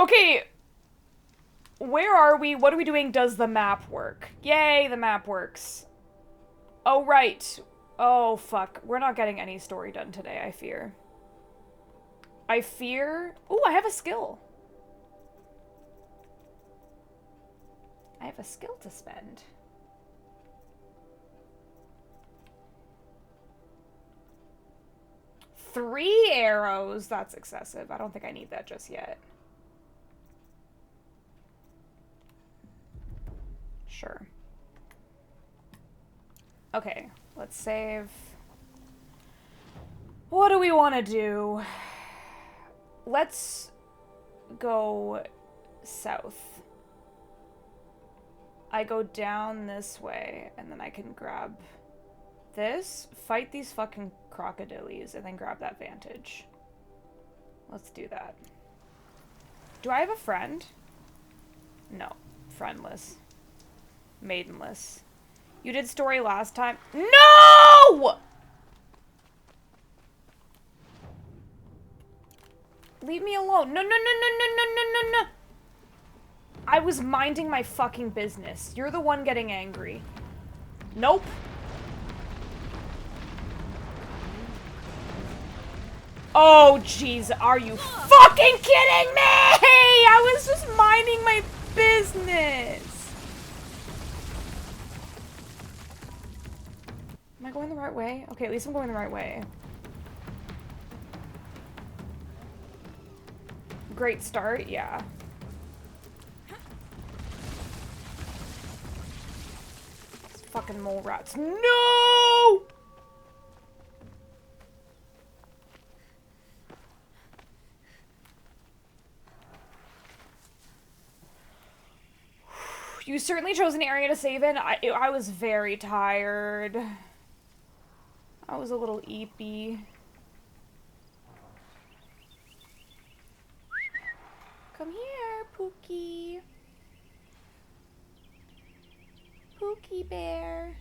Okay, where are we? What are we doing? Does the map work? Yay, the map works. Oh, right. Oh, fuck. We're not getting any story done today, I fear. I fear... Ooh, I have a skill. I have a skill to spend. Three arrows? That's excessive. I don't think I need that just yet. Sure. Okay, let's save. What do we want to do? Let's go south. I go down this way, and then I can grab this, fight these fucking crocodiles, and then grab that vantage. Let's do that. Do I have a friend? No. Friendless. Maidenless. You did story last time? No! Leave me alone. No, no, no, no, no, no, no, no, no. I was minding my fucking business. You're the one getting angry. Nope. Oh, jeez. Are you fucking kidding me? I was just minding my business. Am I going the right way? Okay, at least I'm going the right way. Great start, yeah. These fucking mole rats. No! You certainly chose an area to save in. I was very tired. I was a little eepy. Come here, Pookie. Pookie bear.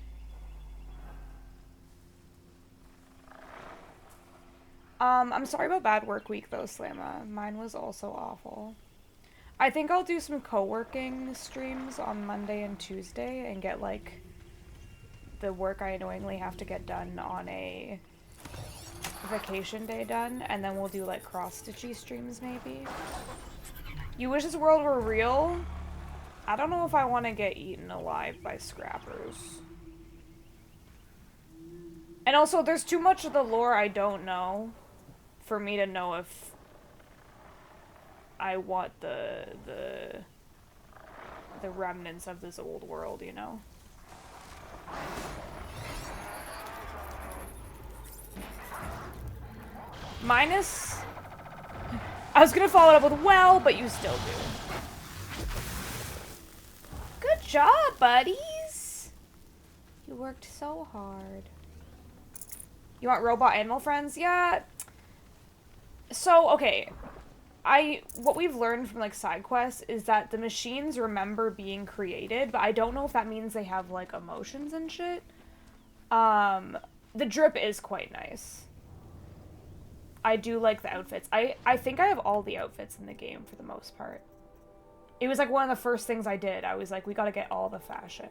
I'm sorry about bad work week though, Slamma. Mine was also awful. I think I'll do some co-working streams on Monday and Tuesday and get, like, the work I annoyingly have to get done on a vacation day done, and then we'll do, like, cross-stitchy streams, maybe. You wish this world were real? I don't know if I want to get eaten alive by scrappers. And also, there's too much of the lore I don't know for me to know if I want the remnants of this old world, you know? Minus... I was gonna follow it up with well, but you still do. Good job, buddies! You worked so hard. You want robot animal friends? Yeah. So, okay. What we've learned from, like, side quests is that the machines remember being created, but I don't know if that means they have, like, emotions and shit. The drip is quite nice. I do like the outfits. I think I have all the outfits in the game for the most part. It was, like, one of the first things I did. I was like, we gotta get all the fashion.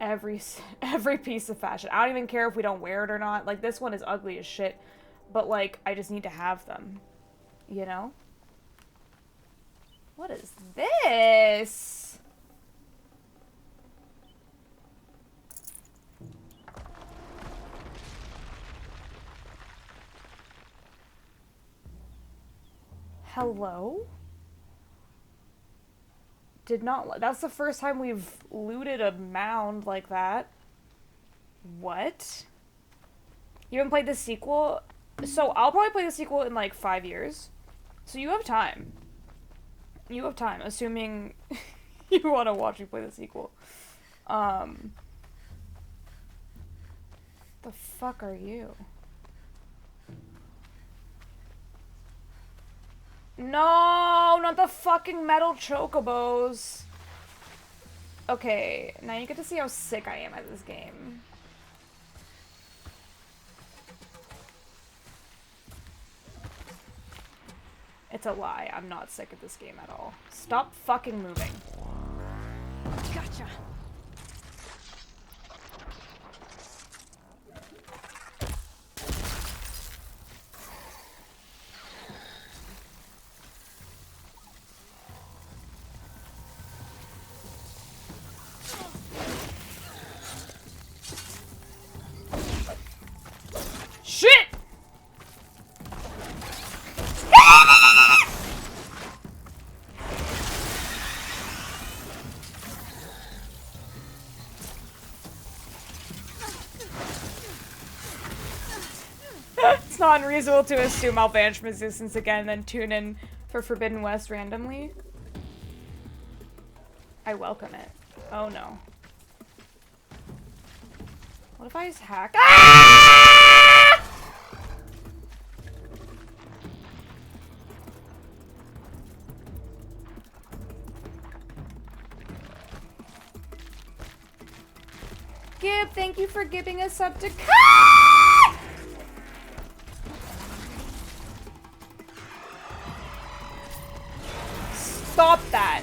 Every piece of fashion. I don't even care if we don't wear it or not. Like, this one is ugly as shit, but, like, I just need to have them. You know? What is this? Hello? Did not... That's the first time we've looted a mound like that. What? You haven't played the sequel? So, I'll probably play the sequel in, like, 5 years. So you have time. You have time, assuming you want to watch me play the sequel. The fuck are you? No, not the fucking metal chocobos. Okay, now you get to see how sick I am at this game. It's a lie. I'm not sick of this game at all. Stop fucking moving. Gotcha. Shit! It's not unreasonable to assume I'll banish resistance again and then tune in for Forbidden West randomly. I welcome it. Oh no. What if I just hack? Ah! Gib, thank you for giving us up to Stop that.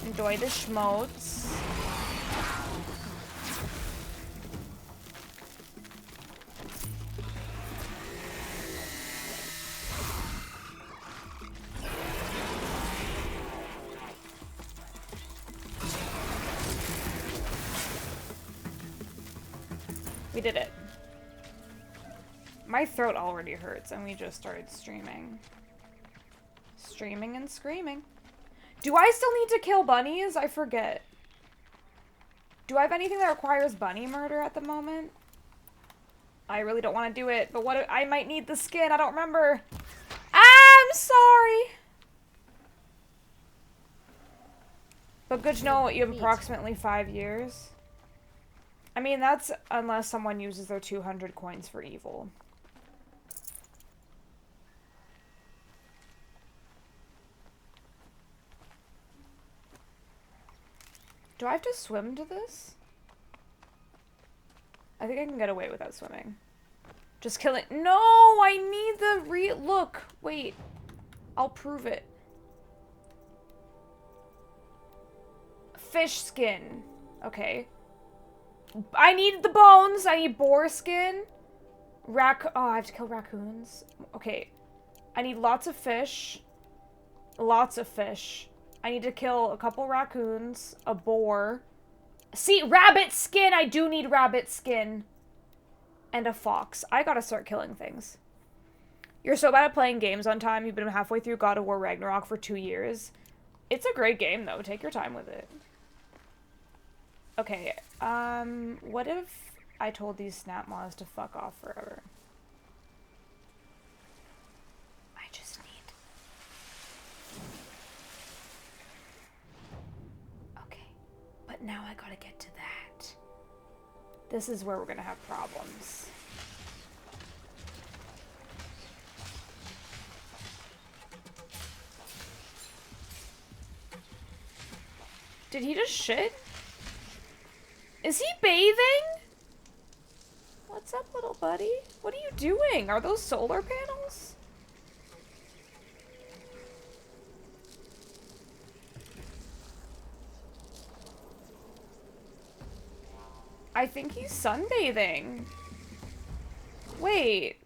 Enjoy the schmotes. We did it. My throat already hurts and we just started streaming. Streaming and screaming. Do I still need to kill bunnies? I forget. Do I have anything that requires bunny murder at the moment? I really don't want to do it, but what if I might need the skin? I don't remember. I'm sorry. But good to know you have approximately 5 years. I mean, that's unless someone uses their 200 coins for evil. Do I have to swim to this? I think I can get away without swimming. Just kill it. No, I need the look. Wait. I'll prove it. Fish skin. Okay. I need the bones. I need boar skin. Oh, I have to kill raccoons. Okay. I need lots of fish. Lots of fish. I need to kill a couple raccoons, a boar. See, rabbit skin! I do need rabbit skin. And a fox. I gotta start killing things. You're so bad at playing games on time. You've been halfway through God of War Ragnarok for 2 years. It's a great game, though. Take your time with it. Okay, what if I told these snap moths to fuck off forever? I just need... Okay, but now I gotta get to that. This is where we're gonna have problems. Did he just shit? Is he bathing? What's up, little buddy? What are you doing? Are those solar panels? I think he's sunbathing. Wait.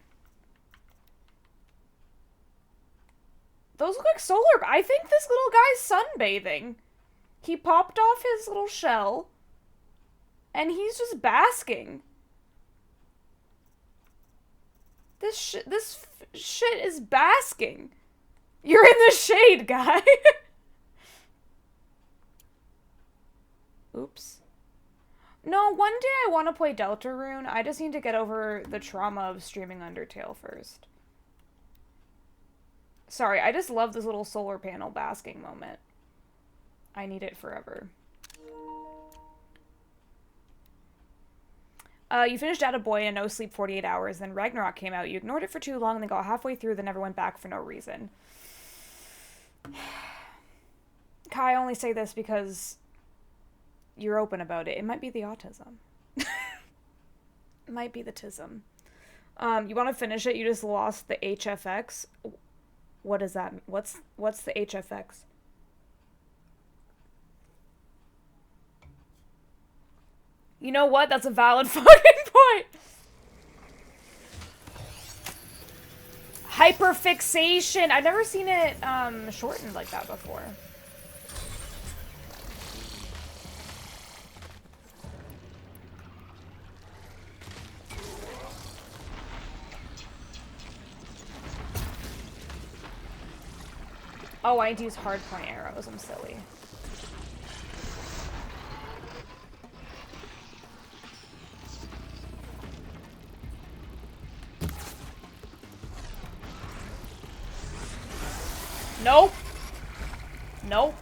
Those look like solar... I think this little guy's sunbathing. He popped off his little shell. And he's just basking. This shit is basking. You're in the shade, guy. Oops. No, one day I want to play Deltarune. I just need to get over the trauma of streaming Undertale first. Sorry, I just love this little solar panel basking moment. I need it forever. You finished Attaboy in a no-sleep 48 hours, then Ragnarok came out. You ignored it for too long, then got halfway through, then never went back for no reason. Kai, I only say this because you're open about it. It might be the autism. It might be the tism. You want to finish it? You just lost the HFX. What does that mean? What's the HFX? You know what? That's a valid fucking point. Hyperfixation. I've never seen it shortened like that before. Oh, I need to use hardpoint arrows. I'm silly. Nope. Nope.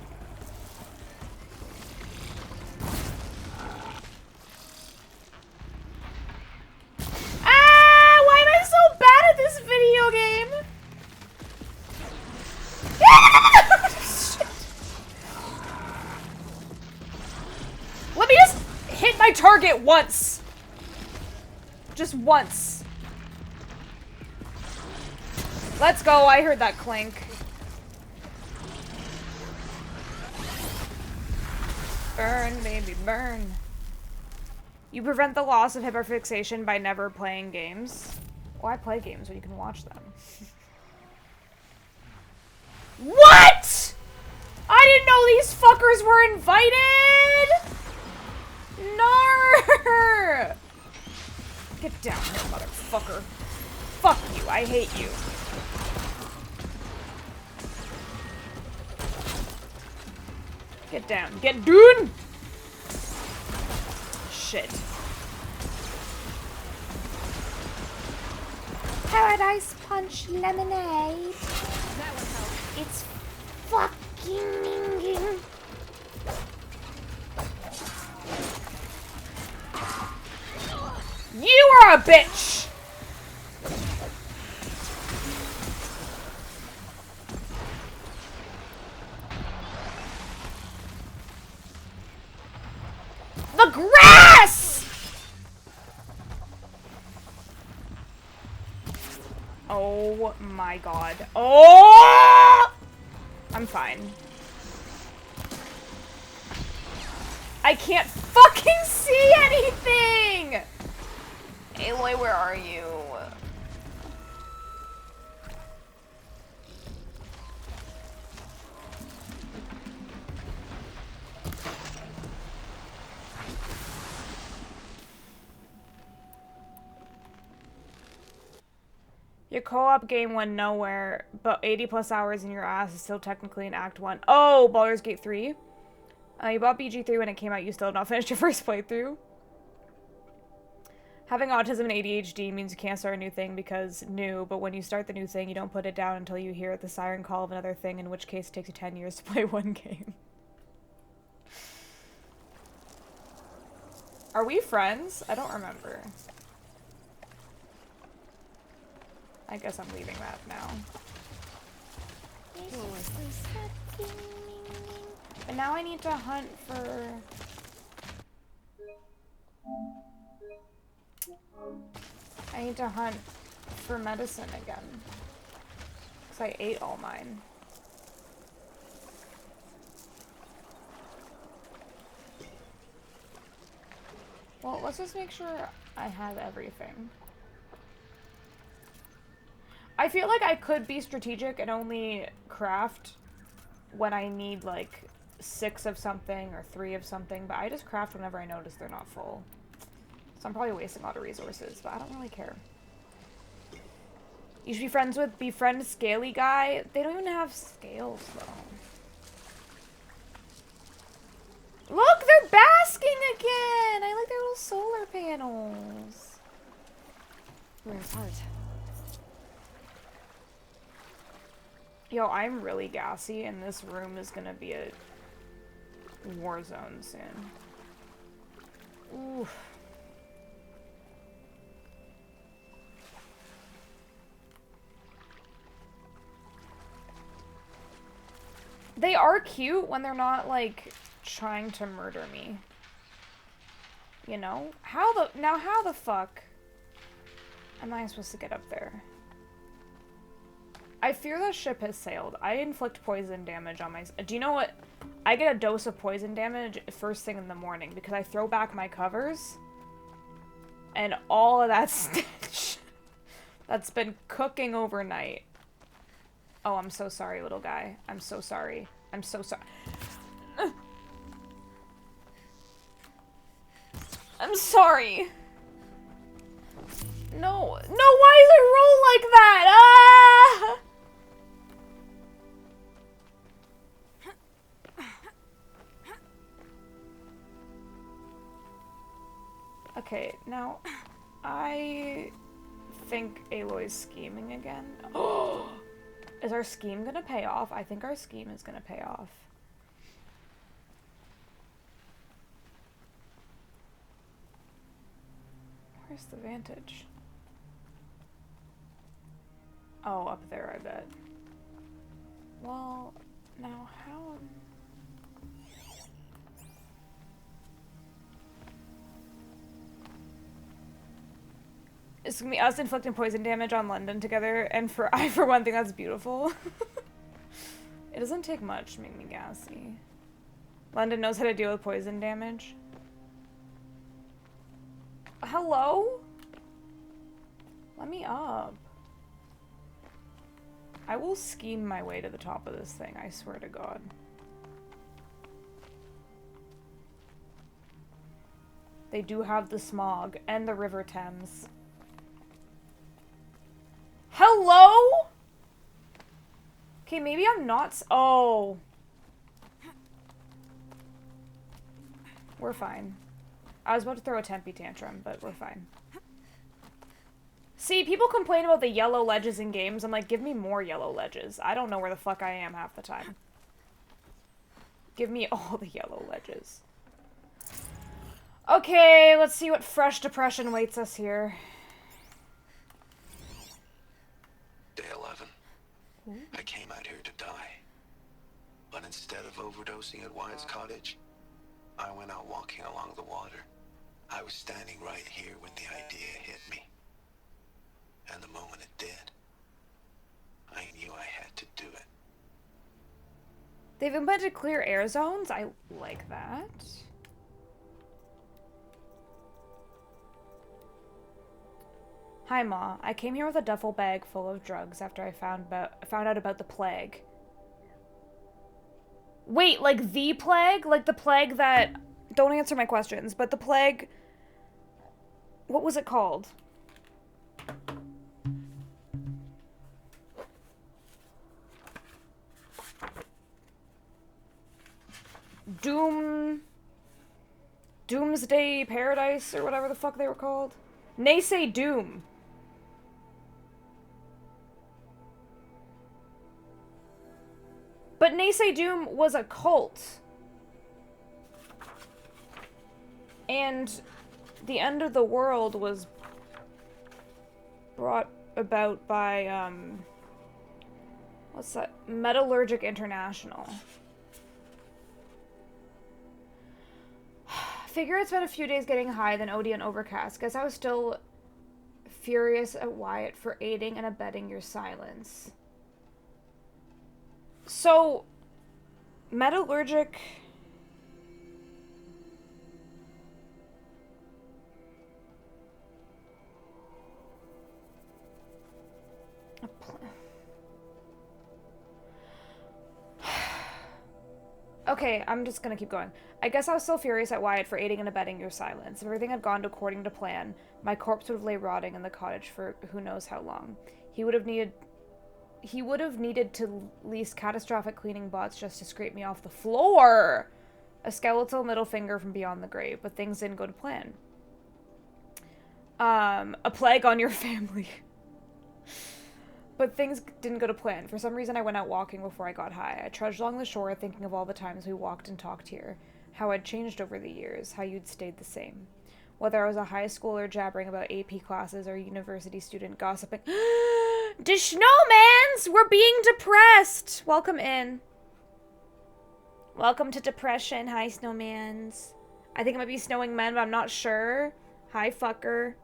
Ah! Why am I so bad at this video game? Shit. Let me just hit my target once. Just once. Let's go. I heard that clink. Burn, baby, burn. You prevent the loss of hyperfixation by never playing games. Why play games when you can watch them? What?! I didn't know these fuckers were invited! No! Get down here, motherfucker. Fuck you, I hate you. Get down. Get down! Shit. Paradise Punch Lemonade. That would help. It's fucking minging. You are a bitch! The grass! Oh my god. Oh! I'm fine. I can't fucking see anything! Aloy, where are you? Your co-op game went nowhere, but 80 plus hours in your ass is still technically in Act 1. Oh, Baldur's Gate 3? You bought BG3 when it came out, you still have not finished your first playthrough? Having autism and ADHD means you can't start a new thing because new, but when you start the new thing, you don't put it down until you hear the siren call of another thing, in which case it takes you 10 years to play one game. Are we friends? I don't remember. I guess I'm leaving that now. But now I need to hunt for... I need to hunt for medicine again. Because I ate all mine. Well, let's just make sure I have everything. I feel like I could be strategic and only craft when I need, like, 6 of something or 3 of something, but I just craft whenever I notice they're not full. So I'm probably wasting a lot of resources, but I don't really care. You should be friends with Befriend Scaly Guy. They don't even have scales, though. Look, they're basking again! I like their little solar panels. Where's Heart? Yo, I'm really gassy, and this room is gonna be a war zone soon. Oof. They are cute when they're not, like, trying to murder me. You know? How the fuck am I supposed to get up there? I fear the ship has sailed. I inflict poison damage on my... Do you know what? I get a dose of poison damage first thing in the morning because I throw back my covers. And all of that stench that's been cooking overnight. Oh, I'm so sorry, little guy. I'm so sorry. I'm so sorry. I'm sorry. No. No, why does it roll like that? Ah! Okay, now, I think Aloy's scheming again. Oh! Is our scheme gonna pay off? I think our scheme is gonna pay off. Where's the vantage? Oh, up there, I bet. Well, now how... It's gonna be us inflicting poison damage on London together, and for one think that's beautiful. It doesn't take much to make me gassy. London knows how to deal with poison damage. Hello? Let me up. I will scheme my way to the top of this thing, I swear to God. They do have the smog and the River Thames. Hello? Okay, maybe I'm not oh. We're fine. I was about to throw a tempe tantrum, but we're fine. See, people complain about the yellow ledges in games. I'm like, give me more yellow ledges. I don't know where the fuck I am half the time. Give me all the yellow ledges. Okay, let's see what fresh depression waits us here. Day 11. I came out here to die. But instead of overdosing at Wyatt's cottage, I went out walking along the water. I was standing right here when the idea hit me. And the moment it did, I knew I had to do it. They've implemented clear air zones. I like that. Hi, Ma. I came here with a duffel bag full of drugs after I found out about the plague. Wait, like the plague? Like the plague that... Don't answer my questions, but the plague... What was it called? Doomsday Paradise, or whatever the fuck they were called? Naysay Doom. But Naysay Doom was a cult. And the end of the world was brought about by, what's that? Metallurgic International. Figure it's been a few days getting high, then OD and overcast. Guess I was still furious at Wyatt for aiding and abetting your silence. So, metallurgic... Okay, I'm just gonna keep going. I guess I was still furious at Wyatt for aiding and abetting your silence. If everything had gone according to plan, my corpse would have lay rotting in the cottage for who knows how long. He would have needed to lease catastrophic cleaning bots just to scrape me off the floor! A skeletal middle finger from beyond the grave, but things didn't go to plan. A plague on your family. But things didn't go to plan. For some reason, I went out walking before I got high. I trudged along the shore, thinking of all the times we walked and talked here. How I'd changed over the years. How you'd stayed the same. Whether I was a high schooler jabbering about AP classes or a university student gossiping. The Snowmans! We're being depressed! Welcome in. Welcome to depression. Hi, snowmans. I think it might be snowing men, but I'm not sure. Hi, fucker.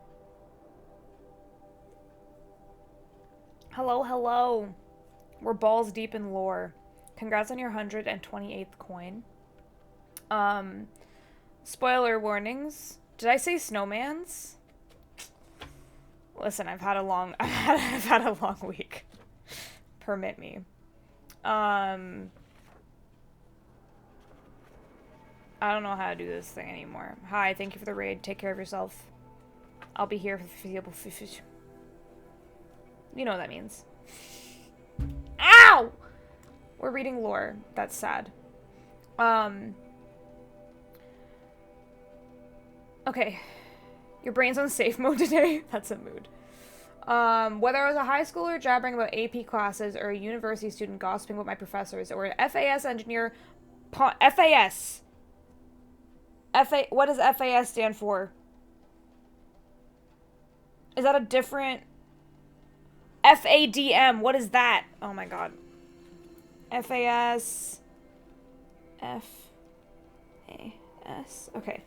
Hello, hello. We're balls deep in lore. Congrats on your 128th coin. Spoiler warnings. Did I say snowmans? Listen, I've had a long week. Permit me. I don't know how to do this thing anymore. Hi, thank you for the raid. Take care of yourself. I'll be here for the foreseeable future. You know what that means. Ow! We're reading lore. That's sad. Okay. Your brain's on safe mode today. That's a mood. Whether I was a high schooler jabbering about AP classes or a university student gossiping about my professors or an FAS engineer... FAS! What does FAS stand for? Is that a different... FADM, what is that? Oh my god. FAS... FAS... Okay.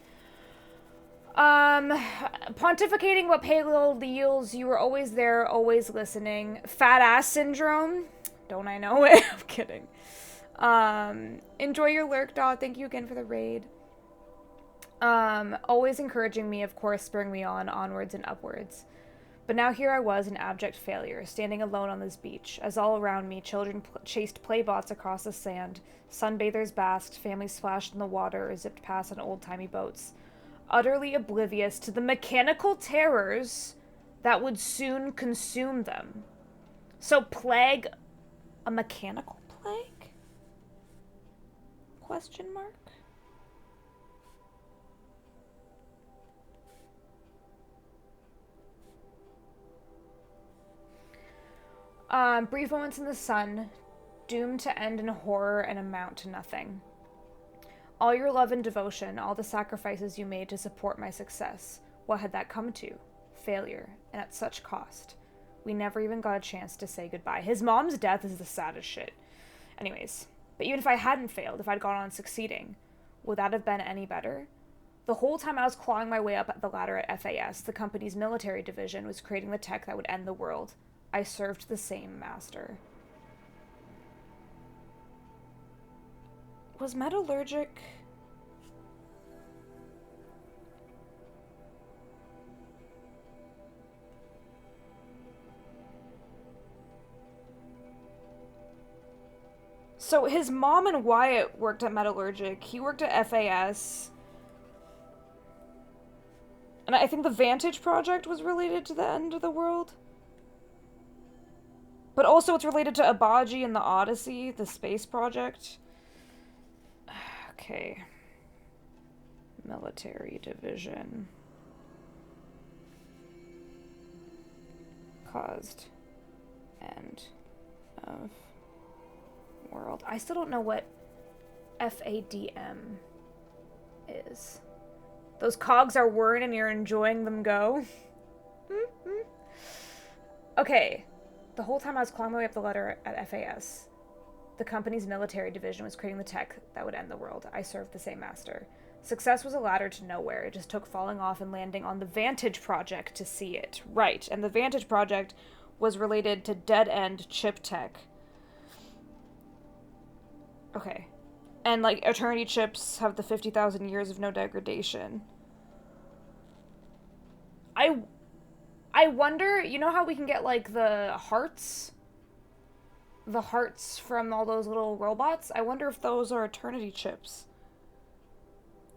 Pontificating about paleo deals, you were always there, always listening. Fat ass syndrome. Don't I know it? I'm kidding. Enjoy your lurk, dog. Thank you again for the raid. Always encouraging me, of course, spurring me on, onwards and upwards. But now here I was, an abject failure, standing alone on this beach, as all around me children chased playbots across the sand, sunbathers basked, families splashed in the water or zipped past on old-timey boats, utterly oblivious to the mechanical terrors that would soon consume them. So plague, a mechanical plague? Question mark? Brief moments in the sun, doomed to end in horror and amount to nothing. All your love and devotion, all the sacrifices you made to support my success, what had that come to? Failure, and at such cost. We never even got a chance to say goodbye. His mom's death is the saddest shit. Anyways, but even if I hadn't failed, if I'd gone on succeeding, would that have been any better? The whole time I was clawing my way up the ladder at FAS, the company's military division was creating the tech that would end the world. I served the same master. Was metallurgic... So his mom and Wyatt worked at Metallurgic. He worked at FAS. And I think the Vantage Project was related to the end of the world. But also it's related to Abaji and the Odyssey, the space project. Okay. Military division. Caused end of world. I still don't know what FADM is. Those cogs are whirring and you're enjoying them go. Okay. The whole time I was clawing my way up the ladder at FAS, the company's military division was creating the tech that would end the world. I served the same master. Success was a ladder to nowhere. It just took falling off and landing on the Vantage Project to see it. Right, and the Vantage Project was related to dead-end chip tech. Okay. And, like, Eternity chips have the 50,000 years of no degradation. I wonder, you know how we can get, like, the hearts? The hearts from all those little robots? I wonder if those are Eternity chips.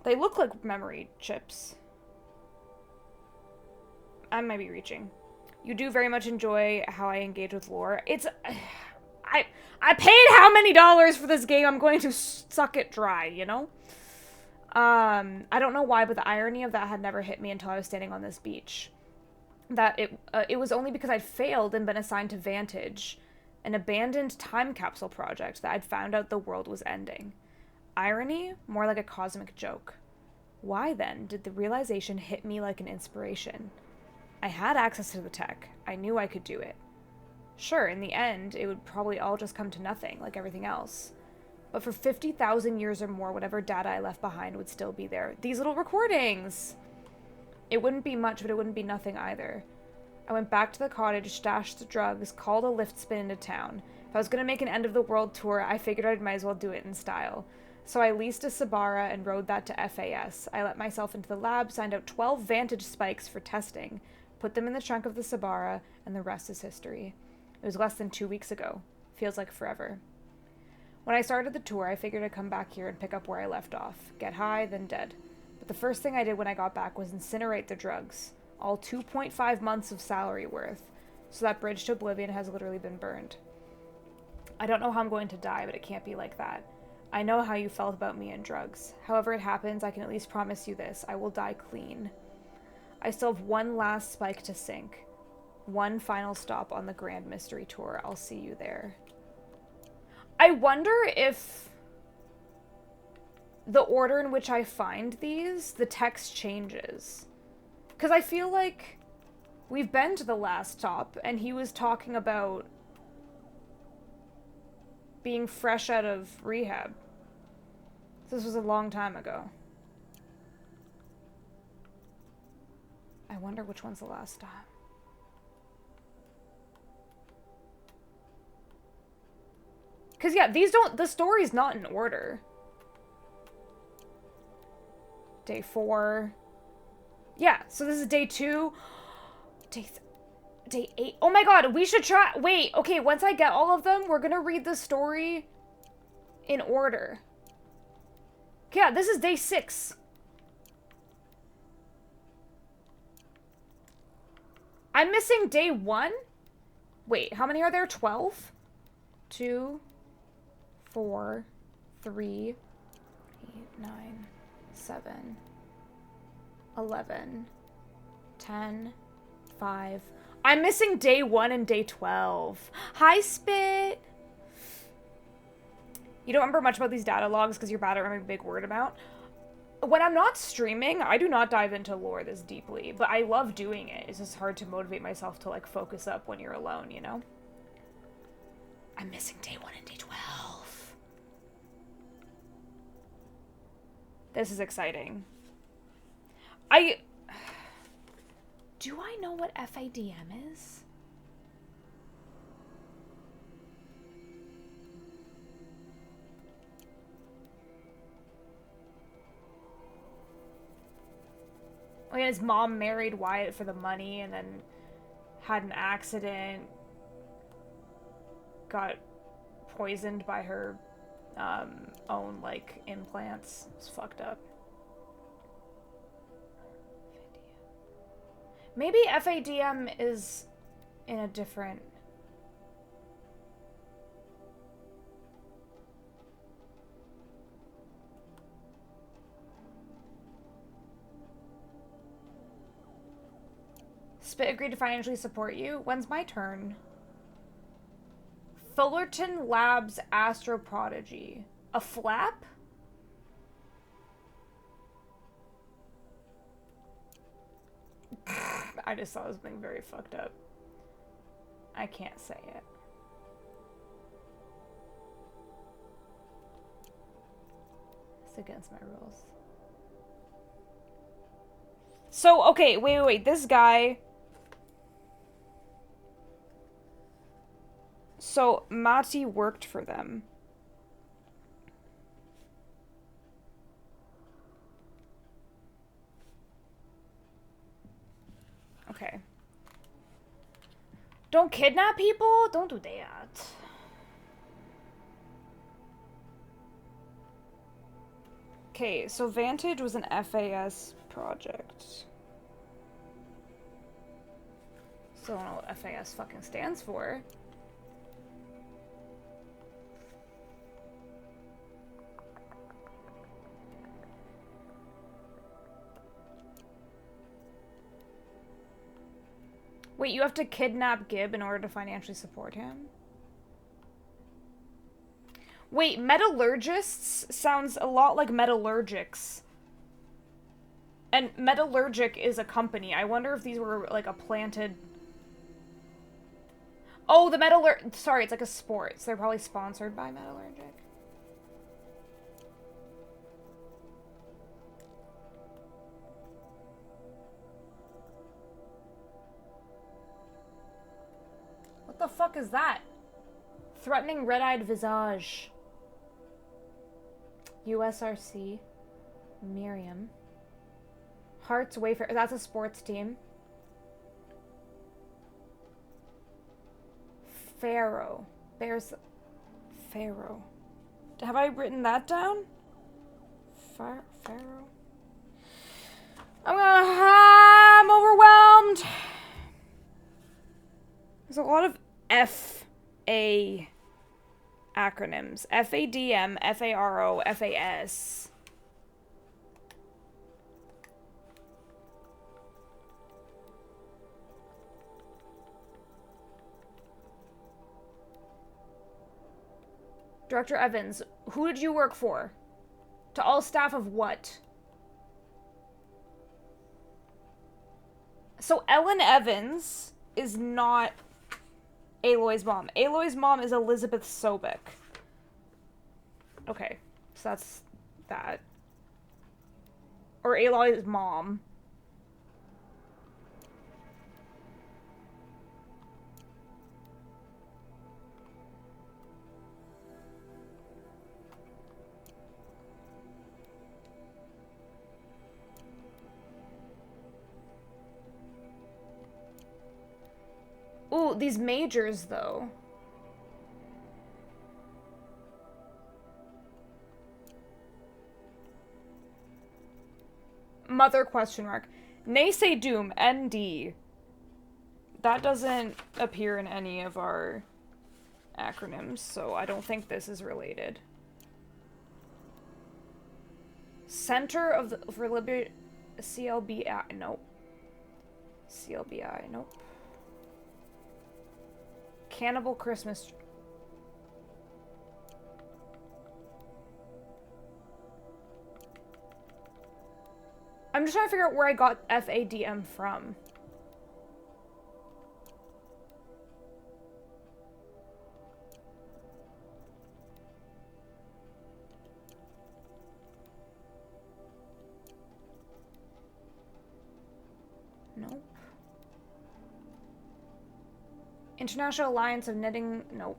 They look like memory chips. I might be reaching. You do very much enjoy how I engage with lore. It's... I paid how many dollars for this game? I'm going to suck it dry, you know? I don't know why, but the irony of that had never hit me until I was standing on this beach. That it was only because I'd failed and been assigned to Vantage, an abandoned time capsule project, that I'd found out the world was ending. Irony? More like a cosmic joke. Why, then, did the realization hit me like an inspiration? I had access to the tech. I knew I could do it. Sure, in the end, it would probably all just come to nothing, like everything else. but for 50,000 years or more, whatever data I left behind would still be there. These little recordings! It wouldn't be much, but it wouldn't be nothing either. I went back to the cottage, stashed the drugs, called a lift spin into town. If I was going to make an end-of-the-world tour, I figured I might as well do it in style. So I leased a Sabara and rode that to FAS. I let myself into the lab, signed out 12 Vantage spikes for testing, put them in the trunk of the Sabara, and the rest is history. It was less than 2 weeks ago. Feels like forever. When I started the tour, I figured I'd come back here and pick up where I left off. Get high, then dead. But the first thing I did when I got back was incinerate the drugs. All 2.5 months of salary worth. So that bridge to oblivion has literally been burned. I don't know how I'm going to die, but it can't be like that. I know how you felt about me and drugs. However it happens, I can at least promise you this. I will die clean. I still have one last spike to sink. One final stop on the Grand Mystery Tour. I'll see you there. I wonder if the order in which I find these, the text changes. Because I feel like we've been to the last stop, and he was talking about being fresh out of rehab. This was a long time ago. I wonder which one's the last stop. Because, yeah, these don't... The story's not in order. Day 4... Yeah, so this is day 2. Day 8. Oh my god, we should try... Wait, okay, once I get all of them, we're gonna read the story in order. Yeah, this is day 6. I'm missing day 1? Wait, how many are there? 12? 2, 4, 3, 8, 9, 7... 11, 10, 5. I'm missing day 1 and day 12. Hi, Spit! You don't remember much about these data logs because you're bad at remembering a big word amount. When I'm not streaming, I do not dive into lore this deeply, but I love doing it. It's just hard to motivate myself to, like, focus up when you're alone, you know? I'm missing day 1 and day 12. This is exciting. Do I know what FADM is? Oh yeah, his mom married Wyatt for the money and then had an accident. Got poisoned by her own, like, implants. It's fucked up. Maybe FADM is in a different... Spit agreed to financially support you. When's my turn? Fullerton Labs Astro Prodigy. A flap? I just saw something very fucked up. I can't say it. It's against my rules. So, okay, wait. This guy... So, Mati worked for them. Okay. Don't kidnap people? Don't do that. Okay, so Vantage was an FAS project. Still don't know what FAS fucking stands for. Wait, you have to kidnap Gib in order to financially support him? Wait, metallurgists sounds a lot like metallurgics. And Metallurgic is a company. I wonder if these were like a planted... Oh, the Sorry, it's like a sport. So they're probably sponsored by Metallurgic. the fuck is that? Threatening red-eyed visage. USRC. Miriam. Hearts Wayfarer. That's a sports team. Pharaoh. There's Pharaoh. Have I written that down? Pharaoh. I'm overwhelmed. There's a lot of FA acronyms. FADM, FARO, FAS. Director Evans, who did you work for? To all staff of what? So Ellen Evans is not Aloy's mom. Aloy's mom is Elizabeth Sobek. Okay, so that's that. Or Aloy's mom. Ooh, these majors, though. Mother question mark. Naysay Doom, ND. That doesn't appear in any of our acronyms, so I don't think this is related. Center of the, for Liberty... CLBI, nope. CLBI, nope. Cannibal Christmas. I'm just trying to figure out where I got FADM from. Nope. International Alliance of Knitting... Nope.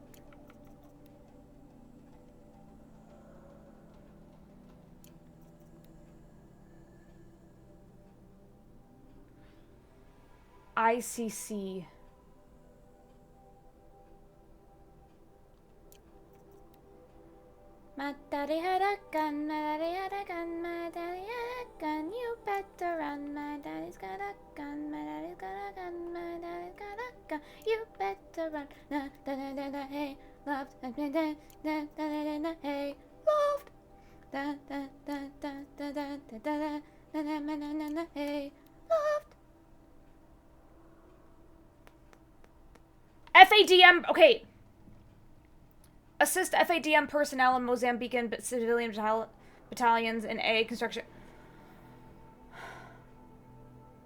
ICC. My daddy had a gun, my daddy had a gun, my daddy had a gun, you better run, my daddy's got a gun, my daddy's got a gun, my daddy's got a gun, you better run, na da da da da hey, loved, da da da da da da hey, loved, da da da da da da da da da da da da hey, loved. FADM, okay. Assist FADM personnel in Mozambican civilian battalions in A construction.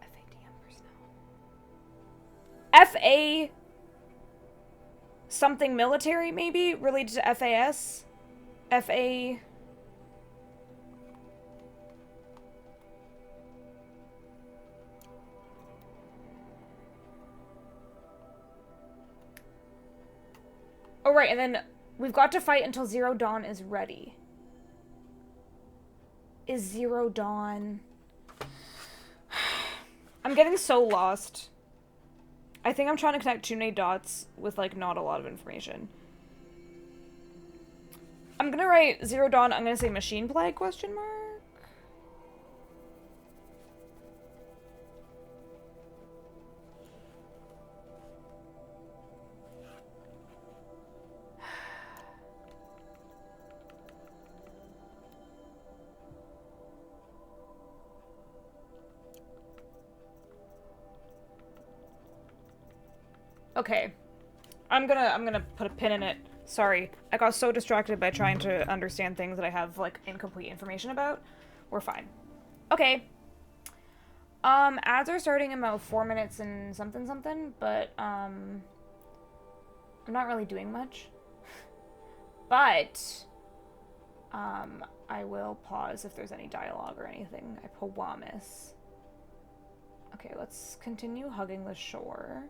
FADM personnel. FA something military, maybe? Related to FAS? FA... Oh, right, and then we've got to fight until Zero Dawn is ready. Is Zero Dawn... I'm getting so lost. I think I'm trying to connect too many dots with, like, not a lot of information. I'm gonna write Zero Dawn, I'm gonna say Machine Plague, question mark? Okay. I'm gonna put a pin in it. Sorry. I got so distracted by trying to understand things that I have, like, incomplete information about. We're fine. Okay. Ads are starting in about 4 minutes and something, but, I'm not really doing much. But, I will pause if there's any dialogue or anything. I promise. Okay, let's continue hugging the shore.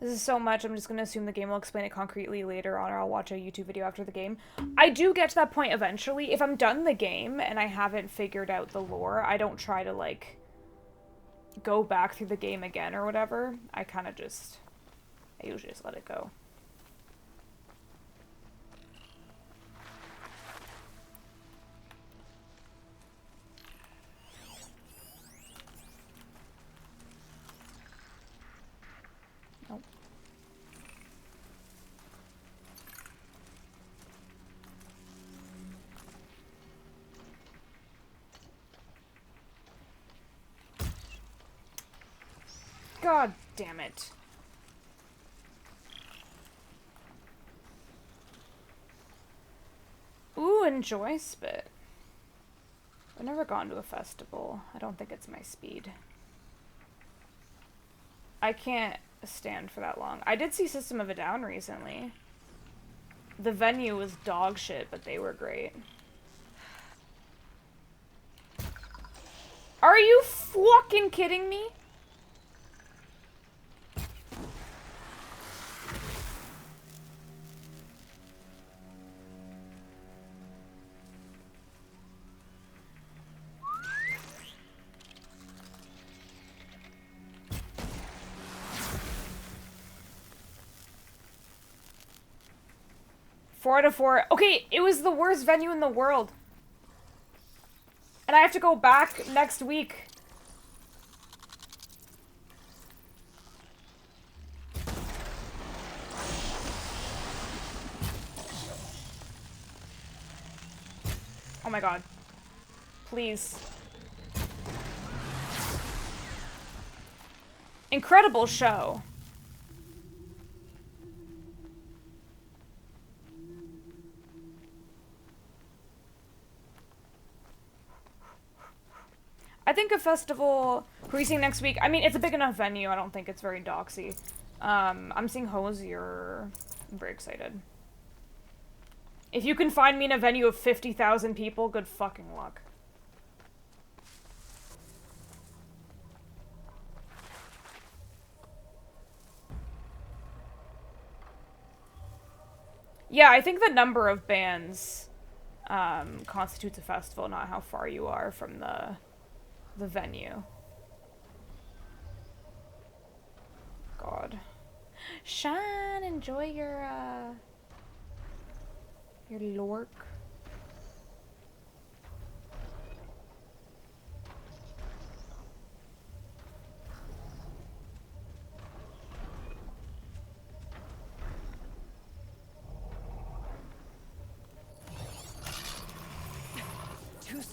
This is so much, I'm just gonna assume the game will explain it concretely later on, or I'll watch a YouTube video after the game. I do get to that point eventually. If I'm done the game and I haven't figured out the lore, I don't try to, like, go back through the game again or whatever. I usually just let it go. Nope. God damn it. Ooh, enjoy spit. I've never gone to a festival. I don't think it's my speed. I can't stand for that long. I did see System of a Down recently. The venue was dog shit, but they were great. Are you fucking kidding me? Four out of 4. Okay, it was the worst venue in the world. And I have to go back next week. Oh my god. Please. Incredible show. I think a festival releasing next week. I mean, it's a big enough venue. I don't think it's very doxy. I'm seeing Hosier. I'm very excited. If you can find me in a venue of 50,000 people, good fucking luck. Yeah, I think the number of bands constitutes a festival, not how far you are from the venue. God. Shine, enjoy your lork.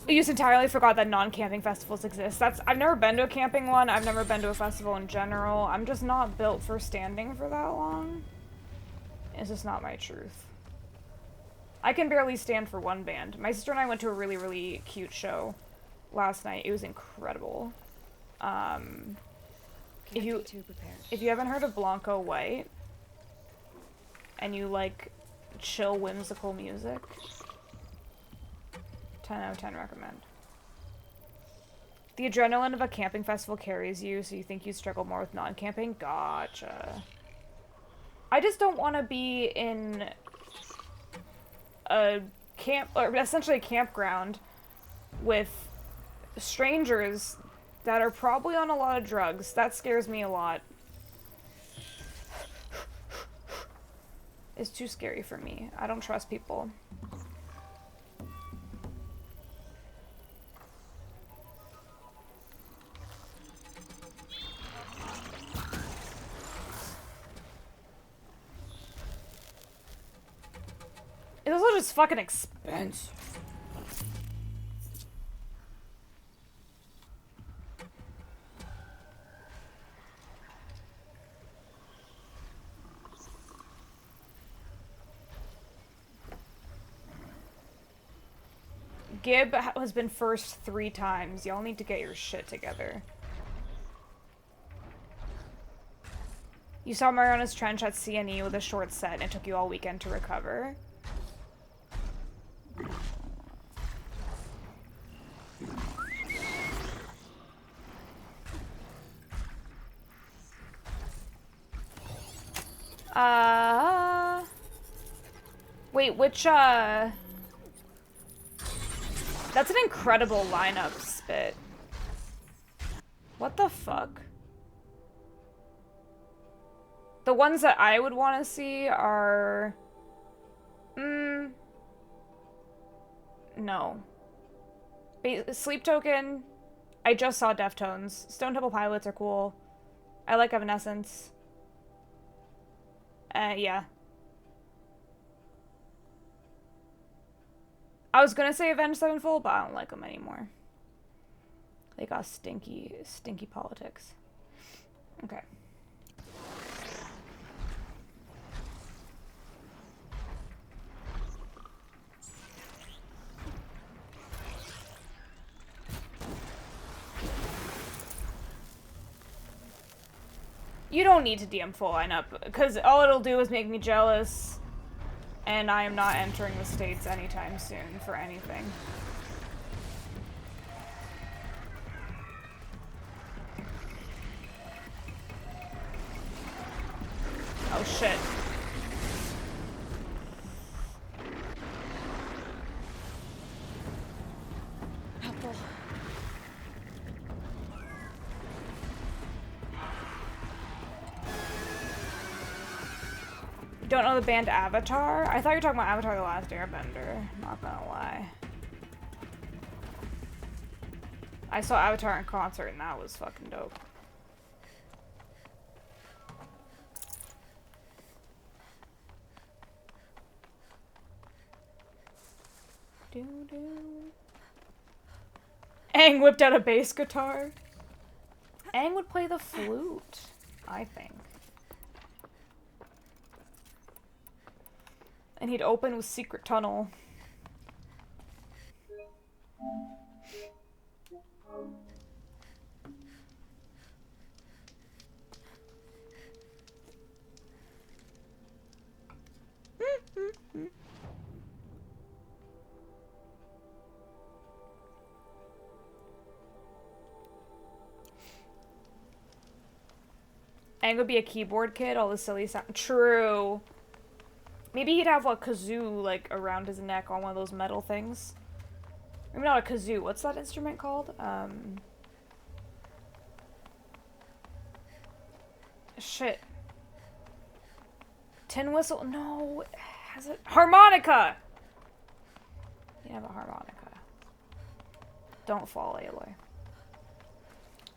You just entirely forgot that non-camping festivals exist. I've never been to a camping one. I've never been to a festival in general. I'm just not built for standing for that long. It's just not my truth. I can barely stand for one band. My sister and I went to a really, really cute show last night. It was incredible. If you haven't heard of Blanco White and you like chill, whimsical music, 10 out of 10 recommend. The adrenaline of a camping festival carries you, so you think you struggle more with non-camping? Gotcha. I just don't want to be in a camp, or essentially a campground, with strangers that are probably on a lot of drugs. That scares me a lot. It's too scary for me. I don't trust people. It's also just fucking expensive. Gib has been first 3 times. Y'all need to get your shit together. You saw Mariana's Trench at CNE with a short set and it took you all weekend to recover. Wait, which, That's an incredible lineup, Spit. What the fuck? The ones that I would want to see are... No. Sleep Token. I just saw Deftones. Stone Temple Pilots are cool. I like Evanescence. Yeah. I was gonna say Avenged Sevenfold, but I don't like them anymore. They got stinky politics. Okay. You don't need to DM full lineup, because all it'll do is make me jealous, and I am not entering the States anytime soon for anything. Oh shit. Helpful. You don't know the band Avatar? I thought you were talking about Avatar: The Last Airbender. Not gonna lie. I saw Avatar in concert and that was fucking dope. Aang whipped out a bass guitar. Aang would play the flute, I think. And he'd open with Secret Tunnel. Aang would be a keyboard kid, all the silly sound. True. Maybe he'd have a kazoo, like, around his neck on one of those metal things. Maybe not a kazoo. What's that instrument called? Shit. Tin whistle? No. Has it? Harmonica! You have a harmonica. Don't fall, Aloy.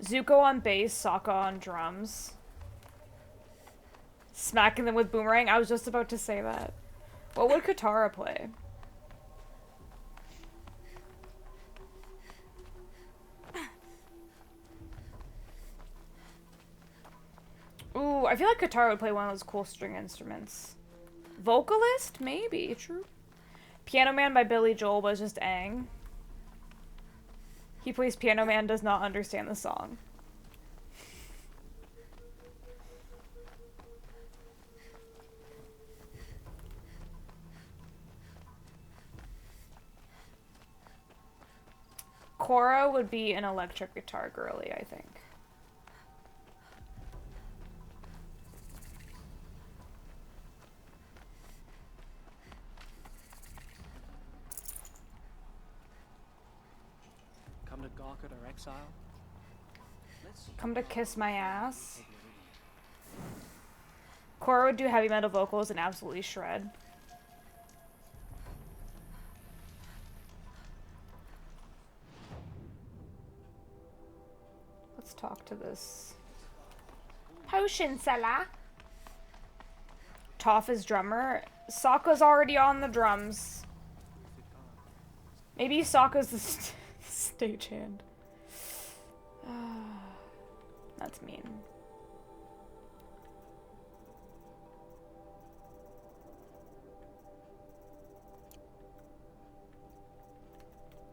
Zuko on bass, Sokka on drums. Smacking them with boomerang. I was just about to say that. What would Katara play? Ooh, I feel like Katara would play one of those cool string instruments. Vocalist? Maybe. True. Piano Man by Billy Joel was just Aang. He plays Piano Man, does not understand the song. Korra would be an electric guitar girly, I think. Come to gawk at our exile? Come to kiss my ass. Korra would do heavy metal vocals and absolutely shred. Let's talk to this potion seller. Toph is drummer. Sokka's already on the drums. Maybe Sokka's the stagehand. That's mean.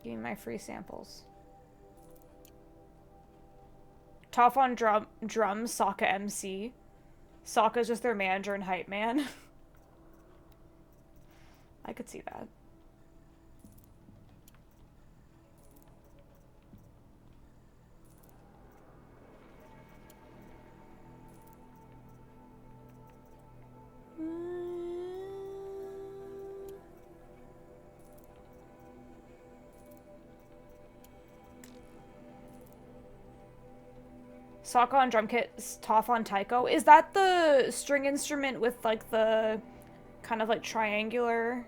Give me my free samples. Toph on drums, Sokka MC. Sokka's just their manager and hype man. I could see that. Sokka on drum kit, Toph on taiko. Is that the string instrument with like the kind of like triangular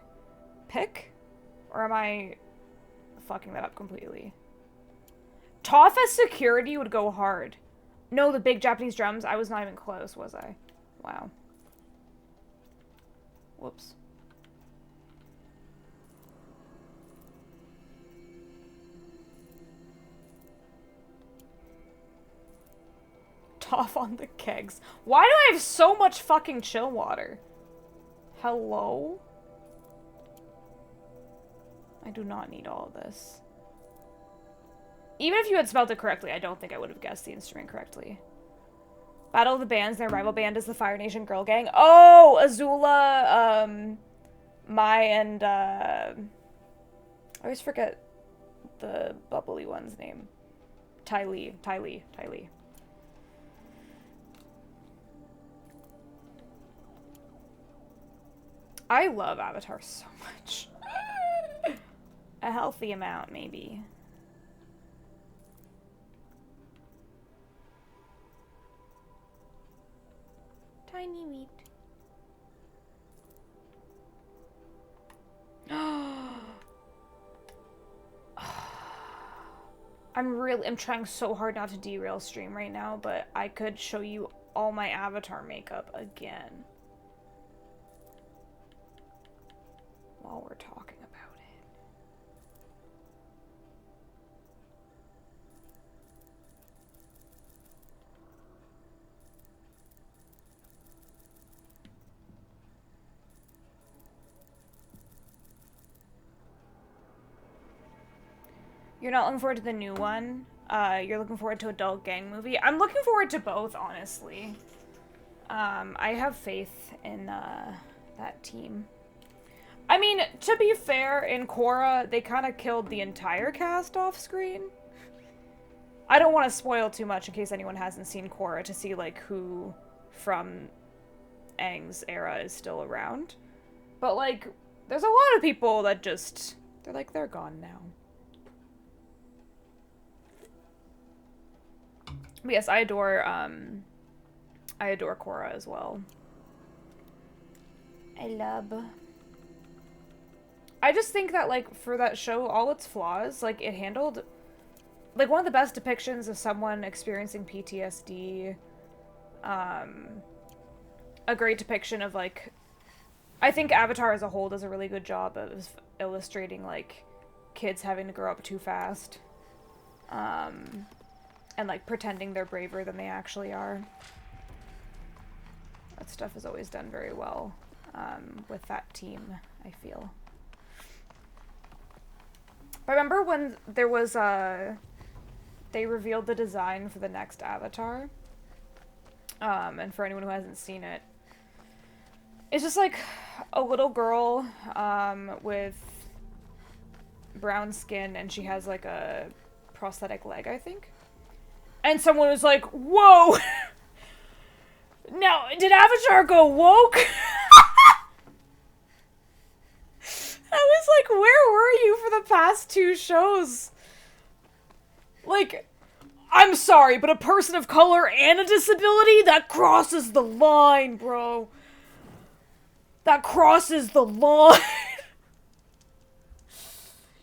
pick? Or am I fucking that up completely? Toph as security would go hard. No, the big Japanese drums. I was not even close, was I? Wow. Whoops. Toph on the kegs. Why do I have so much fucking chill water? Hello? I do not need all of this. Even if you had spelled it correctly, I don't think I would have guessed the instrument correctly. Battle of the Bands, their rival band is the Fire Nation Girl Gang. Oh, Azula, Mai, and, I always forget the bubbly one's name. Ty Lee. I love Avatar so much. A healthy amount, maybe. Tiny meat. I'm trying so hard not to derail stream right now, but I could show you all my Avatar makeup again. While we're talking about it. You're not looking forward to the new one? You're looking forward to Adult Gang movie? I'm looking forward to both, honestly. I have faith in that team. I mean, to be fair, in Korra, they kind of killed the entire cast off screen. I don't want to spoil too much in case anyone hasn't seen Korra to see, like, who from Aang's era is still around. But, like, there's a lot of people that just, they're gone now. But yes, I adore Korra as well. I just think that, like, for that show, all its flaws, like, it handled, like, one of the best depictions of someone experiencing PTSD, a great depiction of, like, I think Avatar as a whole does a really good job of illustrating, like, kids having to grow up too fast, and, like, pretending they're braver than they actually are. That stuff is always done very well, with that team, I feel. I remember when there was, they revealed the design for the next Avatar. And for anyone who hasn't seen it, it's just like a little girl, with brown skin, and she has like a prosthetic leg, I think. And someone was like, whoa! Now, did Avatar go woke? I was like, where were you for the past 2 shows? Like, I'm sorry, but a person of color and a disability? That crosses the line, bro. That crosses the line.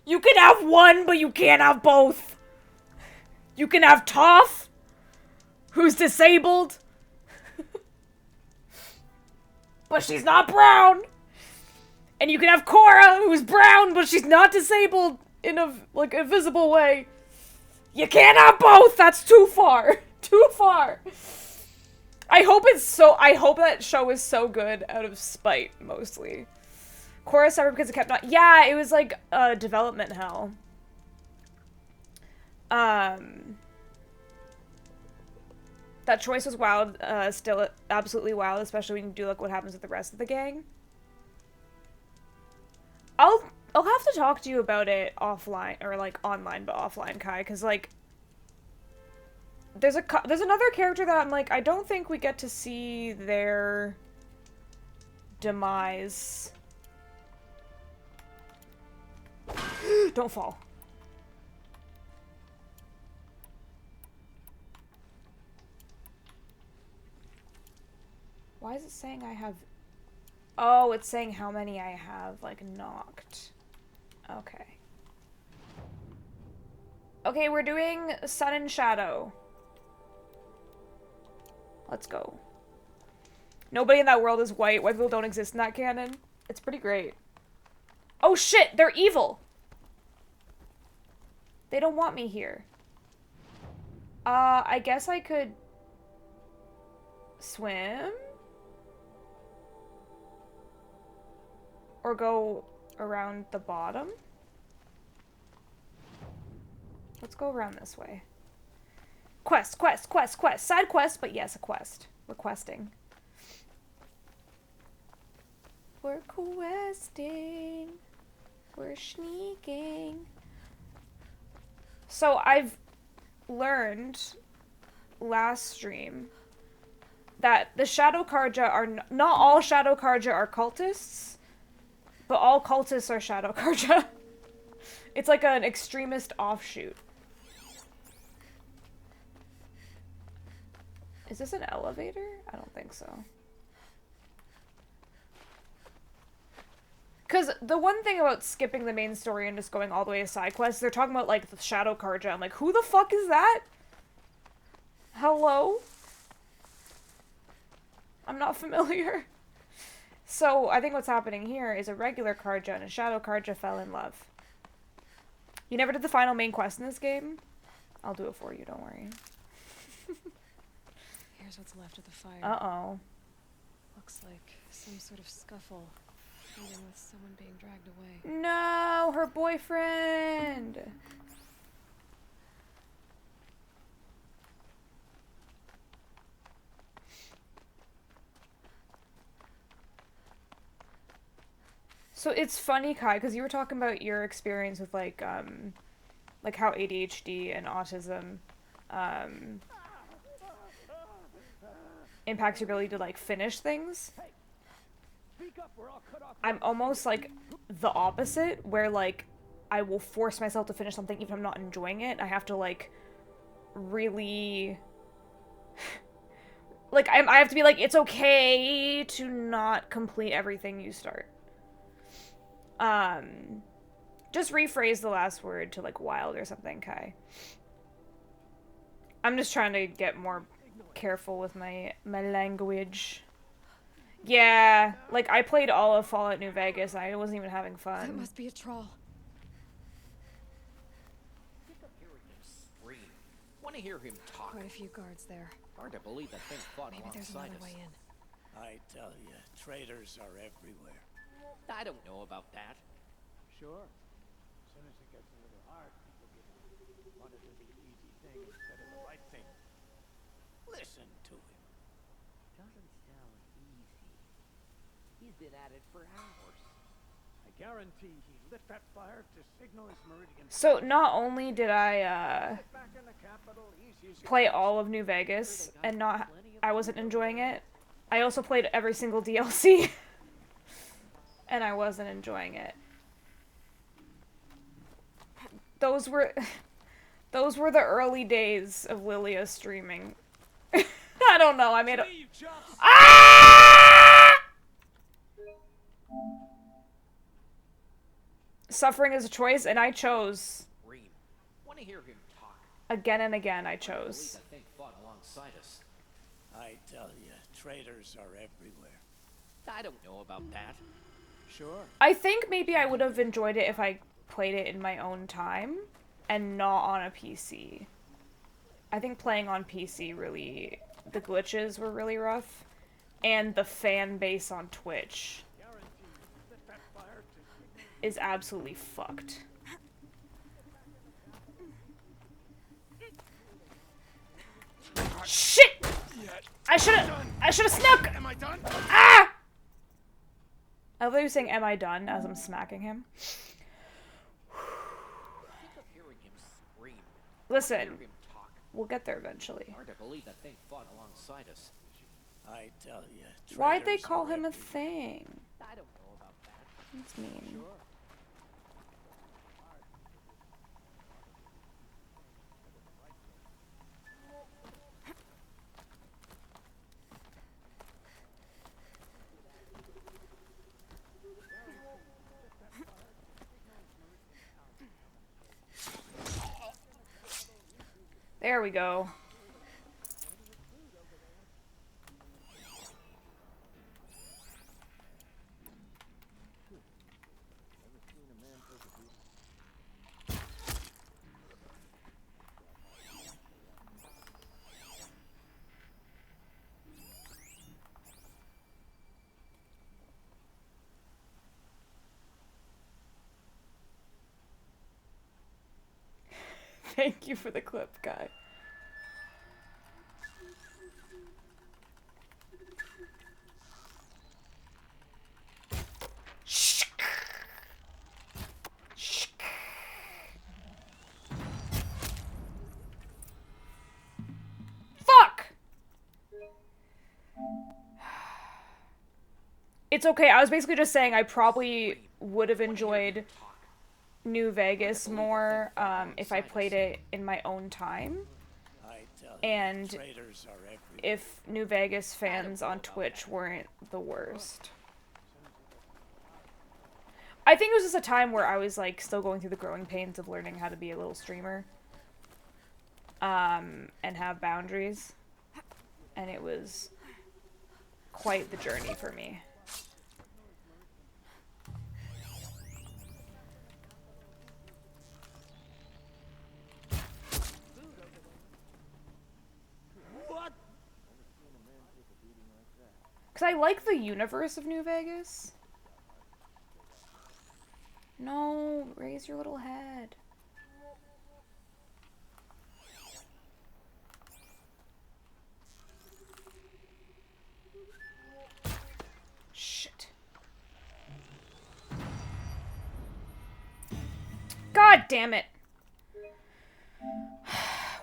You can have one, but you can't have both. You can have Toph, who's disabled, but she's not brown. And you can have Korra, who's brown, but she's not disabled in a, like, a visible way. You can't have both! That's too far! Too far! I hope that show is so good out of spite, mostly. Korra suffered because it kept not- Yeah, it was like, development hell. That choice was wild, still absolutely wild, especially when you do look what happens with the rest of the gang. I'll have to talk to you about it offline, or like online, but offline, Kai, because like there's another character that I'm like, I don't think we get to see their demise. Don't fall. Why is it saying I have... Oh, it's saying how many I have, like, knocked. Okay. Okay, we're doing Sun and Shadow. Let's go. Nobody in that world is white. White people don't exist in that canon. It's pretty great. Oh shit, they're evil! They don't want me here. I guess I could... swim? Or go around the bottom? Let's go around this way. Quest, quest, quest, quest. Side quest, but yes, a quest. We're questing. We're questing. We're sneaking. So I've learned last stream that the Shadow Karja are not all Shadow Karja are cultists, but all cultists are Shadow Karja. It's like an extremist offshoot. Is this an elevator? I don't think so. Because the one thing about skipping the main story and just going all the way to side quests, they're talking about, like, the Shadow Karja. I'm like, who the fuck is that? Hello? I'm not familiar. So, I think what's happening here is a regular Karja and a Shadow Karja fell in love. You never did the final main quest in this game? I'll do it for you, don't worry. Here's what's left of the fire. Uh-oh. Looks like some sort of scuffle, even with someone being dragged away. No, her boyfriend! So it's funny, Kai, because you were talking about your experience with, like how ADHD and autism, impacts your ability to, like, finish things. I'm almost, like, the opposite, where, like, I will force myself to finish something even if I'm not enjoying it. I have to, like, really... like, I have to be like, it's okay to not complete everything you start. Just rephrase the last word to, like, wild or something, Kai. I'm just trying to get more careful with my language. Yeah, like, I played all of Fallout New Vegas and I wasn't even having That fun. must be a troll. Scream. Want to hear him talk? Quite a few guards there. Hard to believe that thing fought Maybe there's alongside another us. way in. I tell you, traitors are everywhere. I don't know about that. Sure. As soon as it gets a little hard, people want to do the easy thing instead of the right thing. Listen to him. Doesn't sound easy. He's been at it for hours. I guarantee he lit that fire to signal his meridian. So, not only did I, Back in the capital, easy as you play all of New Vegas and I wasn't enjoying it, I also played every single DLC. And I wasn't enjoying it. Those were the early days of Lilia streaming. I don't know, I made a... Ah! Suffering is a choice, and I chose. Scream. Want to hear him talk? Again and again, I Hard to believe chose. that thing fought alongside us. I tell you, traitors are everywhere. I don't know about that. Sure. I think maybe I would have enjoyed it if I played it in my own time and not on a PC. I think playing on PC really... the glitches were really rough. And the fan base on Twitch is absolutely fucked. Shit! I should've snuck! Am I done? Ah! I love you saying, am I done, as I'm smacking him. Think of hearing him scream. Listen, Hear him talk. we'll get there eventually. Hard to believe that thing fought alongside us. I tell you, Why'd they traitors call are him a everywhere. thing? I don't know about that. That's mean. we go. Thank you for the clip, guy. Shh. Shh. Fuck! It's okay. I was basically just saying I probably would have enjoyed New Vegas more if I played it in my own time. I tell And you, traitors are everywhere. if New Vegas fans on Twitch weren't the worst. I think it was just a time where I was like still going through the growing pains of learning how to be a little streamer. And have boundaries. And it was quite the journey for me. Because I like the universe of New Vegas. No, raise your little head. Shit. God damn it.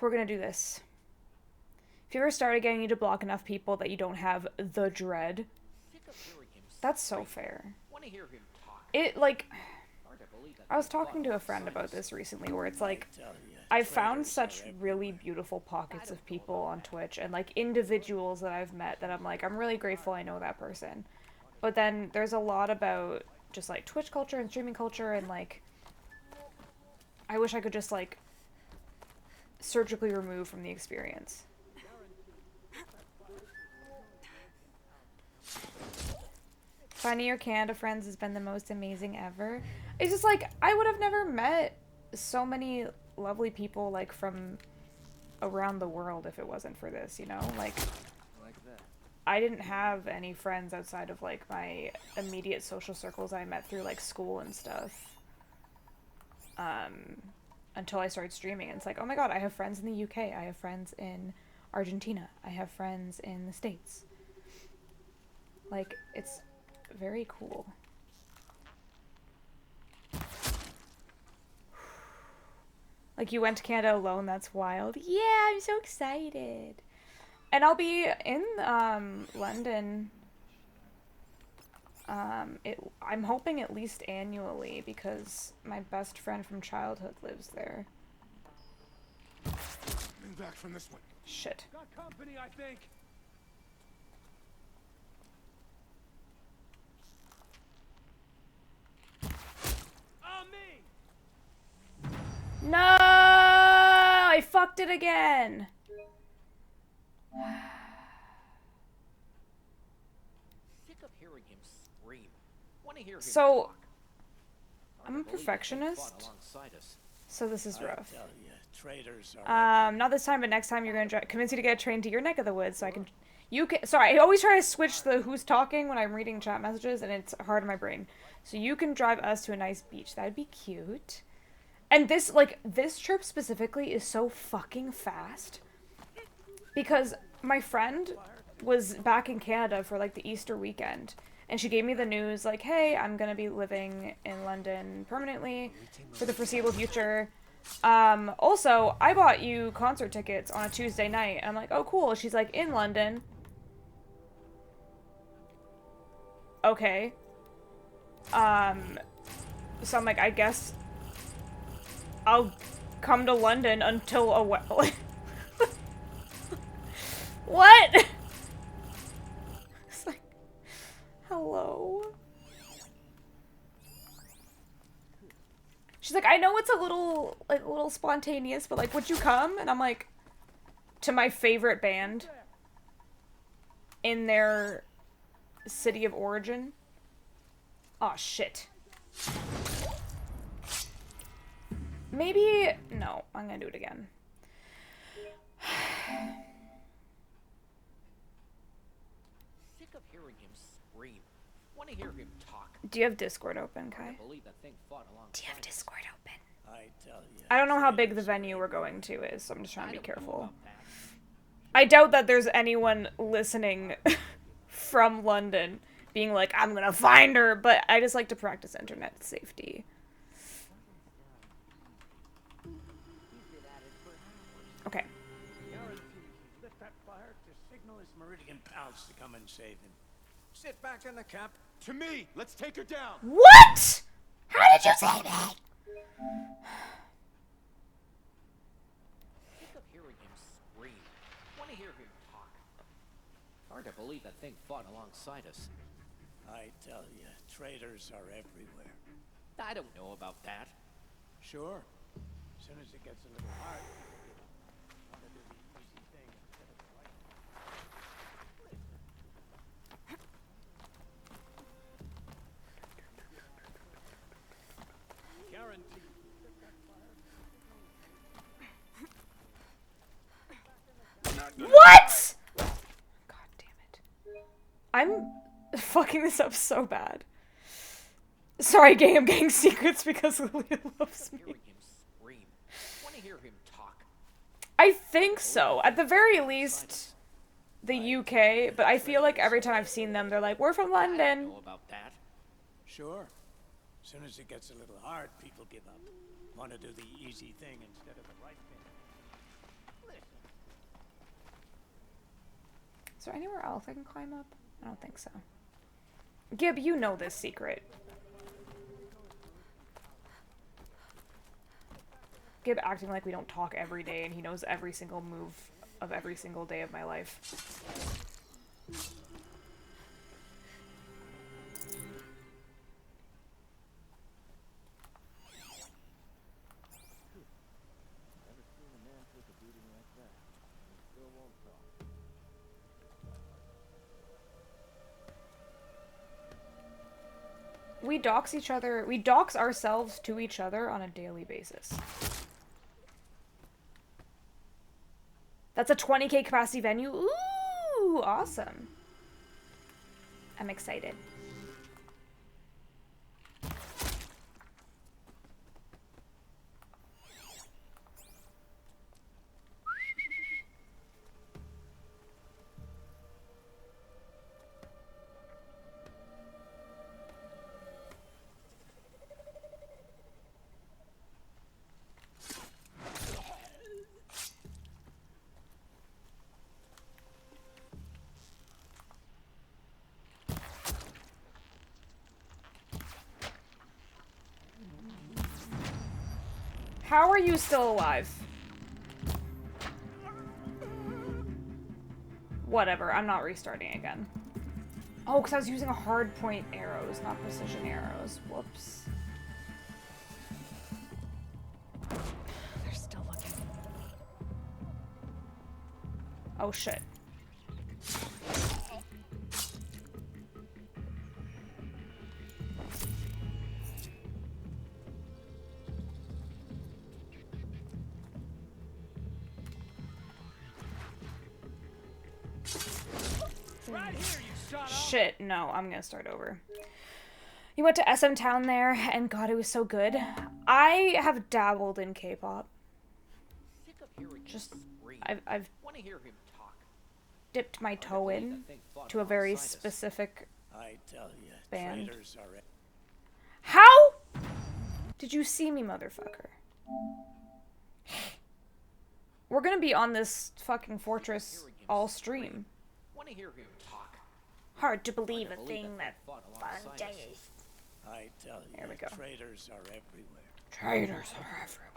We're gonna do this. If you ever start again, you need to block enough people that you don't have the dread. Sick of hearing him That's so scream. fair. Want to hear him talk. It, like, Hard to believe that I was thing fought talking to a friend alongside about us. this recently, where it's like, Tell you, I've found traitors such are really everywhere. beautiful pockets of people on Twitch, and, like, individuals that I've met that I'm like, I'm really grateful I know that person. But then there's a lot about just, like, Twitch culture and streaming culture, and, like, I wish I could just, like, surgically remove from the experience. Finding your Canada friends has been the most amazing ever. It's just like, I would have never met so many lovely people, like, from around the world if it wasn't for this, you know? Like, I didn't have any friends outside of, like, my immediate social circles I met through, like, school and stuff. Until I started streaming. And it's like, oh my god, I have friends in the UK. I have friends in Argentina. I have friends in the States. Like, it's very cool. Like, you went to Canada alone, that's wild. Yeah, I'm so excited. And I'll be in London. I'm hoping at least annually because my best friend from childhood lives there. Coming back from this one. Shit. Got company, I think. Me. No! I fucked it again! Sick of hearing him scream. Want to hear him So, talk. I'm a Hard to believe that thing fought perfectionist, alongside us. so this is I rough. tell you, traitors are Not this time, but next time you're gonna convince you to get a train to your neck of the woods so I can... You can... Sorry, I always try to switch the who's talking when I'm reading chat messages, and it's hard in my brain. So you can drive us to a nice beach. That'd be cute. And this, like, this trip specifically is so fucking fast. Because my friend was back in Canada for, like, the Easter weekend. And she gave me the news, like, hey, I'm gonna be living in London permanently for the foreseeable future. Also, I bought you concert tickets on a Tuesday night. And I'm like, oh, cool. She's like, in London. Okay. So I'm like, I guess I'll come to London until a what? It's like, hello? She's like, I know it's a little spontaneous, but, like, would you come? And I'm like, to my favorite band in their city of origin. Oh shit. Maybe... No, I'm gonna do it again. Sick of hearing him scream. Want to hear him talk. Do you have Discord open, Kai? Can't believe that thing fought alongside. Do you have Discord open? I tell you. I don't know how big the venue we're going to is, so I'm just trying to be I don't know careful. about that. I doubt that there's anyone listening from London being like, I'm gonna find her, but I just like to practice internet safety. Okay. Guarantees he lit that fire to signal his Meridian pals to come and save him. Sit back in the cab. To me! Let's take her down! What? How did you say that? Sick of hearing him scream. Want to hear him talk. Hard to believe that thing fought alongside us. I tell you, traitors are everywhere. I don't know about that. Sure. As soon as it gets a little hard, people want to do the easy thing instead of the right thing. Guaranteed. What? God damn it. I'm fucking this up so bad. Sorry, gay, I'm getting secrets because Lilia loves me. Hearing him scream. Want to hear him talk. I think so. At the very least, the UK, but I feel like every time I've seen them, they're like, we're from I don't London. know about that. Sure. As soon as it gets a little hard, people give up. Want to do the easy thing instead of the right thing. Listen. Is there anywhere else I can climb up? I don't think so. Gib, you know this secret. Gib acting like we don't talk every day and he knows every single move of every single day of my life. We dox each other, we dox ourselves to each other on a daily basis. That's a 20k capacity venue. Ooh, awesome. I'm excited. How are you still alive? Whatever, I'm not restarting again. Oh, because I was using a hard point arrows, not precision arrows. Whoops. They're still looking. Oh shit. Right here, you son of... Shit, no, I'm gonna start over. You went to SM Town there, and God, it was so good. I have dabbled in K-pop. Sick of hearing Just, him scream. I've Want to hear him talk. dipped my toe in to a very specific... I tell you, Band. traitors are... How did you see me, motherfucker? We're gonna be on this fucking fortress all stream. Want to hear him talk. Hard to believe Hard a to thing that fought alongside us. I tell you, There we go. traitors are everywhere. Traitors are everywhere.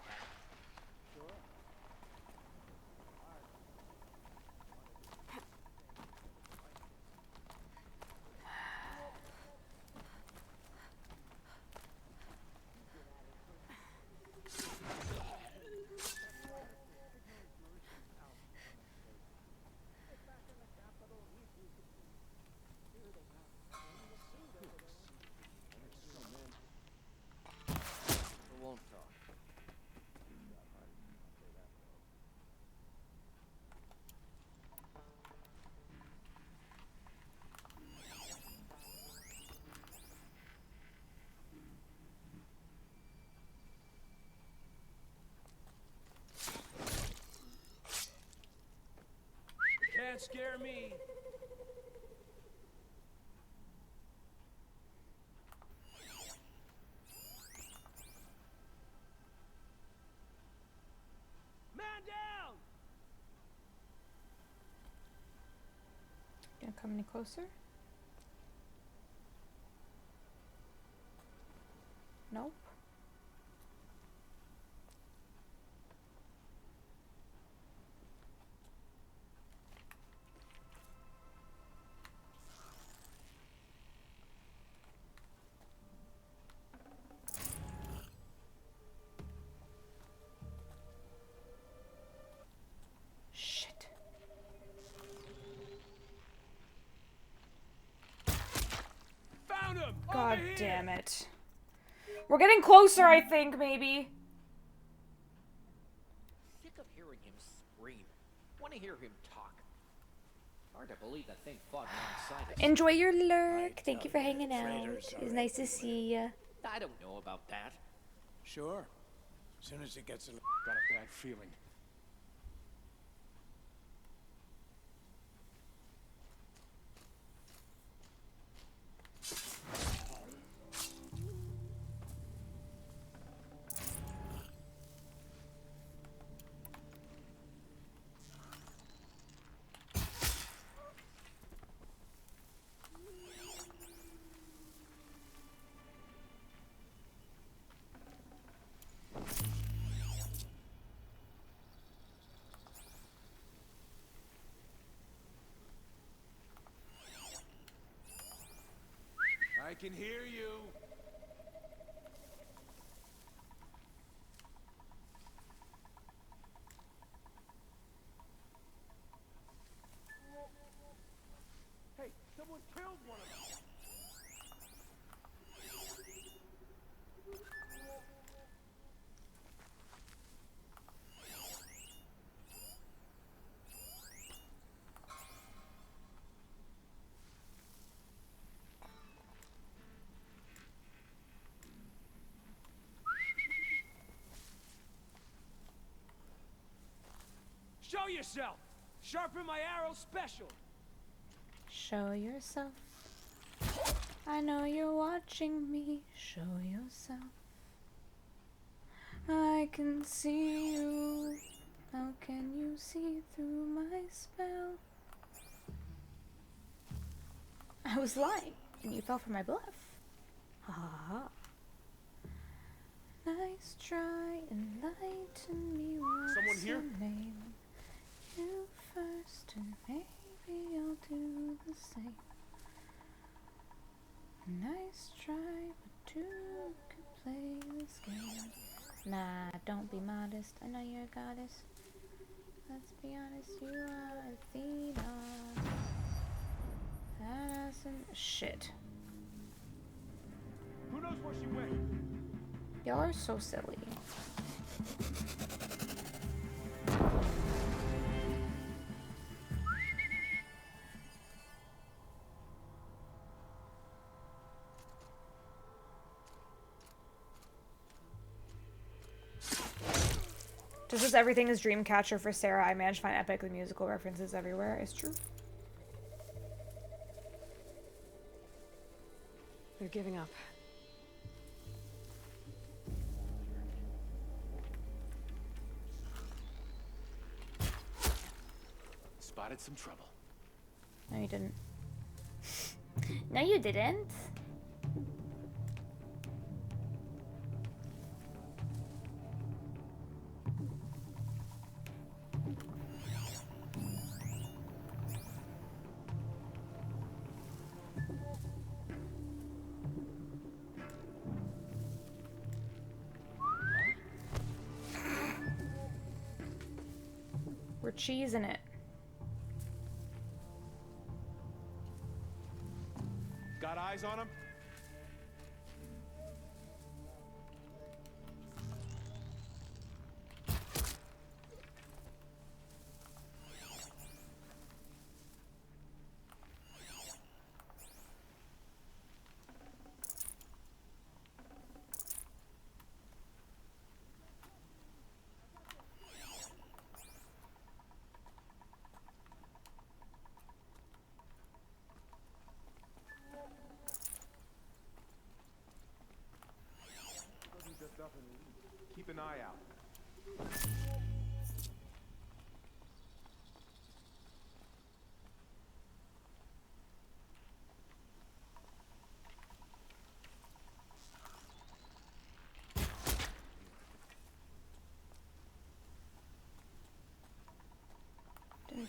scare me. Man down! Gonna come any closer? Nope. Shit. Found him! God Over here! damn it. We're getting closer, I think, maybe. Sick of hearing him scream. Want to hear him talk. Hard to believe that thing fought alongside us. Enjoy your lurk. Thank you for hanging out. traitors It was are nice to see ya. I don't know about that. Sure. As soon as it gets got a bad feeling. I can hear you. Hey, someone killed one of them. Show yourself! Sharpen my arrow special! Show yourself. I know you're watching me. Show yourself. I can see you. How can you see through my spell? I was lying, and you fell for my bluff. Ha ha ha. Nice try, enlighten me. What's Someone here? your name? You first, and maybe I'll do the same. Nice try, but two could play this game. Nah, don't be modest. I know you're a goddess. Let's be honest, you are Athena. That isn't shit. Who knows where she went? Y'all are so silly. Just as everything is Dreamcatcher for Sarah, I managed to find epically musical references everywhere. It's true. They're giving up. Spotted some trouble. No, you didn't. No, you didn't. We're cheesing it. Got eyes on him?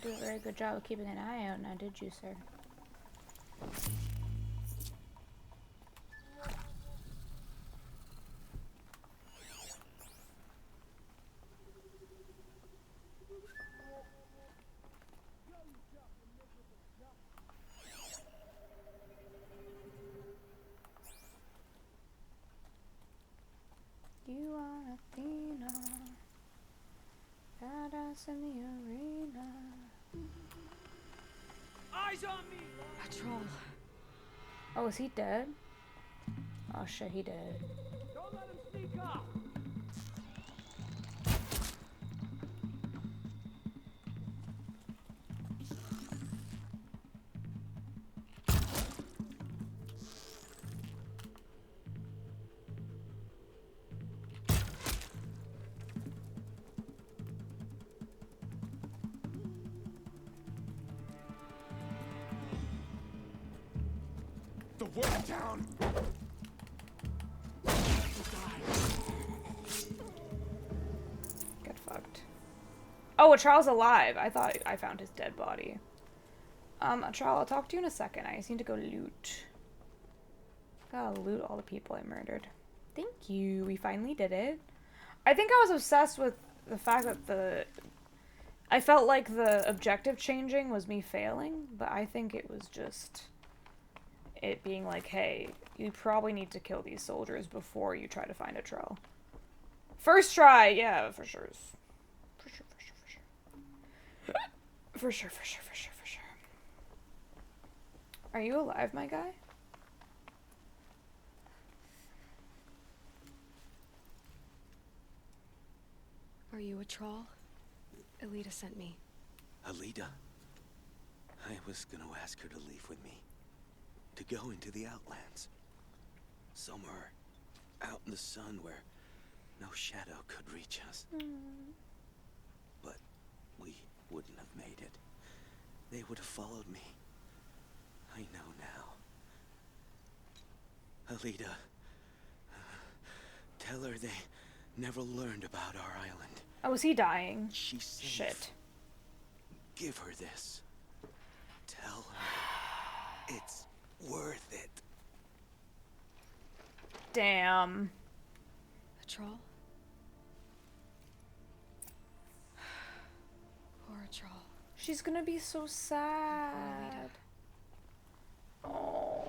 Didn't do a very good job of keeping an eye out now, did you, sir? You are Athena, badass in the arena. Eyes on me! A troll. Oh, is he dead? Oh shit, he dead. Don't let him sneak up! The way down! Get fucked. Oh, Charles alive. I thought I found his dead body. Charles, I'll talk to you in a second. I just need to go loot. Gotta loot all the people I murdered. Thank you. We finally did it. I think I was obsessed with the fact that I felt like the objective changing was me failing, but I think it was just it being like, hey, you probably need to kill these soldiers before you try to find a trail. First try, yeah, for sure. For sure. For sure. Are you alive, my guy? Are you a troll? Elita sent me. Alita? I was gonna ask her to leave with me. To go into the Outlands. Somewhere out in the sun where no shadow could reach us. But we wouldn't have made it. They would have followed me. I know now. Alita, tell her they never learned about our island. Oh, is he dying? She's safe. Shit. Give her this. Tell her it's worth it. Damn. A troll? Poor troll. She's gonna be so sad. Oh.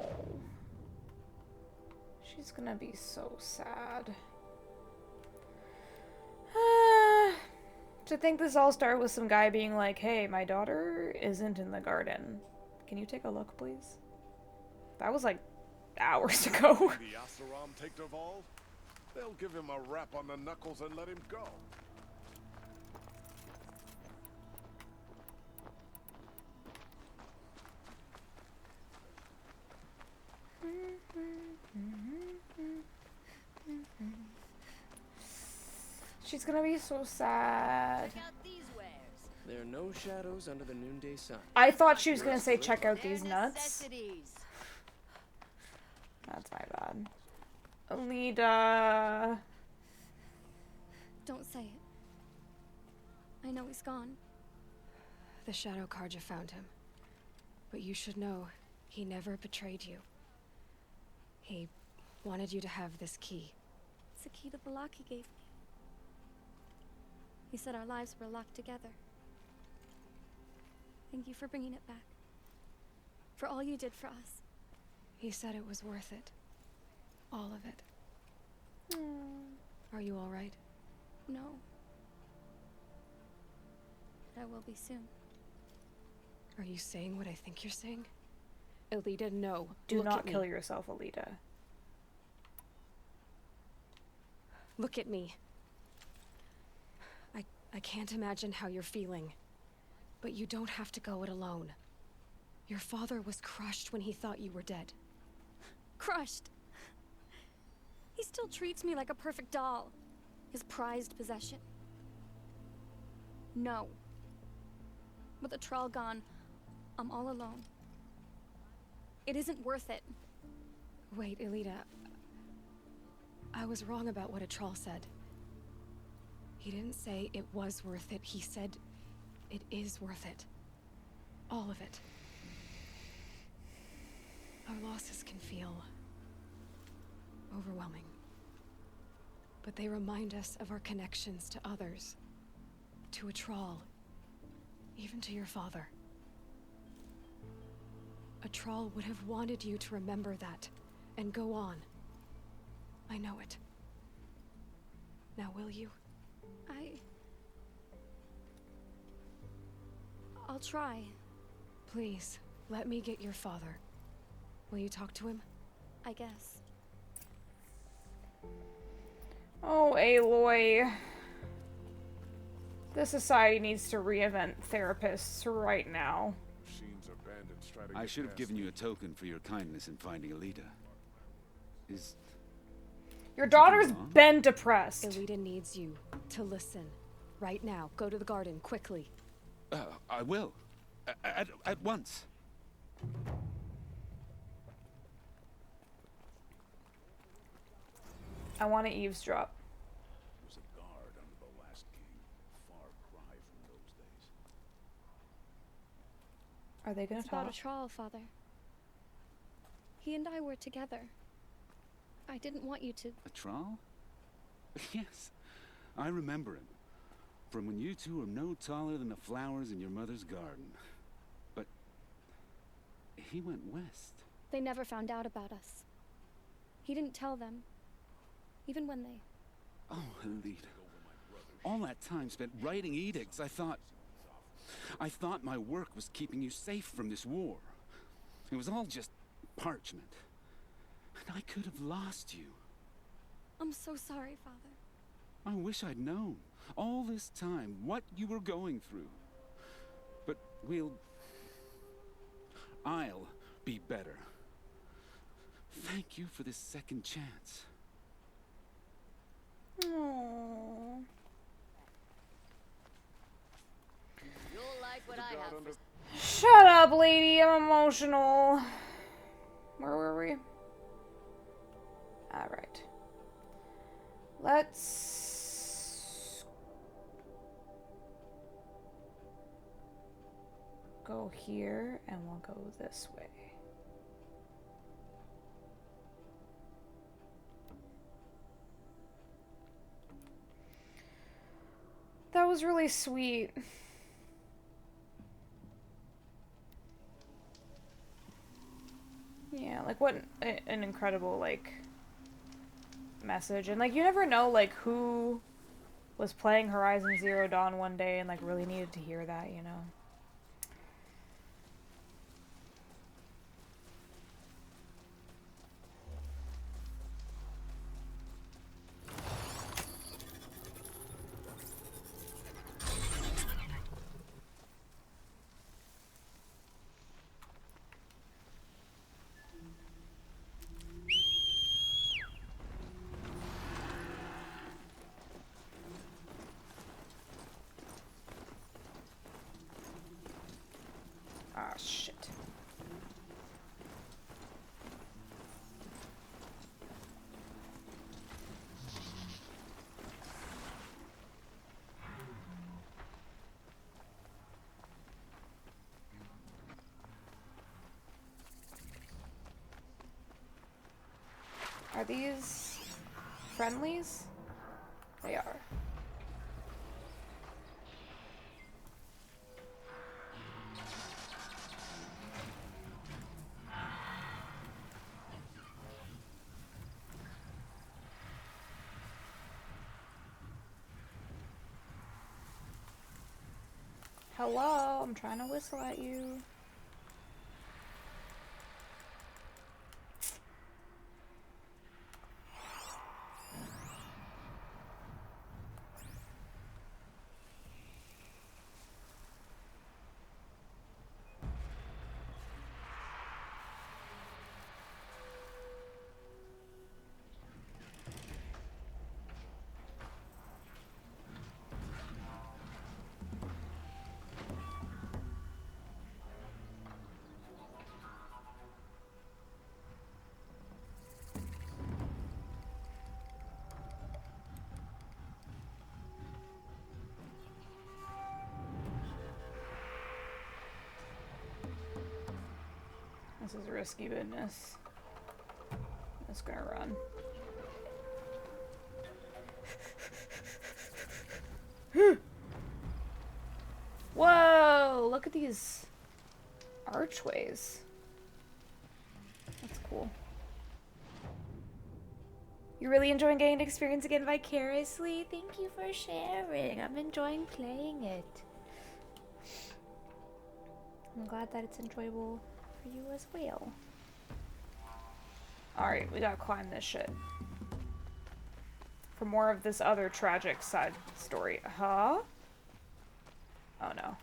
She's gonna be so sad. To think this all started with some guy being like, hey, my daughter isn't in the garden. Can you take a look, please? That was like hours ago. The Asaram take Derval? They'll give him a rap on the knuckles and let him go. She's gonna be so sad. There are no shadows under the noonday sun. I thought she was gonna say check out these nuts. That's my bad. Alita. Don't say it. I know he's gone. The Shadow Carja found him. But you should know, he never betrayed you. He wanted you to have this key. It's a key the Balaki gave me. He said our lives were locked together. Thank you for bringing it back. For all you did for us. He said it was worth it. All of it. Are you all right? No. But I will be soon. Are you saying what I think you're saying? Elita, no. Do Look not at kill me. yourself, Alita. Look at me. I can't imagine how you're feeling. But you don't have to go it alone. Your father was crushed when he thought you were dead. Crushed. He still treats me like a perfect doll. His prized possession. No. With the Thrall gone, I'm all alone. It isn't worth it. Wait, Elita. I was wrong about what a troll said. He didn't say it was worth it. He said it is worth it. All of it. Our losses can feel overwhelming. But they remind us of our connections to others, to Atral, even to your father. Atral would have wanted you to remember that and go on. I know it. Now will you? I'll try. Please, let me get your father. Will you talk to him? I guess. Oh, Aloy. The society needs to reinvent therapists right now. Machines or bandits try to I get should have past given me. you a token for your kindness in finding Alita. Is... Your daughter's Mom? been depressed. Elita needs you to listen. Right now. Go to the garden, quickly. I will. At once. I want to eavesdrop. Was a guard under the last king. Far cry from those days. Are they gonna It's talk? about Atral, Father. He and I were together. I didn't want you to... Atral? Yes. I remember him. From when you two were no taller than the flowers in your mother's garden. But... he went west. They never found out about us. He didn't tell them. Even when they... Oh, Alita. All that time spent writing edicts, I thought my work was keeping you safe from this war. It was all just parchment. And I could have lost you. I'm so sorry, Father. I wish I'd known, all this time, what you were going through. But I'll be better. Thank you for this second chance. Aww. You'll like what I have for... Shut up, lady. I'm emotional. Where were we? Alright. Let's go here and we'll go this way. That was really sweet. Yeah, like what an incredible like message. And like you never know like who was playing Horizon Zero Dawn one day and like really needed to hear that, you know. Ah, shit. Are these friendlies? They are. Hello, I'm trying to whistle at you. This is risky business. I'm just gonna run. Whoa! Look at these archways. That's cool. You're really enjoying getting to experience again vicariously? Thank you for sharing. I'm enjoying playing it. I'm glad that it's enjoyable for you as well. Alright, we gotta climb this shit. For more of this other tragic side story. Huh? Oh no.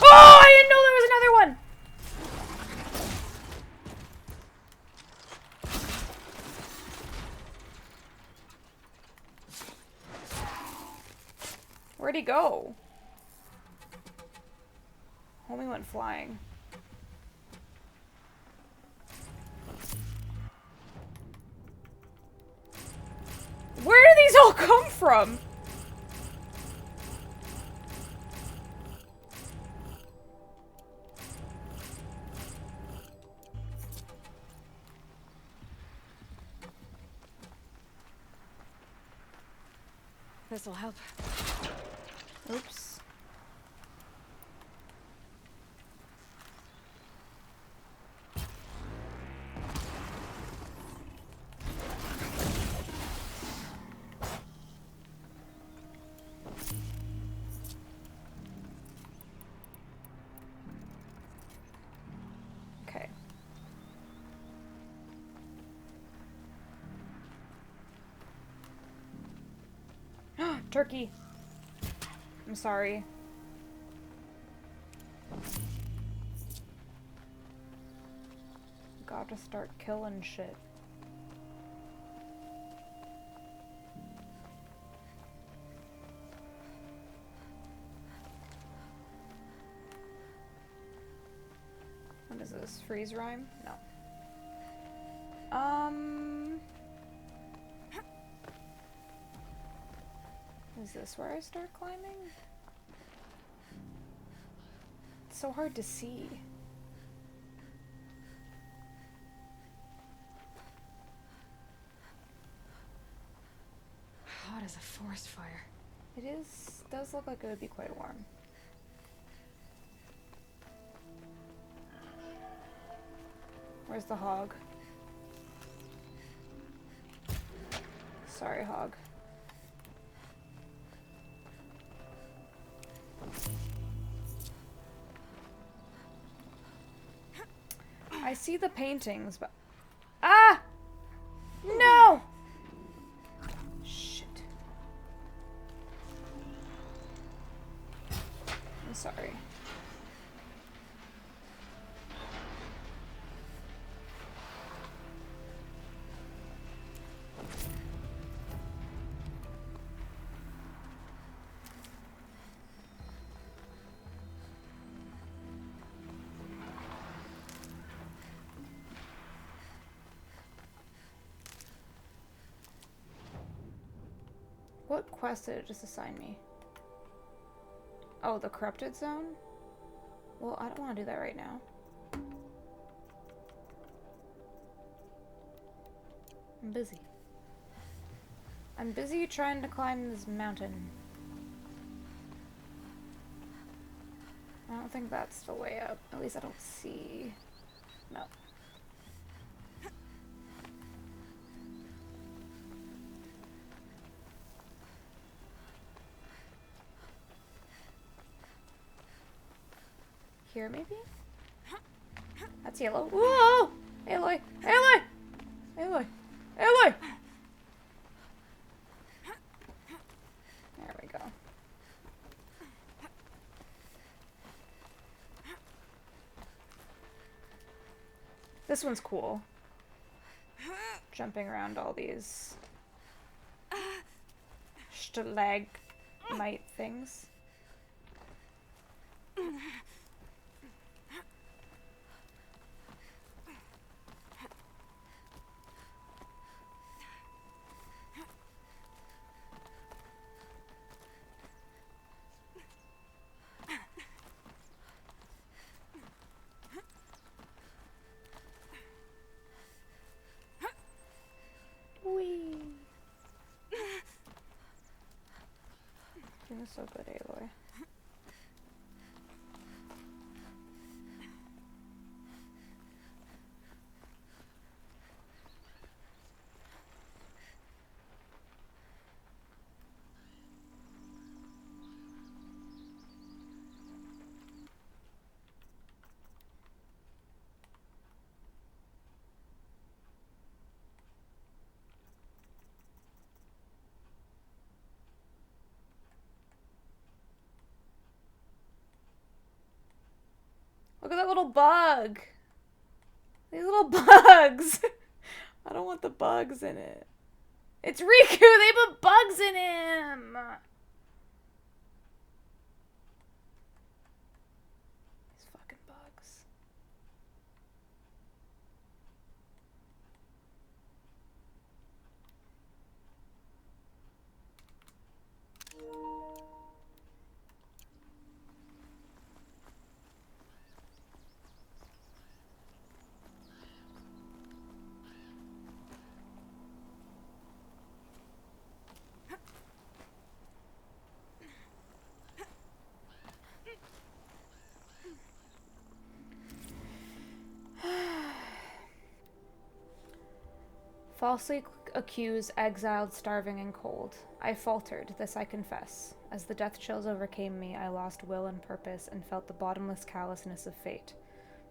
Oh, I didn't know there was another one! Where'd he go? Homie went flying. Where do these all come from? This'll help. Oops. Okay. Turkey. I'm sorry. Gotta start killing shit. What is this? Freeze rhyme? No. Is this where I start climbing? It's so hard to see. Hot as a forest fire. It does look like it would be quite warm. Where's the hog? Sorry, hog. I see the paintings, but... Ah! No! Shit. I'm sorry. What quest did it just assign me? Oh, the corrupted zone? Well, I don't want to do that right now. I'm busy. I'm busy trying to climb this mountain. I don't think that's the way up. At least I don't see. No. Here, maybe? That's yellow. Whoa! Aloy! Aloy! Aloy! Aloy! There we go. This one's cool. Jumping around all these stalagmite things. doing so good, Aloy. Look at that little bug. These little bugs. I don't want the bugs in it. It's Riku. They put bugs in him. These fucking bugs. Falsely accused, exiled, starving, and cold. I faltered, this I confess. As the death chills overcame me, I lost will and purpose and felt the bottomless callousness of fate.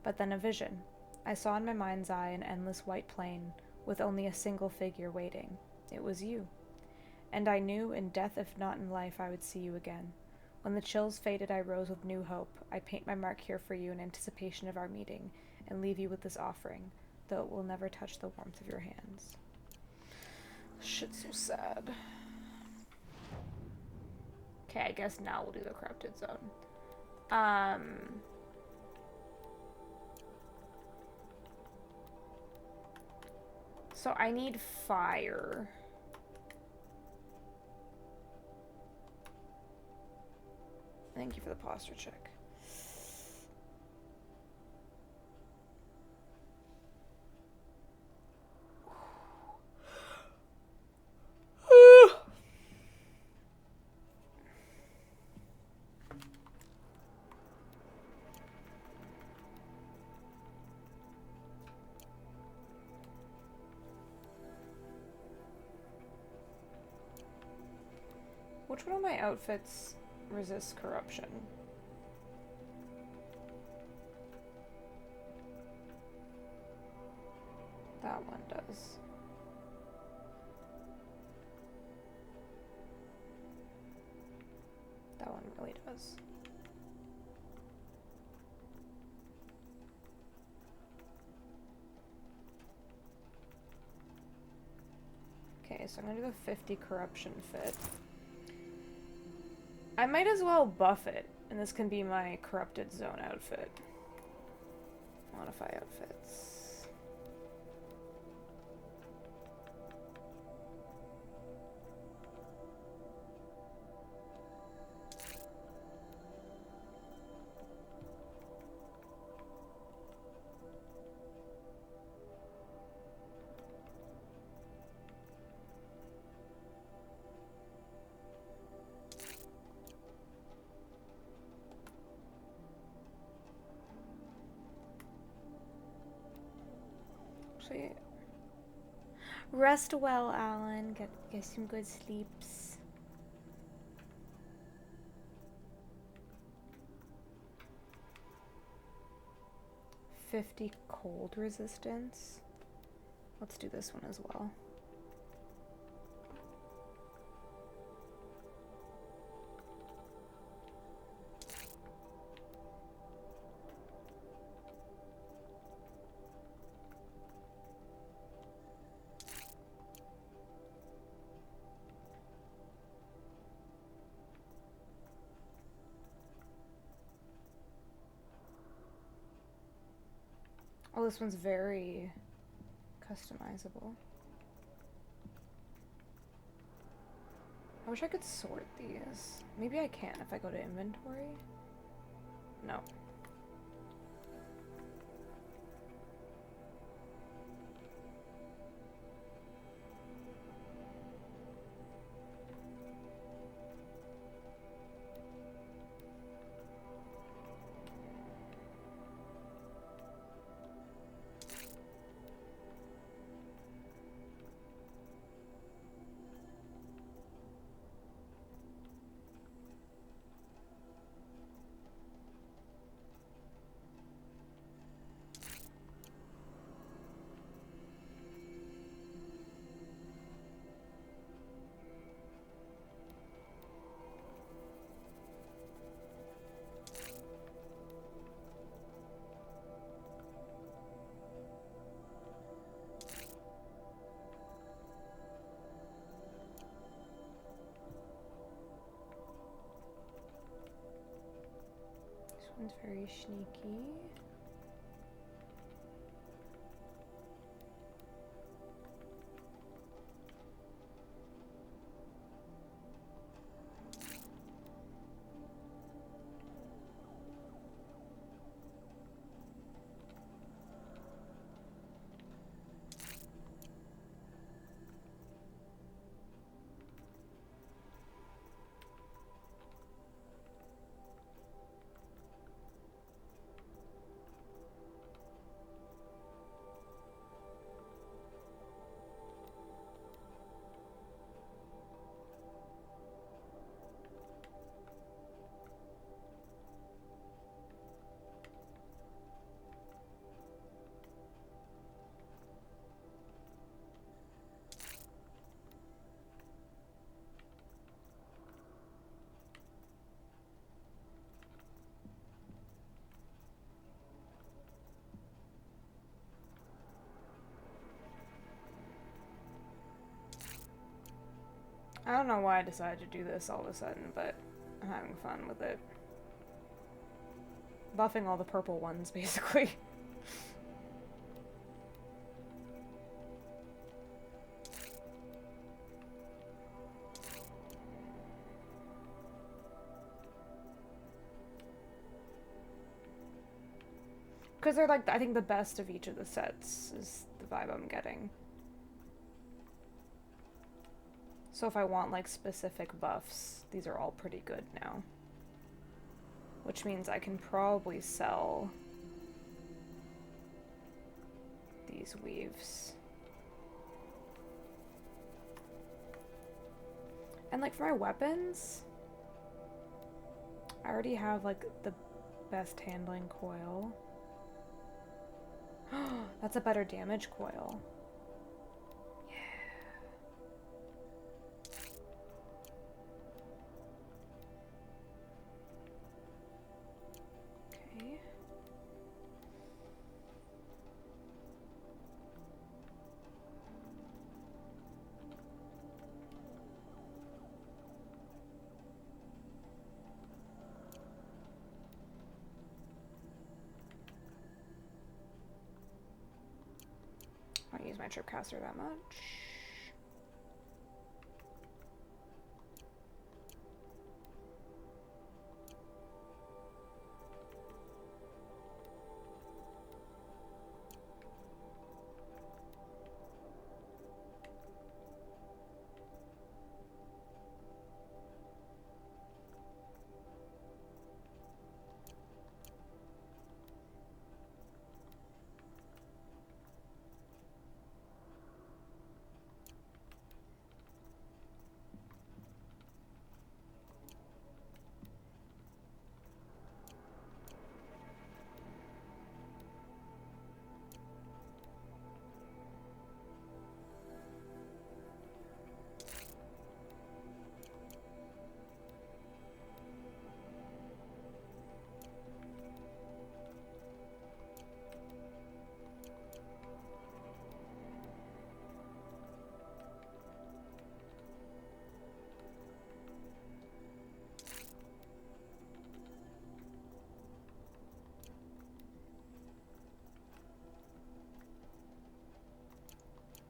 But then a vision. I saw in my mind's eye an endless white plain, with only a single figure waiting. It was you. And I knew, in death if not in life, I would see you again. When the chills faded, I rose with new hope. I paint my mark here for you in anticipation of our meeting, and leave you with this offering, though it will never touch the warmth of your hands. Shit's so sad. Okay, I guess now we'll do the corrupted zone. So I need fire. Thank you for the posture check. Which one of my outfits resists corruption? That one does. That one really does. Okay, so I'm gonna do the 50 corruption fit. I might as well buff it, and this can be my corrupted zone outfit. Modify outfits. Rest well, Alan. Get some good sleeps. $50 cold resistance. Let's do this one as well. Oh, this one's very customizable. I wish I could sort these. Maybe I can if I go to inventory. No. Very sneaky. I don't know why I decided to do this all of a sudden, but I'm having fun with it. Buffing all the purple ones, basically. Because they're like, I think the best of each of the sets is the vibe I'm getting. So if I want like specific buffs, these are all pretty good now. Which means I can probably sell these weaves. And like for my weapons, I already have like the best handling coil. That's a better damage coil. I don't use my tripcaster that much.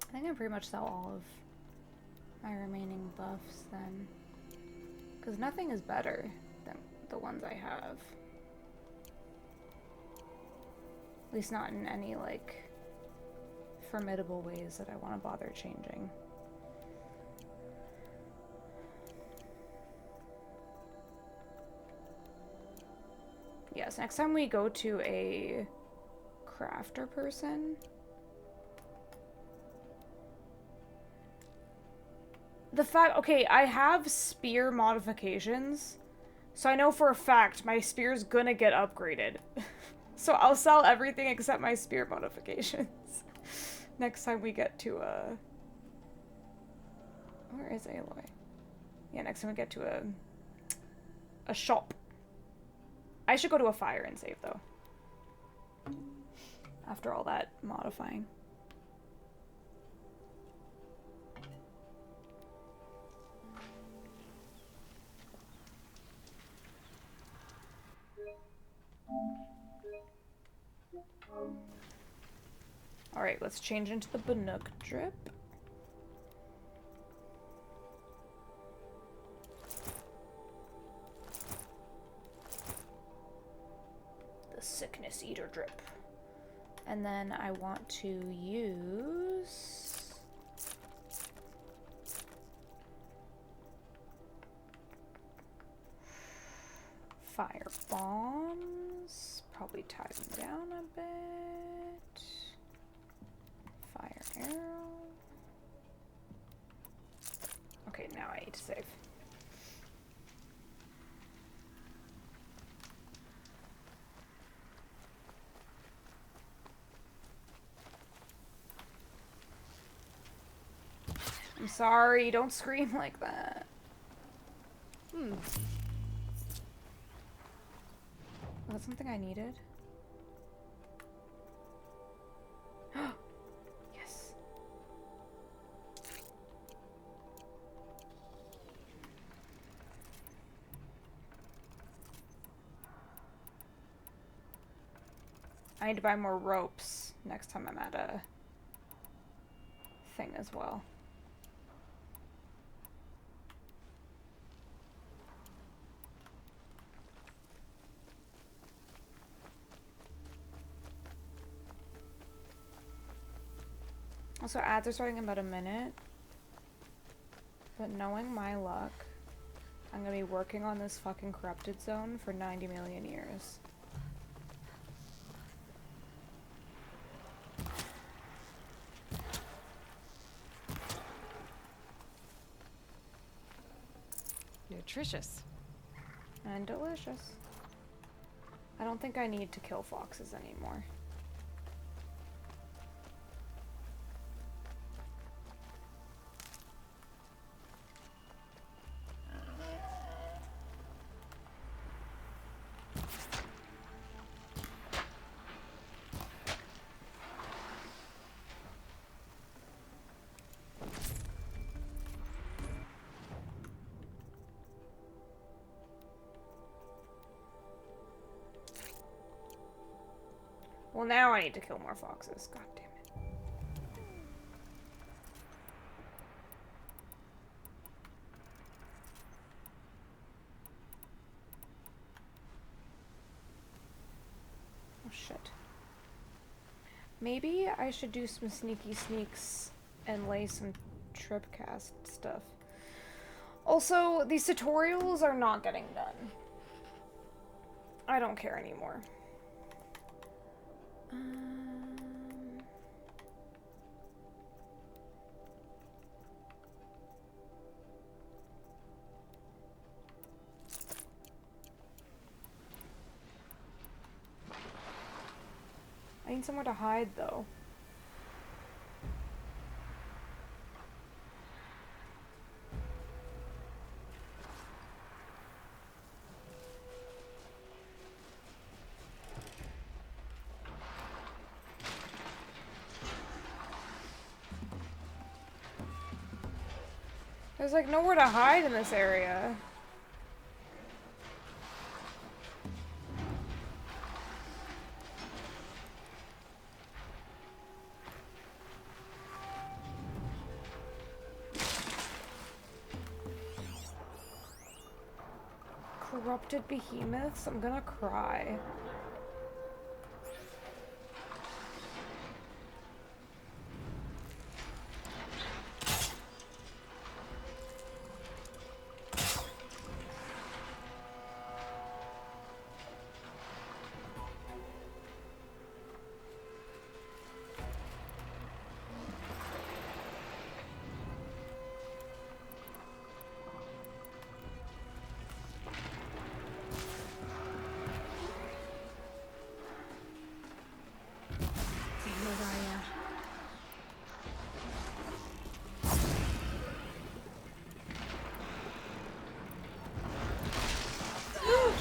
I think I pretty much sell all of my remaining buffs then. Because nothing is better than the ones I have. At least not in any, like, formidable ways that I want to bother changing. Yes, next time we go to a crafter person, the fact, okay, I have spear modifications, so I know for a fact my spear's gonna get upgraded. So I'll sell everything except my spear modifications. Next time we get to a... Where is Aloy? Yeah, next time we get to a shop. I should go to a fire and save, though. After all that modifying. Alright, let's change into the Bannock drip. The Sickness Eater drip. And then I want to use... Fire bombs. Probably tie them down a bit. Fire arrow. Okay, now I need to save. I'm sorry, don't scream like that. Was that something I needed? Yes. I need to buy more ropes next time I'm at a thing as well. Also, ads are starting in about a minute. But knowing my luck, I'm gonna be working on this fucking corrupted zone for 90 million years. Nutritious. And delicious. I don't think I need to kill foxes anymore. Well, now I need to kill more foxes. God damn it. Oh, shit. Maybe I should do some sneaky sneaks and lay some tripcast stuff. Also, these tutorials are not getting done. I don't care anymore. I need somewhere to hide, though. There's like nowhere to hide in this area. Corrupted behemoths? I'm gonna cry.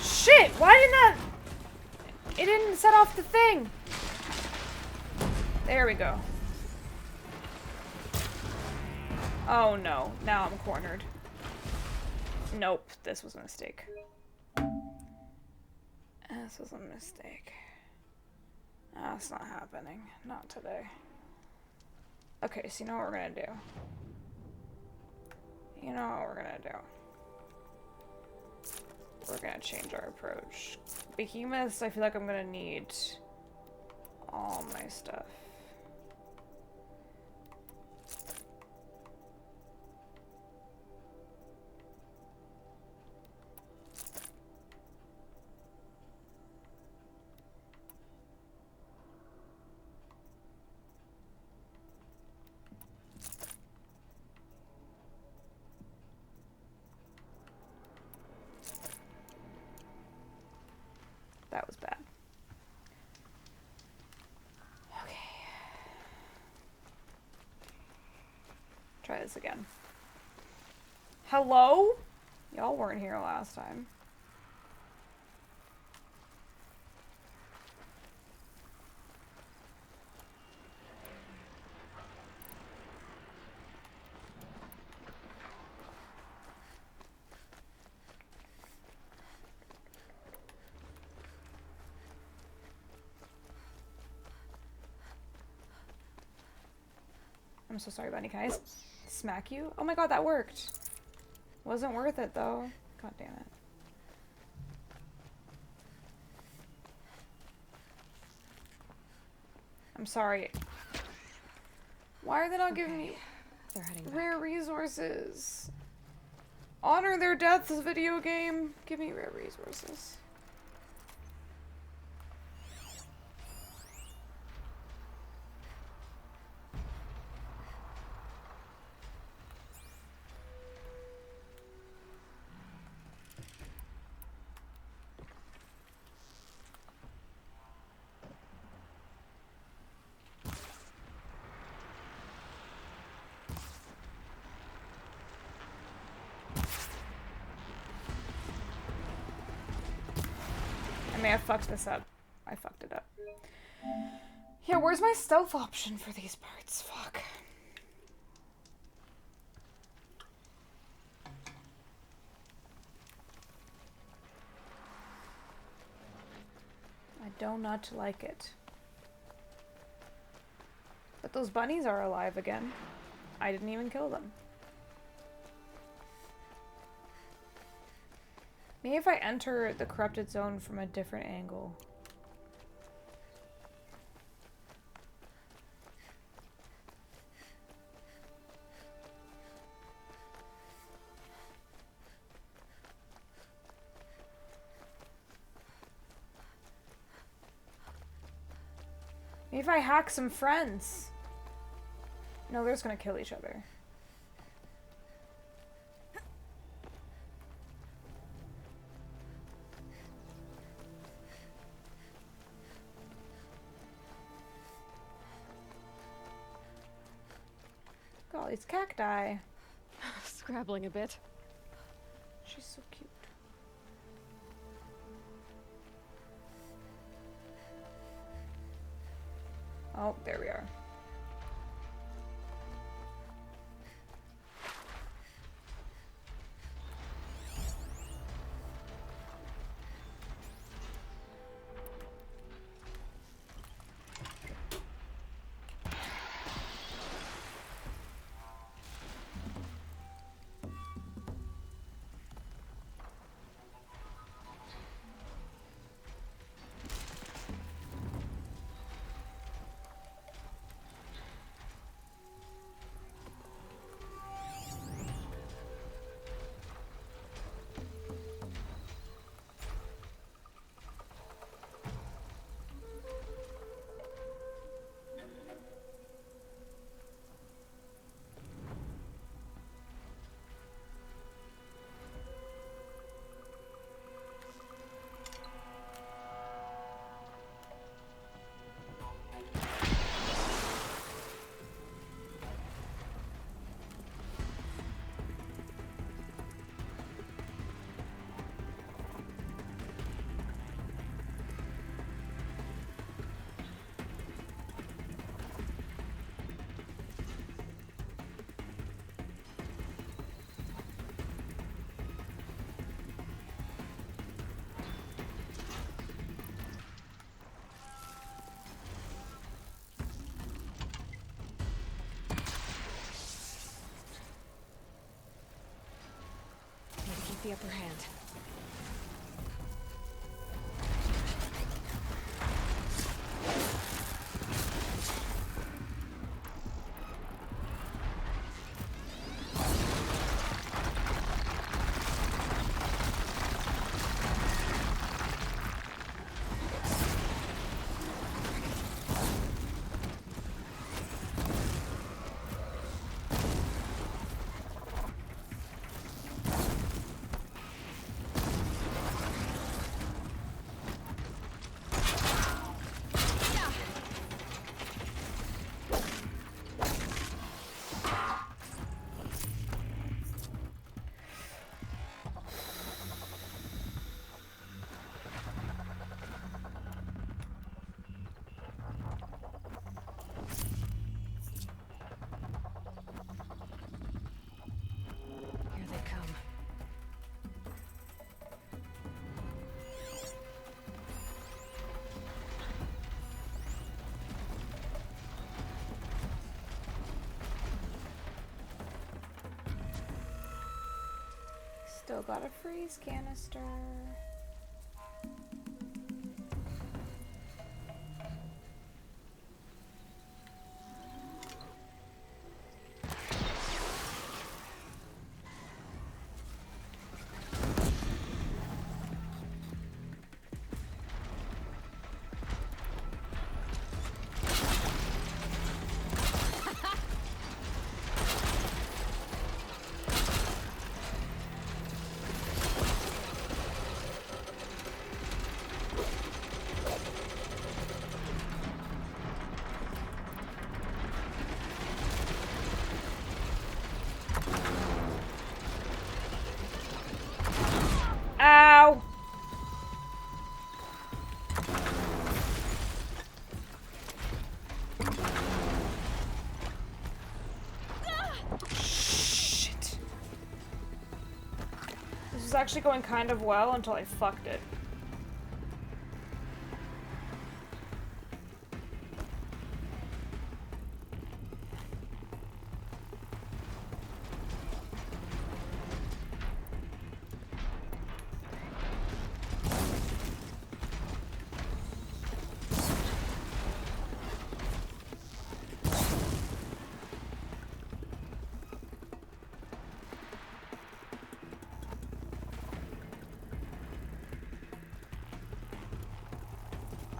Shit! Why didn't that... It didn't set off the thing! There we go. Oh no, now I'm cornered. Nope, this was a mistake. This was a mistake. That's not happening. Not today. Okay, so you know what we're gonna do? You know what we're gonna do? We're gonna change our approach. Behemoths, I feel like I'm gonna need all my stuff. That was bad. Okay. Try this again. Hello? Y'all weren't here last time. I'm so sorry, Bunny. Can I smack you? Oh my god, that worked. Wasn't worth it, though. God damn it. I'm sorry. Why are they not giving me They're heading back. rare resources? Honor their deaths, video game. Give me rare resources. I may have fucked this up. I fucked it up. Yeah, where's my stealth option for these parts? Fuck. I do not like it. But those bunnies are alive again. I didn't even kill them. Maybe if I enter the corrupted zone from a different angle. Maybe if I hack some friends. No, they're just gonna kill each other. Look at all these cacti. Scrabbling a bit. She's so cute. Oh, there we are. the upper hand. Here they come. Still got a freeze canister. Ow! Shit. This was actually going kind of well until I fucked it.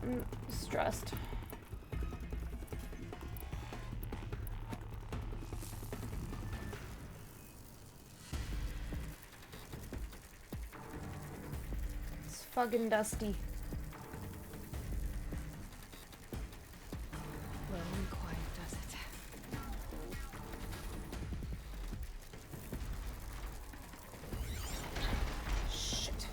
I'm stressed. It's fucking dusty. Low and quiet does it. Shit.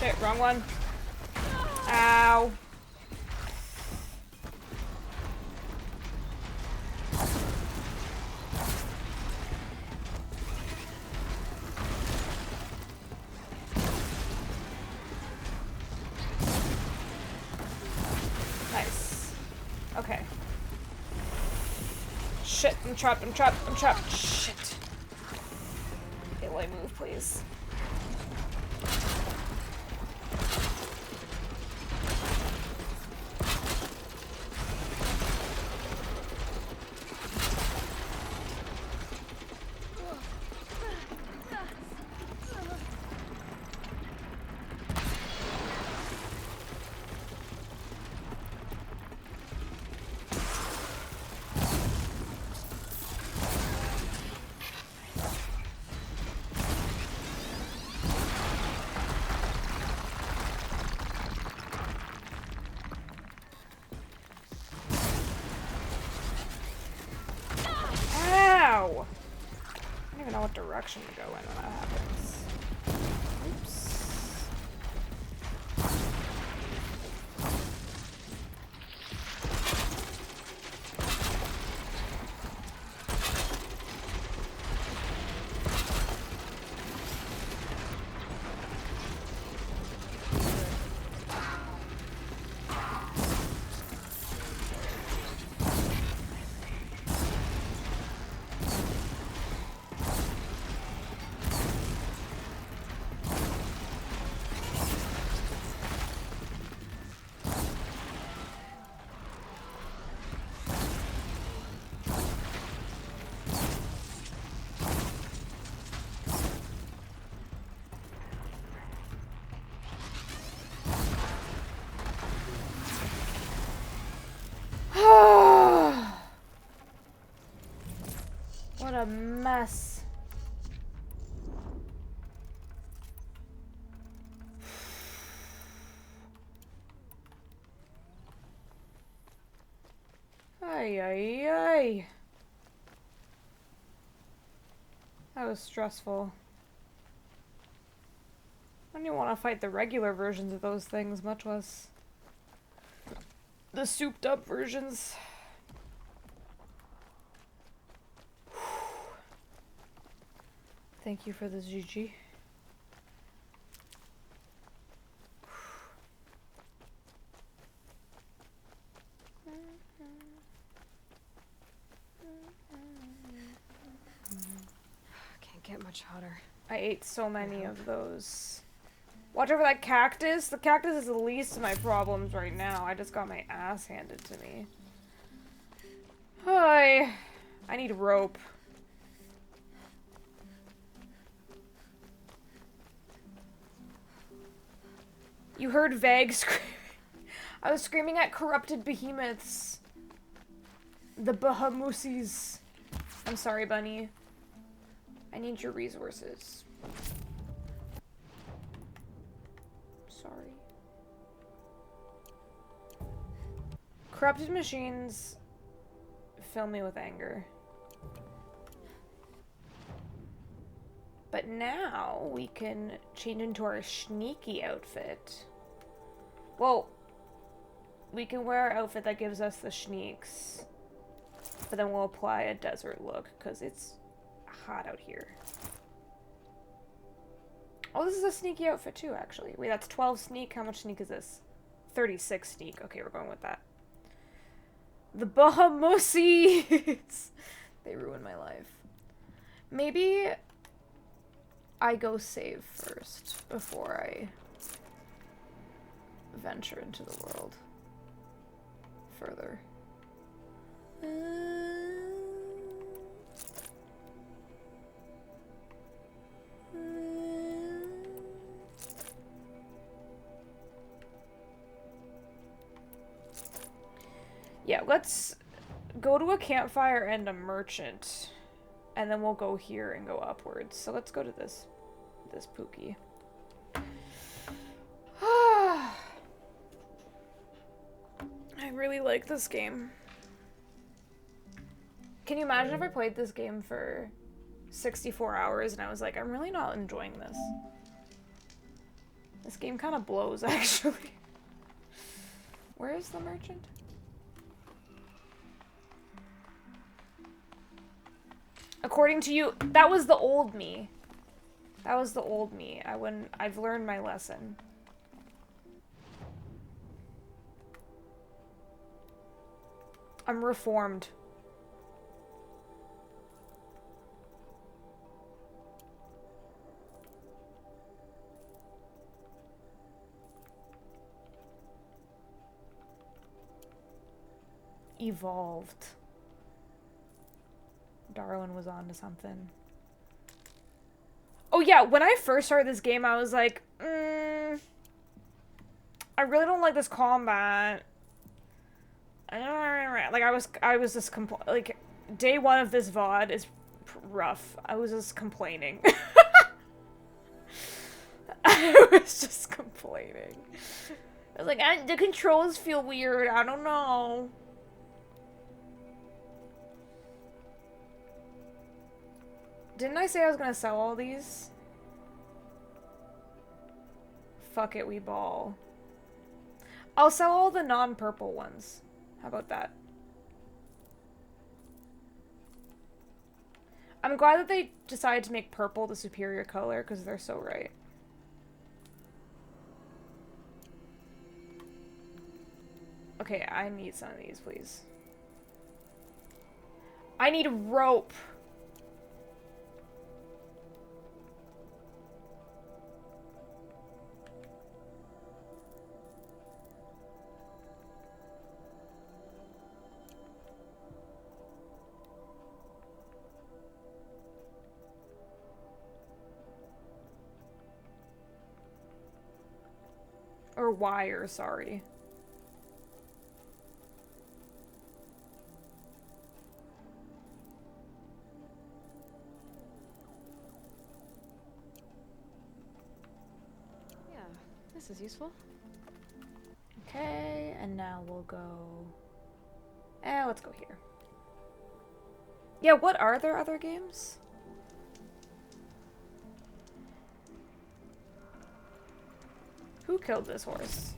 Shit, wrong one. Ow. Nice. Okay. Shit, I'm trapped, I'm trapped, I'm trapped. Shit. Okay, let me move, please. Ow! I don't even know what direction to go in when that happens. Oops. What a mess. Ay, ay, ay. That was stressful. I don't even want to fight the regular versions of those things, much less the souped up versions. Thank you for this, Gigi. Can't get much hotter. I ate so many of those. Watch over that cactus. The cactus is the least of my problems right now. I just got my ass handed to me. Hi. I need rope. You heard vague screaming. I was screaming at corrupted behemoths. The Bahamusis. I'm sorry, Bunny. I need your resources. Sorry. Corrupted machines fill me with anger. But now we can change into our sneaky outfit. Well, we can wear our outfit that gives us the sneaks. But then we'll apply a desert look because it's hot out here. Oh, this is a sneaky outfit too, actually. Wait, that's 12 sneak. How much sneak is this? 36 sneak. Okay, we're going with that. The Bahamusis! They ruined my life. Maybe I go save first before I venture into the world further. Yeah, let's go to a campfire and a merchant. And then we'll go here and go upwards. So let's go to this Pookie. I really like this game. Can you imagine if I played this game for 64 hours and I was like, I'm really not enjoying this. This game kind of blows, actually. Where is the merchant? According to you, that was the old me. That was the old me. I've learned my lesson. I'm reformed. Evolved. Darwin was on to something. Oh yeah, when I first started this game, I was like, I really don't like this combat. Like I was just like, day one of this VOD is rough. I was just complaining. I was just complaining. I was like, the controls feel weird. I don't know. Didn't I say I was gonna sell all these? Fuck it, we ball. I'll sell all the non-purple ones. How about that? I'm glad that they decided to make purple the superior color, because they're so right. Okay, I need some of these, please. I need rope. Or wire, sorry. Yeah, this is useful. Okay, and now we'll go... let's go here. Yeah, what are there other games? Who killed this horse?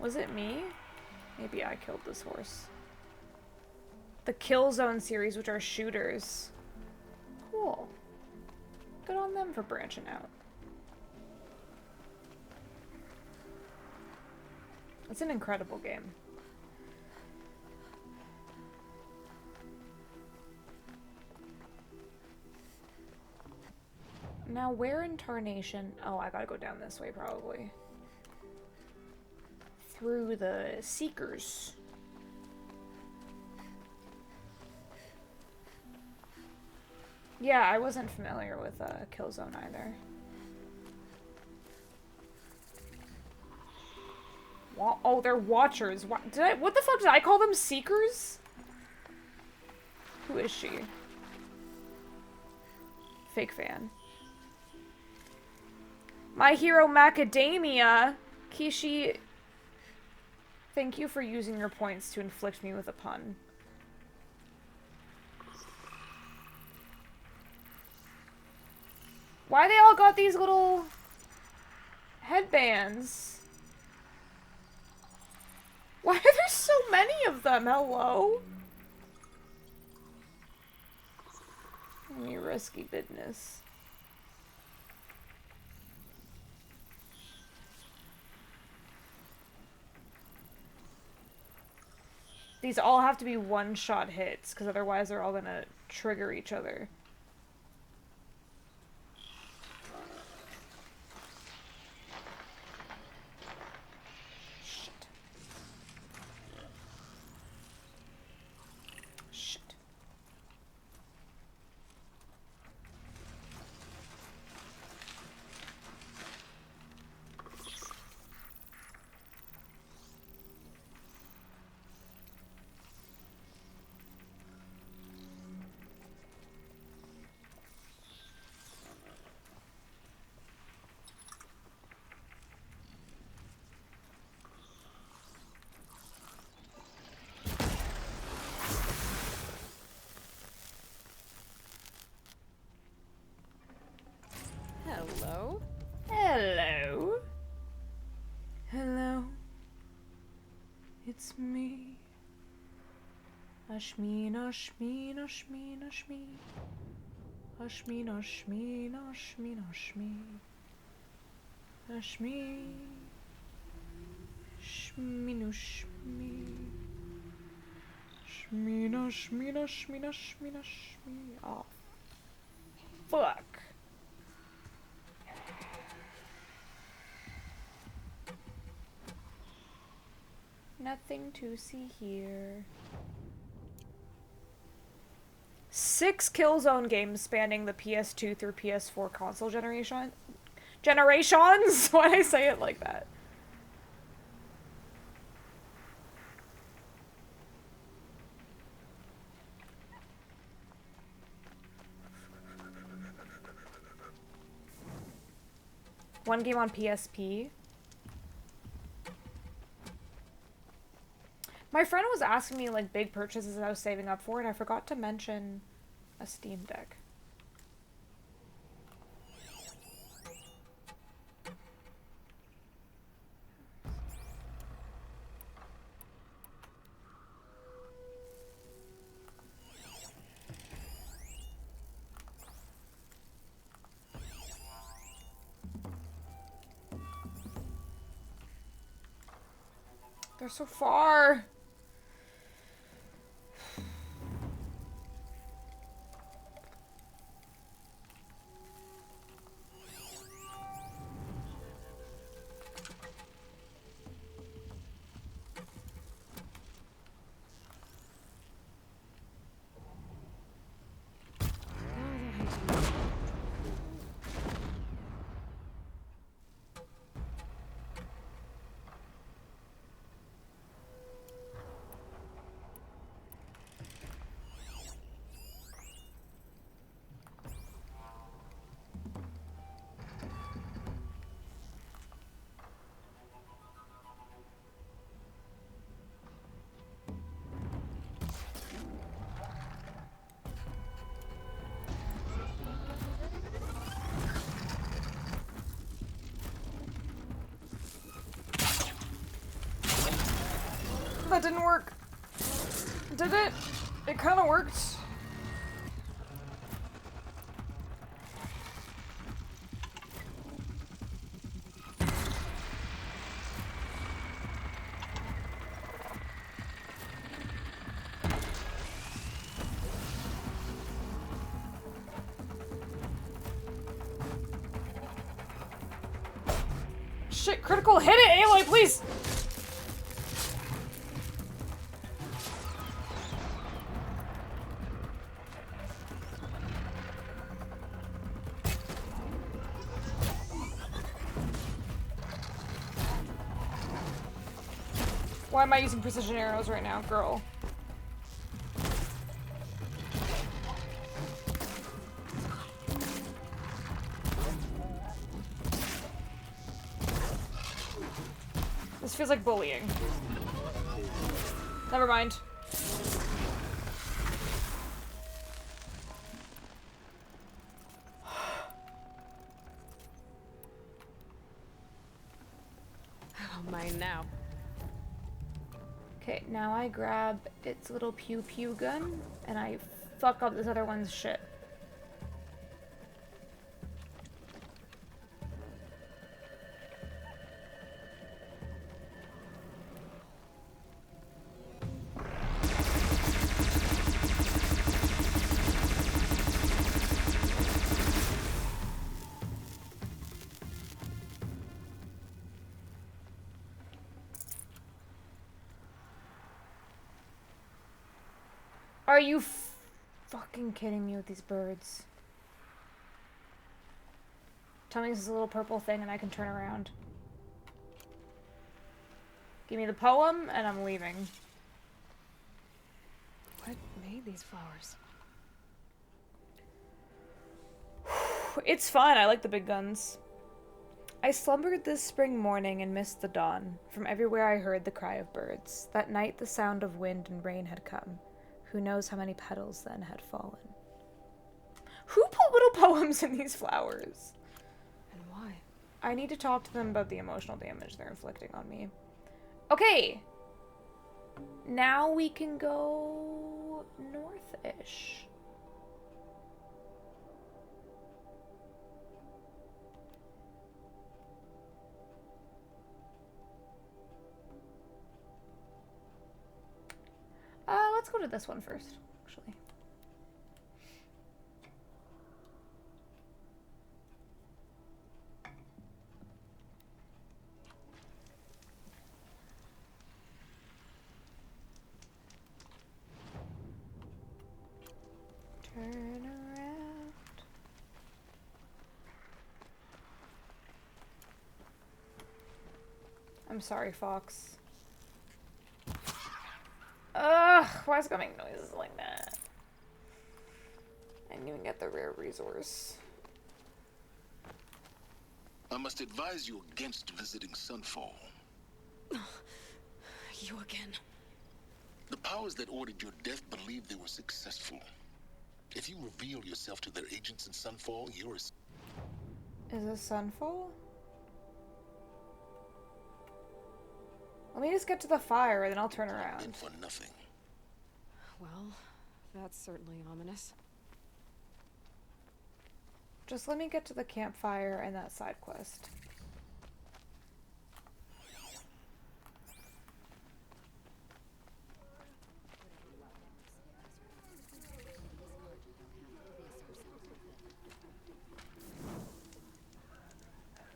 Was it me? Maybe I killed this horse. The Killzone series, which are shooters. Cool. Good on them for branching out. It's an incredible game. Now, where in Tarnation? Oh, I gotta go down this way, probably. Through the Seekers. Yeah, I wasn't familiar with Killzone either. Oh, they're Watchers. What the fuck did I call them? Seekers? Who is she? Fake fan. My Hero Macadamia. Kishi, thank you for using your points to inflict me with a pun. Why they all got these little headbands? Why are there so many of them? Hello? Any risky business. These all have to be one-shot hits, because otherwise they're all gonna trigger each other. Shit. Shit. Ashmi, Ashmi, Ashmi, Ashmi. Ashmi, Ashmi, Ashmi, Ashmi. Ashmi. Shminu, shmi. Shmina, shmina, shmina, shmina, shmi. Oh. Fuck. Nothing to see here. 6 Killzone games spanning the PS2 through PS4 console generations? Why'd I say it like that? One game on PSP. My friend was asking me like big purchases that I was saving up for, and I forgot to mention a Steam Deck. They're so far. That didn't work. Did it? It kind of worked. Shit, critical hit it, Aloy, please! Why am I using precision arrows right now, girl? This feels like bullying. Never mind. Oh, mine now. Okay, now I grab its little pew pew gun and I fuck up this other one's shit. Are you fucking kidding me with these birds? Tell me this is a little purple thing and I can turn around. Give me the poem and I'm leaving. What made these flowers? It's fun. I like the big guns. I slumbered this spring morning and missed the dawn. From everywhere I heard the cry of birds. That night the sound of wind and rain had come. Who knows how many petals then had fallen. Who put little poems in these flowers? And why? I need to talk to them about the emotional damage they're inflicting on me. Okay. Now we can go Fish. Let's go to this one first, actually. Turn around. I'm sorry, Fox. Ugh, why is it making noises like that? I didn't even get the rare resource. I must advise you against visiting Sunfall. You again. The powers that ordered your death believe they were successful. If you reveal yourself to their agents in Sunfall, you're a... Is this Sunfall? Let me just get to the fire and then I'll turn around. For nothing. Well, that's certainly ominous. Just let me get to the campfire and that side quest.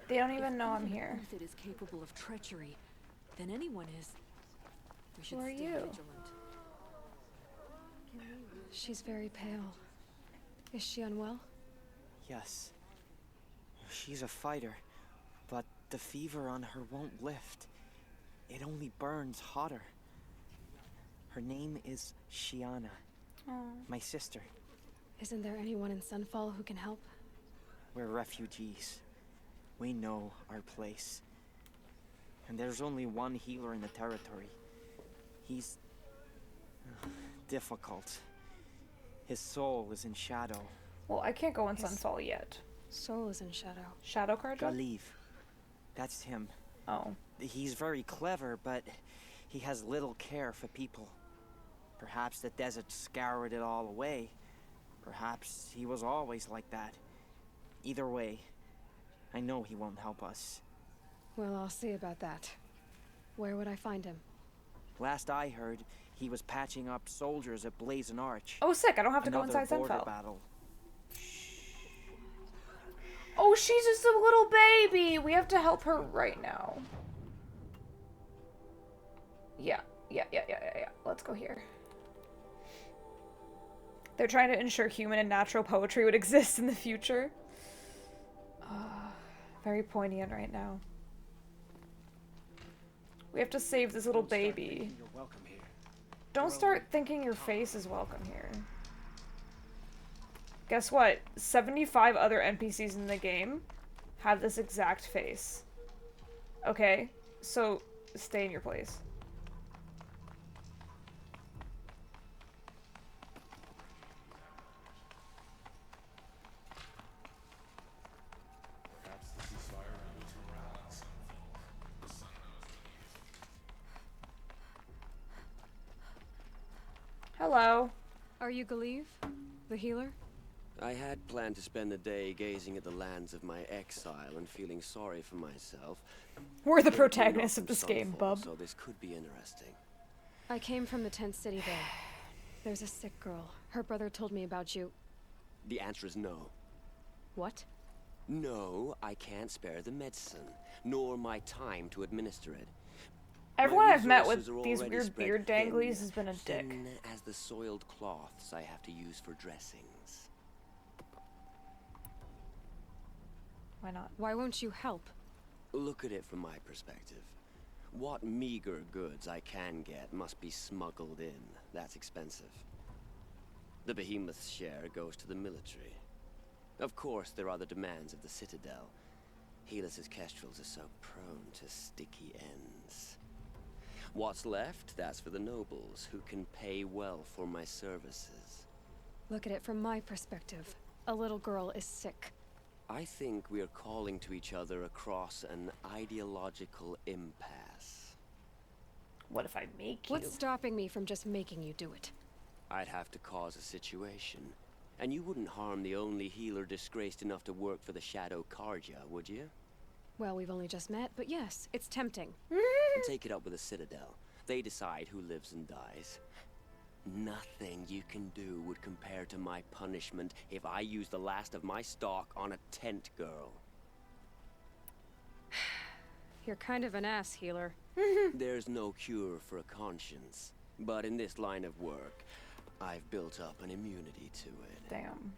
They don't even know I'm here. If it is capable of treachery, then anyone is. We should Who are stay you? vigilant. She's very pale. Is she unwell? Yes. She's a fighter, but the fever on her won't lift. It only burns hotter. Her name is Shiana. My sister. Isn't there anyone in Sunfall who can help? We're refugees. We know our place. And there's only one healer in the territory. He's... difficult. His soul is in shadow. Well, I can't go in Sunfall yet. Soul is in shadow. Shadow Carja? Galiv. That's him. Oh. He's very clever, but he has little care for people. Perhaps the desert scoured it all away. Perhaps he was always like that. Either way, I know he won't help us. Well, I'll see about that. Where would I find him? Last I heard, he was patching up soldiers at Blazon Arch. Oh, sick. I don't have to go Another inside border Sunfall. battle. Oh, she's just a little baby. We have to help her right now. Yeah. Let's go here. They're trying to ensure human and natural poetry would exist in the future. Very poignant right now. We have to save this little baby. Don't start thinking your face is welcome here. Guess what? 75 other NPCs in the game have this exact face. Okay? So, stay in your place. Hello. Are you Galiv? The healer? I had planned to spend the day gazing at the lands of my exile and feeling sorry for myself. We're the Yet protagonists not of this from game, Sunfall, bub. So this could be interesting. I came from the tent city there. There's a sick girl. Her brother told me about you. The answer is no. What? No, I can't spare the medicine, nor my time to administer it. Everyone My I've met with resources are these already weird spread beard thin, danglies has been a dick. thin as the soiled cloths I have to use for dressings. Why not? Why won't you help? Look at it from my perspective. What meager goods I can get must be smuggled in. That's expensive. The behemoth's share goes to the military. Of course, there are the demands of the Citadel. Helis's kestrels are so prone to sticky ends. What's left, that's for the nobles, who can pay well for my services. Look at it from my perspective. A little girl is sick. I think we are calling to each other across an ideological impasse. What if I make you? What's stopping me from just making you do it? I'd have to cause a situation. And you wouldn't harm the only healer disgraced enough to work for the Shadow Carja, would you? Well, we've only just met, but yes, it's tempting. Take it up with the Citadel. They decide who lives and dies. Nothing you can do would compare to my punishment if I use the last of my stock on a tent girl. You're kind of an ass, healer. There's no cure for a conscience, but in this line of work, I've built up an immunity to it. Damn.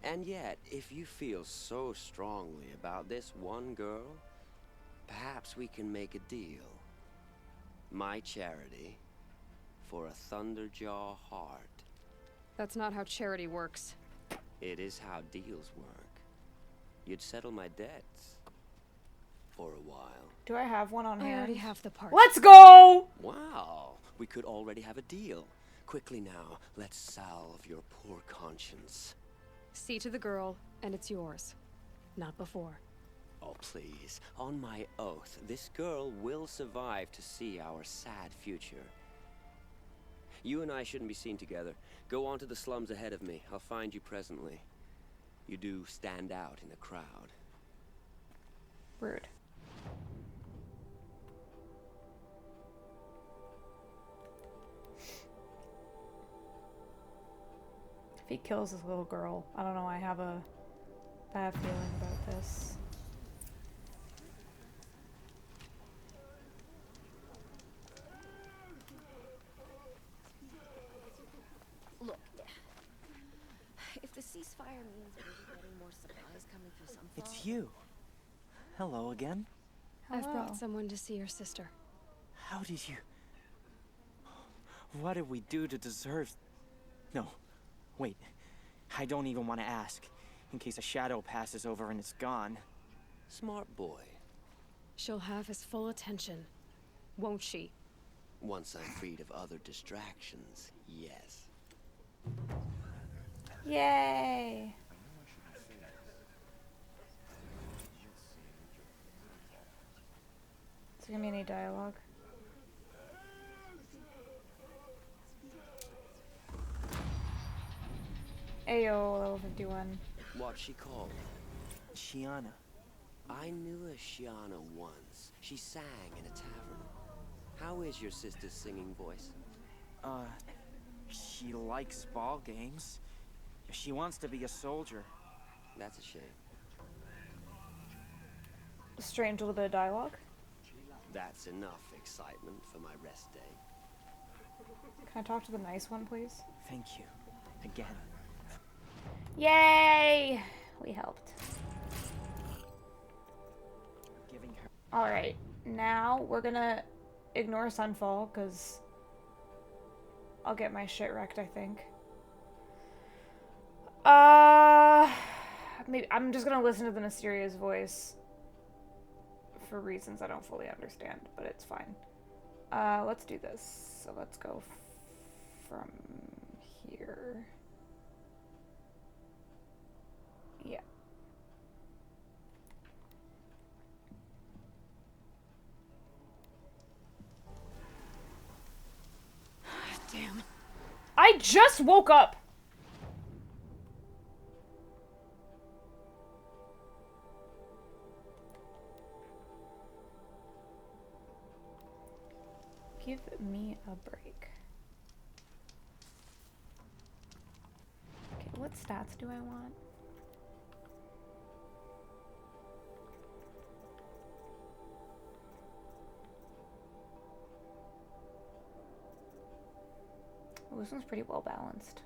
And yet, if you feel so strongly about this one girl, perhaps we can make a deal. My charity for a Thunderjaw heart. That's not how charity works. It is how deals work. You'd settle my debts for a while. Do I have one on I hand? already have the part. Let's go! Wow, we could already have a deal. Quickly now, let's salve your poor conscience. See to the girl, and it's yours. Not before. Oh, please. On my oath, this girl will survive to see our sad future. You and I shouldn't be seen together. Go on to the slums ahead of me. I'll find you presently. You do stand out in the crowd. Rude. If he kills this little girl, I don't know, I have a bad feeling about this. Look, if the ceasefire means we're getting more supplies coming through Sunfall... It's you. Hello again. I've Hello. brought someone to see your sister. How did you... What did we do to deserve... No. Wait. I don't even want to ask. In case a shadow passes over and it's gone. Smart boy. She'll have his full attention, won't she? Once I'm freed of other distractions, yes. Yay! Is there gonna be any dialogue? Ayo, level 51. What's she called? Shiana. I knew a Shiana once. She sang in a tavern. How is your sister's singing voice? She likes ball games. She wants to be a soldier. That's a shame. Strange little bit of dialogue. That's enough excitement for my rest day. Can I talk to the nice one, please? Thank you. Again. Yay! We helped. Giving her... Alright, now we're gonna ignore Sunfall, because I'll get my shit wrecked, I think. Maybe I'm just gonna listen to the mysterious voice for reasons I don't fully understand, but it's fine. Let's do this. So let's go from here. Yeah. Damn. I just woke up! Give me a break. Okay, what stats do I want? Oh, this one's pretty well balanced.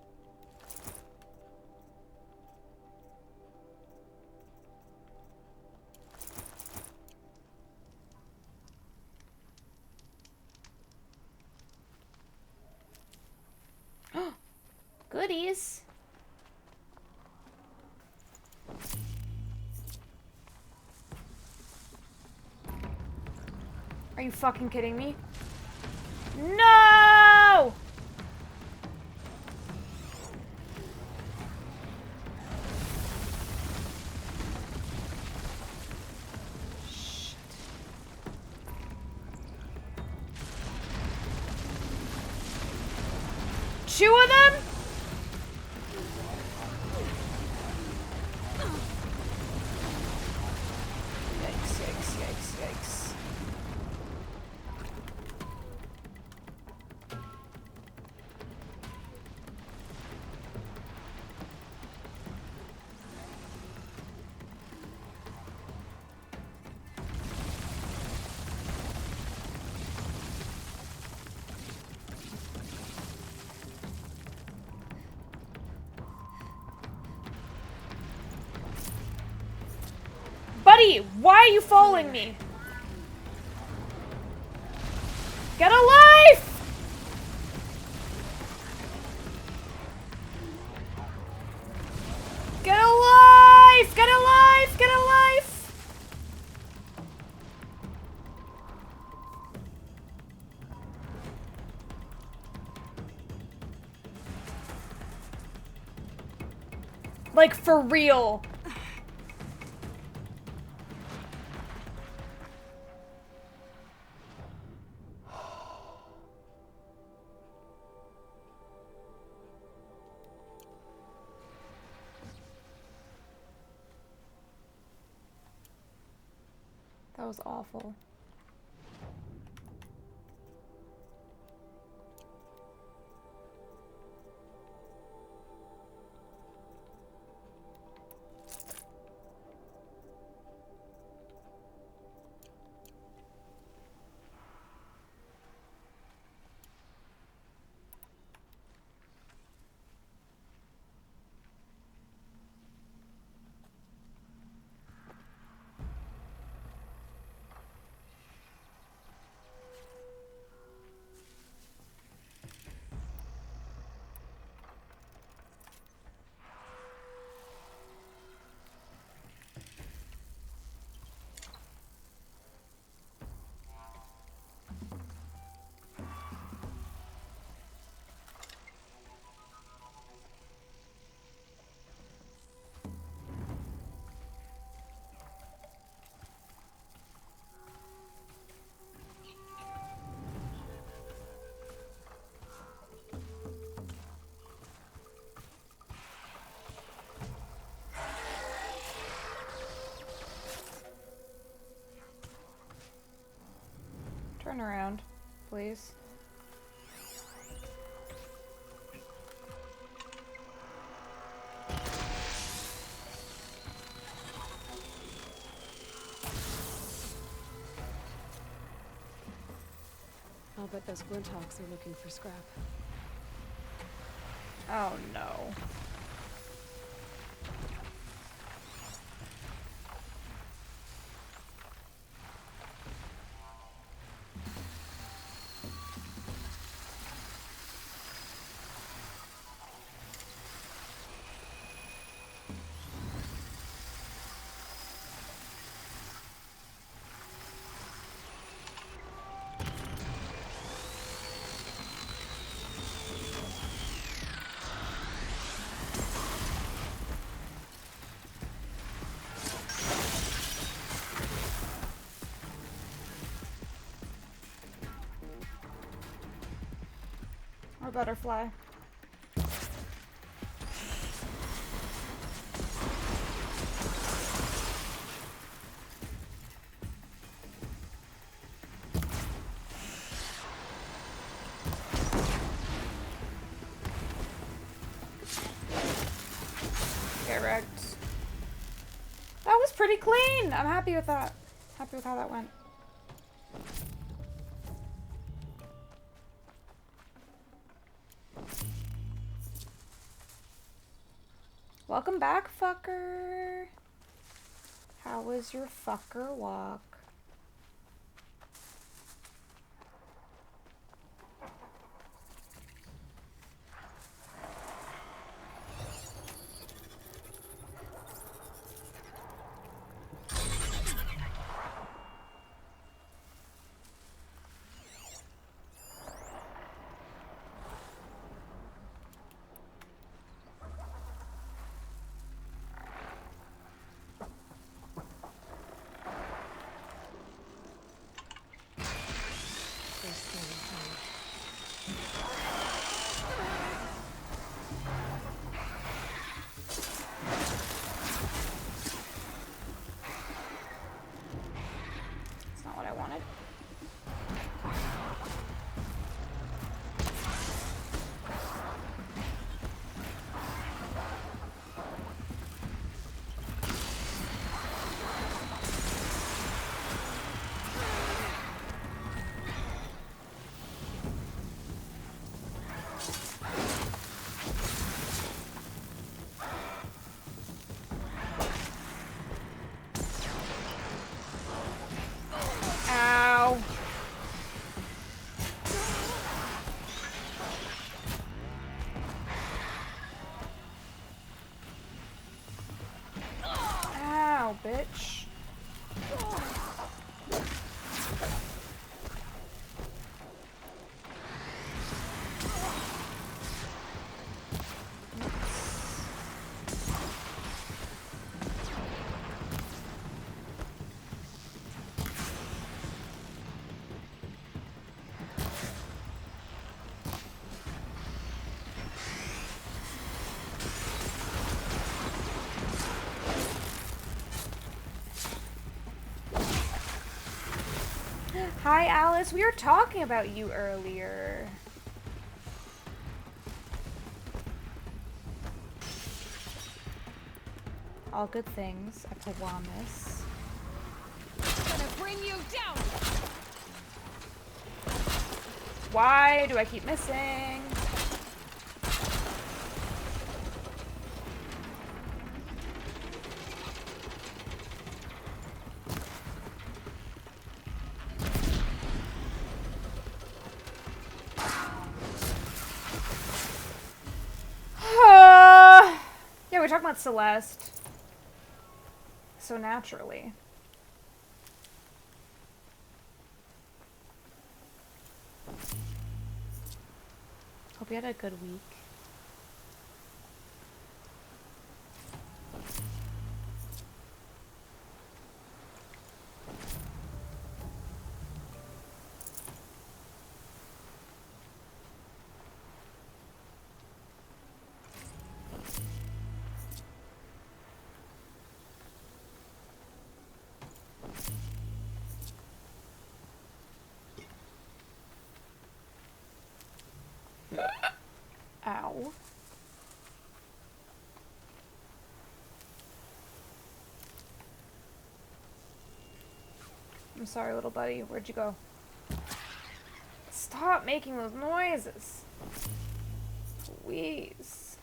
Goodies. Are you fucking kidding me? No! Shit. 2 of them? Buddy, why are you following me? Get a life! Get a life! Get a life! Get a life! Like, for real. That was awful. Turn around, please. I'll bet those Glinthawks are looking for scrap. Oh no. Or butterfly. Get wrecked. That was pretty clean. I'm happy with that. Happy with how that went. Welcome back, fucker. How was your fucker walk? Hi, Alice. We were talking about you earlier. All good things, I promise. I'm gonna bring you down! Why do I keep missing? Yeah, we're talking about Celeste. So naturally. Hope you had a good week. Ow. I'm sorry, little buddy. Where'd you go? Stop making those noises. Please.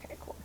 Okay, cool.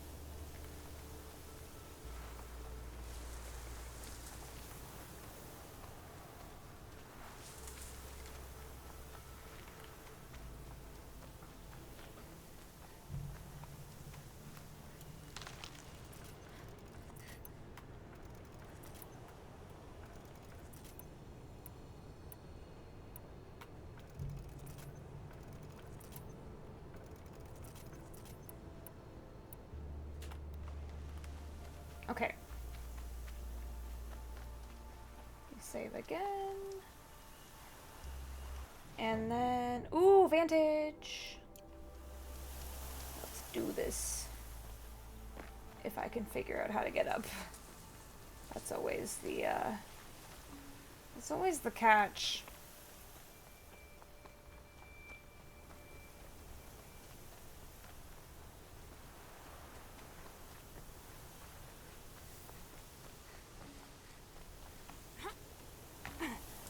Okay. Save again. And then, ooh, Vantage. Let's do this. If I can figure out how to get up. That's always the catch.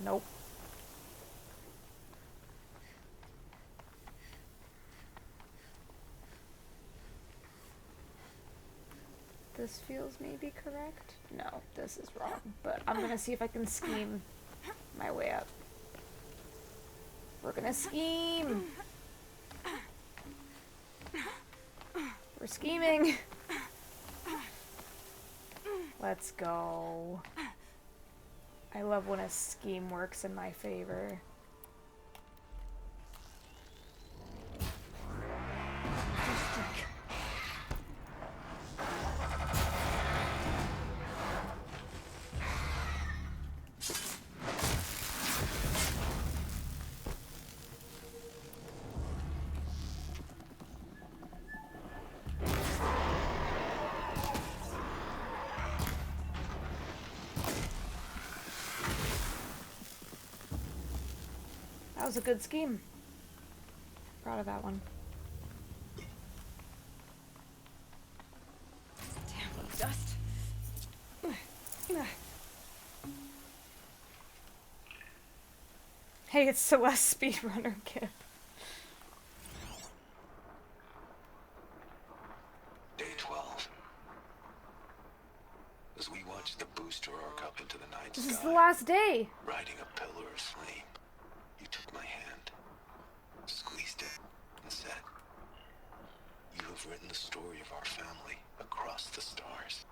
Nope. This feels maybe correct? No, this is wrong. But I'm gonna see if I can scheme my way up. We're gonna scheme! We're scheming! Let's go. I love when a scheme works in my favor. That was a good scheme. Proud of that one. Damn dust. Hey, it's Celeste Speedrunner Kid. Day 12. As we watched the booster arc up into the night This sky, is the last day. riding a pillar of flame, you took my hand, squeezed it, and said, You have written the story of our family across the stars.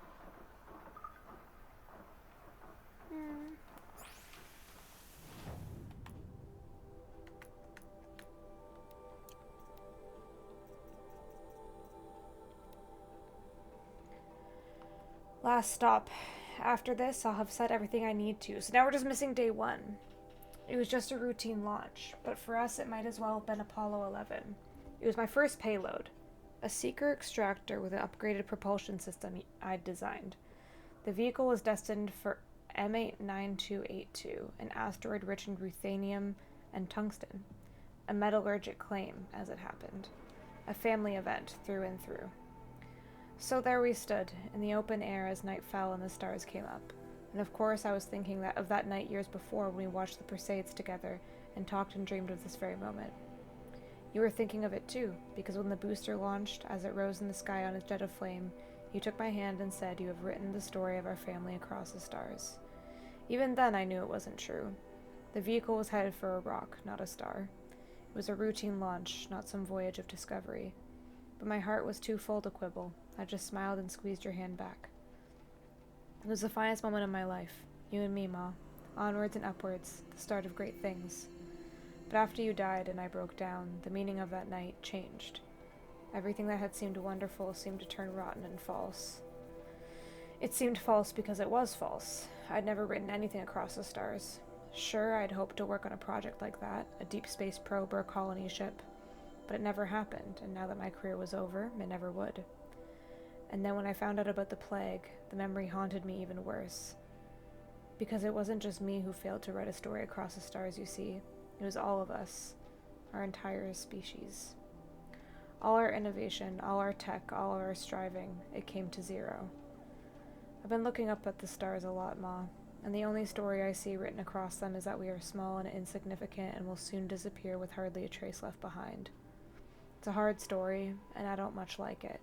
Last stop. After this, I'll have said everything I need to. So now we're just missing day 1. It was just a routine launch, but for us it might as well have been Apollo 11. It was my first payload. A seeker extractor with an upgraded propulsion system I'd designed. The vehicle was destined for M89282, an asteroid rich in ruthenium and tungsten. A metallurgic claim, as it happened. A family event, through and through. So there we stood, in the open air as night fell and the stars came up. And of course I was thinking of that night years before when we watched the Perseids together and talked and dreamed of this very moment. You were thinking of it too, because when the booster launched, as it rose in the sky on its jet of flame, you took my hand and said you have written the story of our family across the stars. Even then I knew it wasn't true. The vehicle was headed for a rock, not a star. It was a routine launch, not some voyage of discovery. But my heart was too full to quibble. I just smiled and squeezed your hand back. It was the finest moment of my life. You and me, Ma. Onwards and upwards, the start of great things. But after you died and I broke down, the meaning of that night changed. Everything that had seemed wonderful seemed to turn rotten and false. It seemed false because it was false. I'd never written anything across the stars. Sure, I'd hoped to work on a project like that, a deep space probe or a colony ship. But it never happened, and now that my career was over, it never would. And then when I found out about the plague, the memory haunted me even worse. Because it wasn't just me who failed to write a story across the stars, you see. It was all of us, our entire species. All our innovation, all our tech, all our striving, it came to zero. I've been looking up at the stars a lot, Ma, and the only story I see written across them is that we are small and insignificant and will soon disappear with hardly a trace left behind. It's a hard story, and I don't much like it.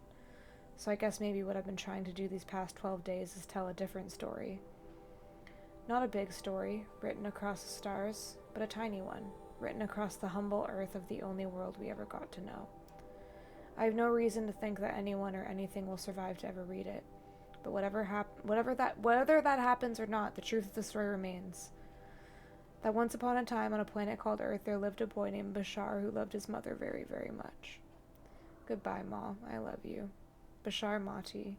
So I guess maybe what I've been trying to do these past 12 days is tell a different story. Not a big story, written across the stars, but a tiny one, written across the humble earth of the only world we ever got to know. I have no reason to think that anyone or anything will survive to ever read it, but whether that happens or not, the truth of the story remains. That once upon a time on a planet called Earth there lived a boy named Bashar who loved his mother very, very much. Goodbye, Ma, I love you. Bashar Mati,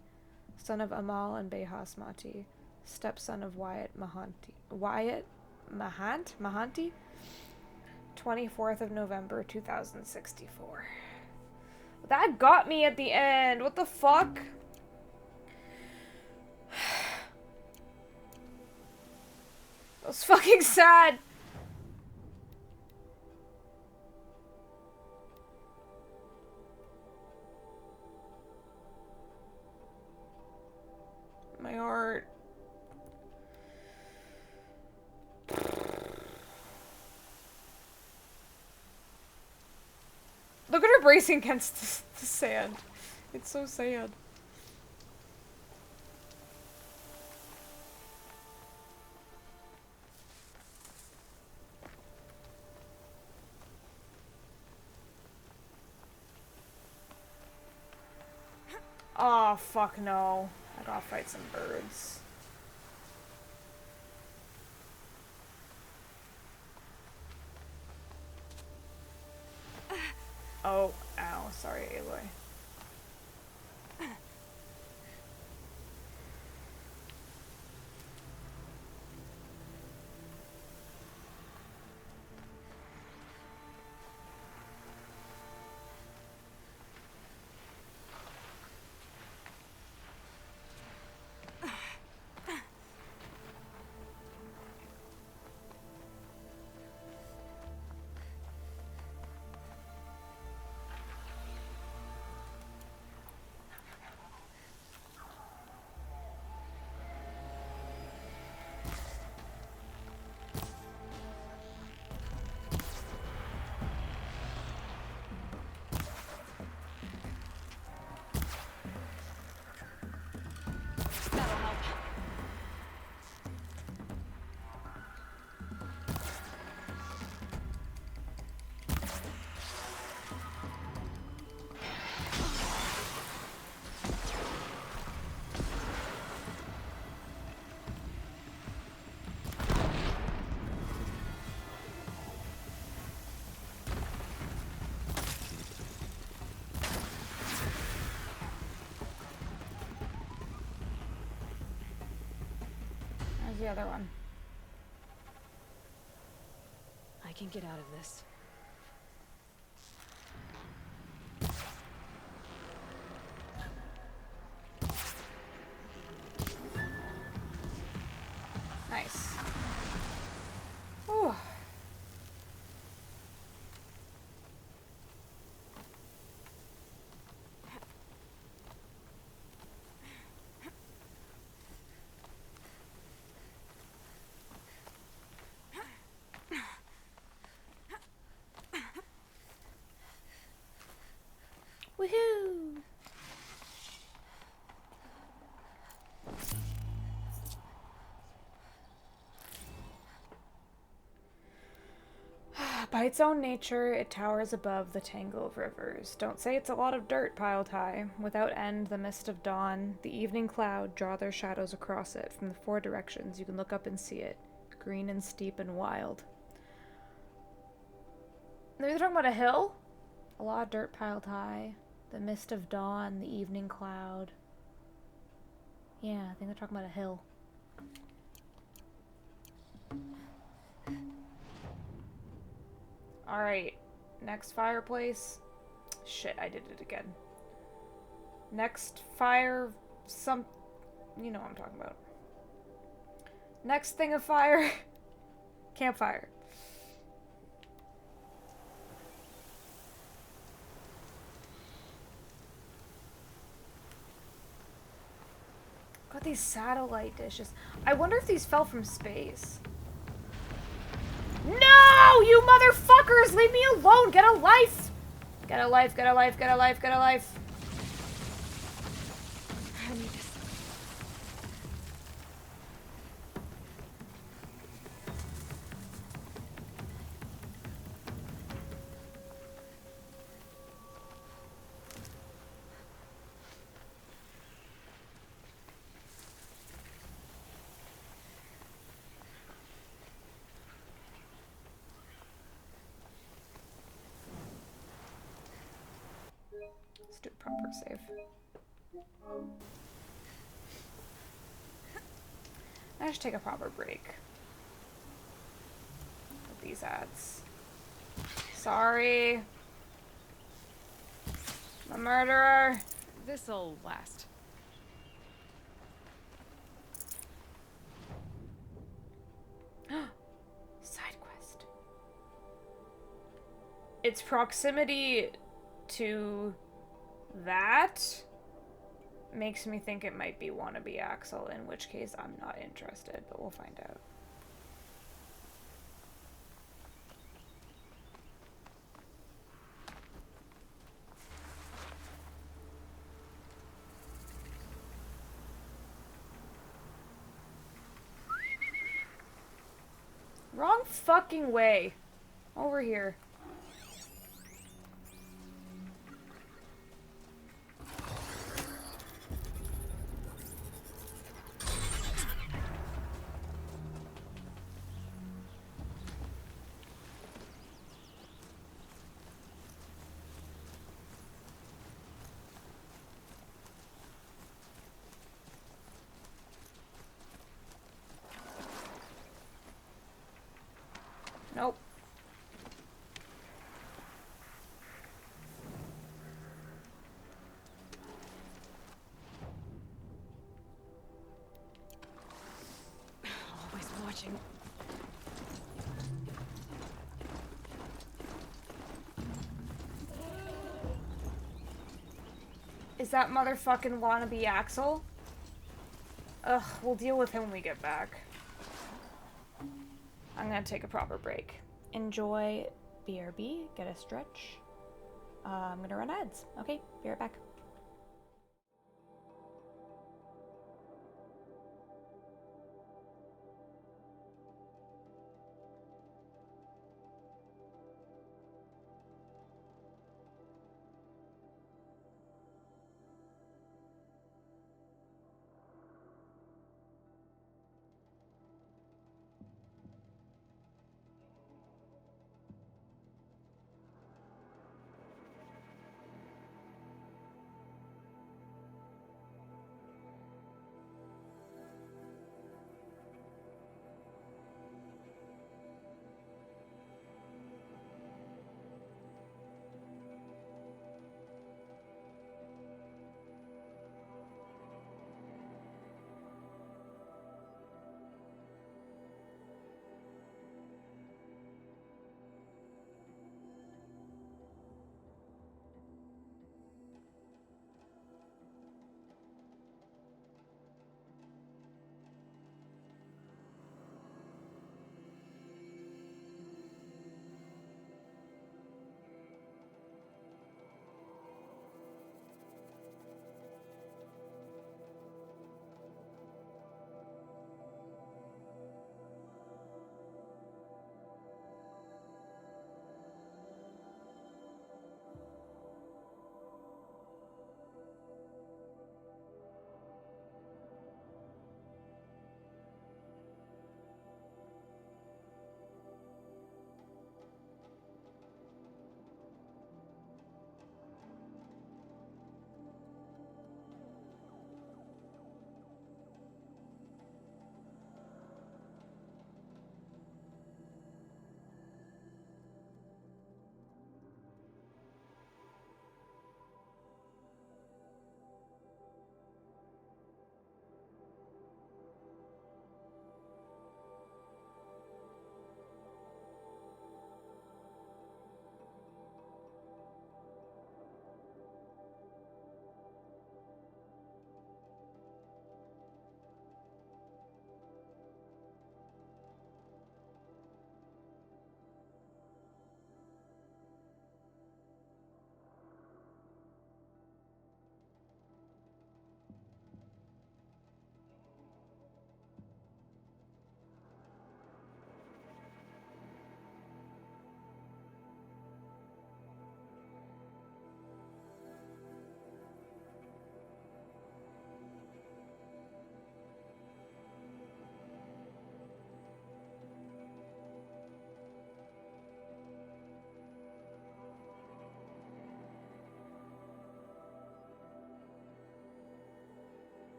son of Amal and Behas Mati, stepson of Wyatt Mahanti? 24th of November, 2064. That got me at the end. What the fuck? That was fucking sad. My heart. Look at her bracing against the sand. It's so sad. Oh, fuck no. I gotta fight some birds. Oh, ow. Sorry, Aloy. the other one? I can get out of this. Nice. Ooh. Woohoo! By its own nature, it towers above the tangle of rivers. Don't say it's a lot of dirt piled high. Without end, the mist of dawn, the evening cloud draw their shadows across it. From the four directions, you can look up and see it. Green and steep and wild. They're talking about a hill? A lot of dirt piled high. The mist of dawn, the evening cloud. Yeah, I think they're talking about a hill. Alright, next fireplace. Shit, I did it again. Next fire, you know what I'm talking about. Next thing of fire. Campfire. Got these satellite dishes. I wonder if these fell from space. No! You motherfuckers! Leave me alone! Get a life! Get a life, get a life, get a life, get a life. I need this. Let's do a proper save. I should take a proper break with these ads. Sorry. I'm a murderer. This'll last. Side quest. Its proximity to that makes me think it might be wannabe Axel, in which case I'm not interested, but we'll find out. Wrong fucking way. Over here. Nope. Always watching. Is that motherfucking wannabe Axel? Ugh, we'll deal with him when we get back. I'm gonna take a proper break. Enjoy BRB, get a stretch. I'm gonna run ads. Okay, be right back.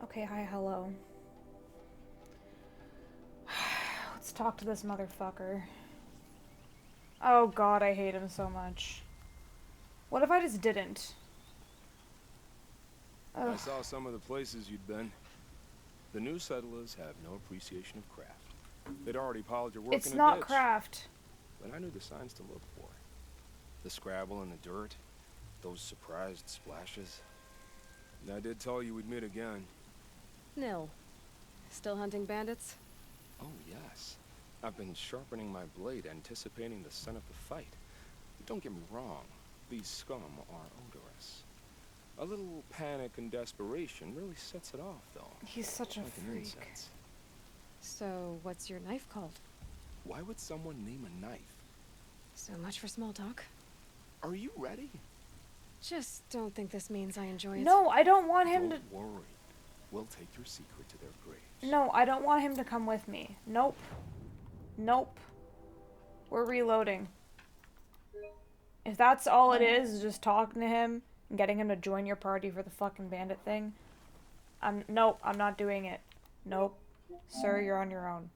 Okay, hi, hello. Let's talk to this motherfucker. Oh god, I hate him so much. What if I just didn't? I saw some of the places you'd been. The new settlers have no appreciation of craft. They'd already piled your work It's in a not ditch. craft. But I knew the signs to look for. The scrabble in the dirt, those surprised splashes. And I did tell you we'd meet again. Nil. Still hunting bandits? Oh, yes. I've been sharpening my blade, anticipating the scent of the fight. Don't get me wrong, these scum are odorous. A little panic and desperation really sets it off, though. He's such a like an freak. incense. So, what's your knife called? Why would someone name a knife? So much for small talk. Are you ready? Just don't think this means I enjoy it. No, I don't want him Don't worry. We'll take your secret to their graves. No, I don't want him to come with me. Nope. Nope. We're reloading. If that's all it is just talking to him and getting him to join your party for the fucking bandit thing, nope, I'm not doing it. Nope. Sir, you're on your own.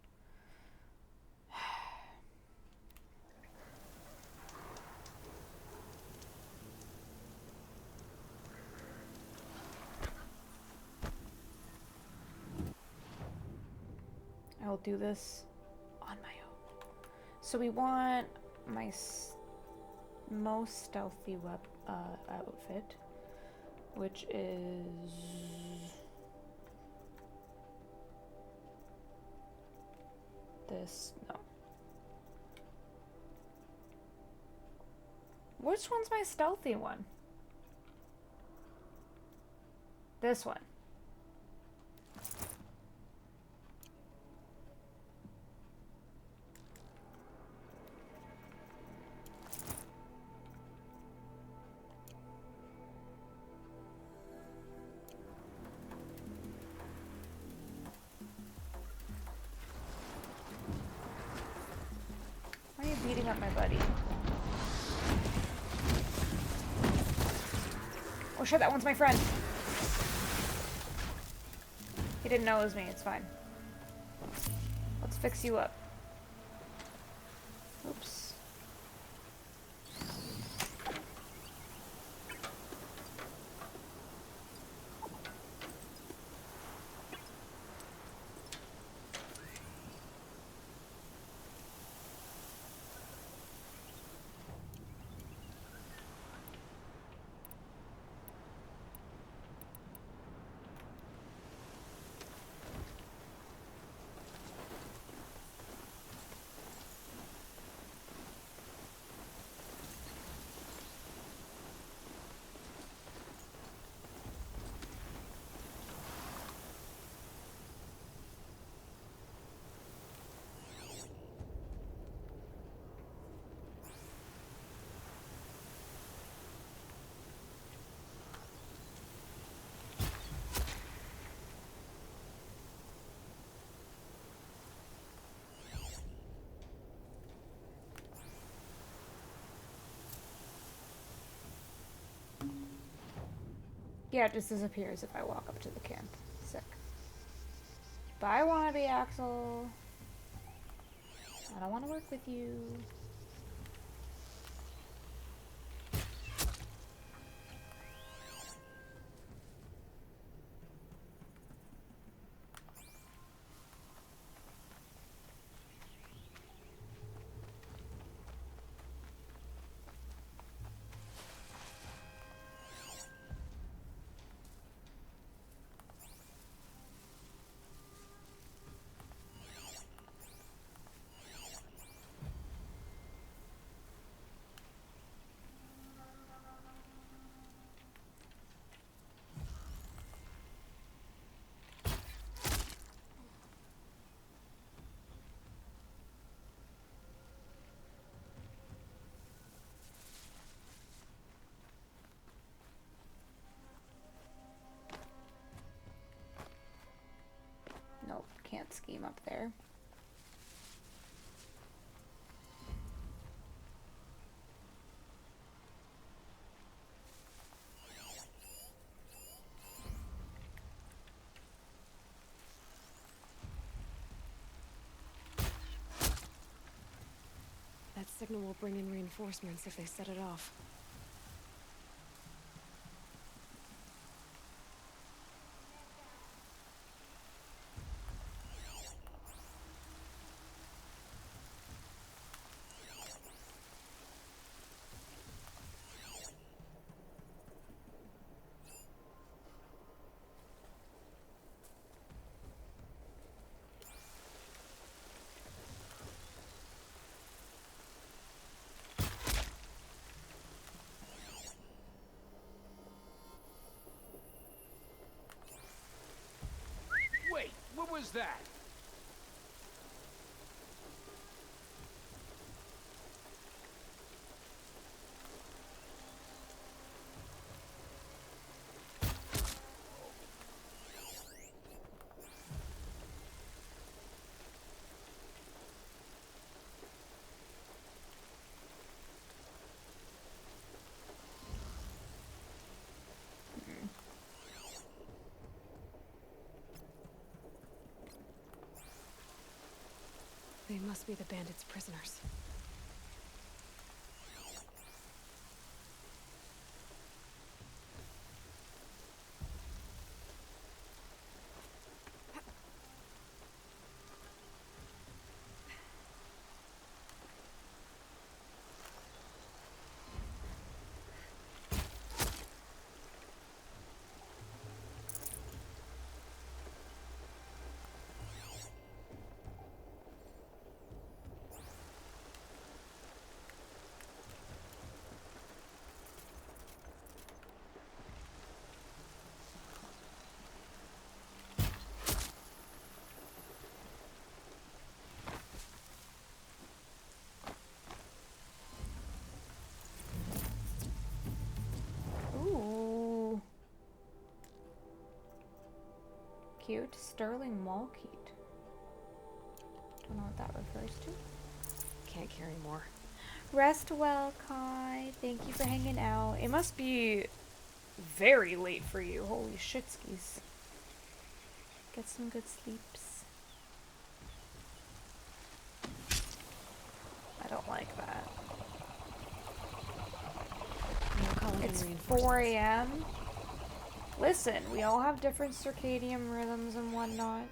I will do this on my own. So we want my most stealthy outfit, which is this. No. Which one's my stealthy one? This one. Why are you beating up my buddy? Oh shit, that one's my friend. He didn't know it was me, it's fine. Let's fix you up. Oops. Yeah, it just disappears if I walk up to the camp. Sick. Bye, wannabe Axel. I don't want to work with you. Nope, can't scheme up there. signal will bring in reinforcements if they set it off. Wait, what was that? They must be the bandits' prisoners. Ooh. Cute sterling malkeet. Don't know what that refers to. Can't carry more. Rest well, Kai. Thank you for hanging out. It must be very late for you. Holy shitskis. Get some good sleeps. I don't like that. It's 4 a.m. Listen, we all have different circadian rhythms and whatnot.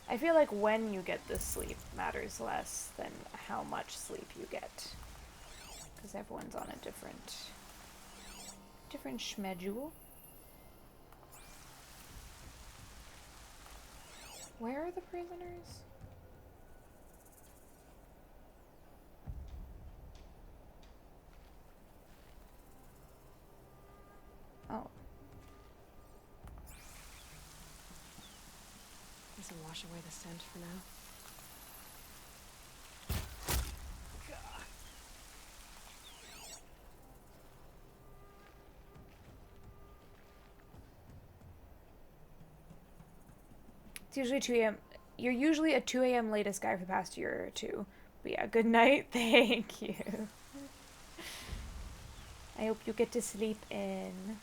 I feel like when you get the sleep matters less than how much sleep you get. Because everyone's on a different schmedule. Where are the prisoners? Oh. This will wash away the scent for now. It's usually 2 a.m. You're usually a 2 a.m. latest guy for the past year or two. But yeah, good night. Thank you. I hope you get to sleep in.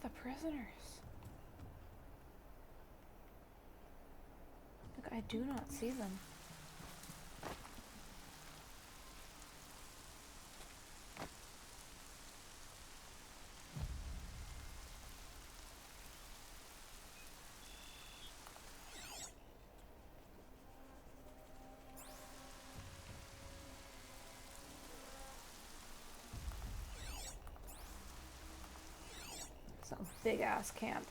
The prisoners. Look, I do not see them. Some big ass camp.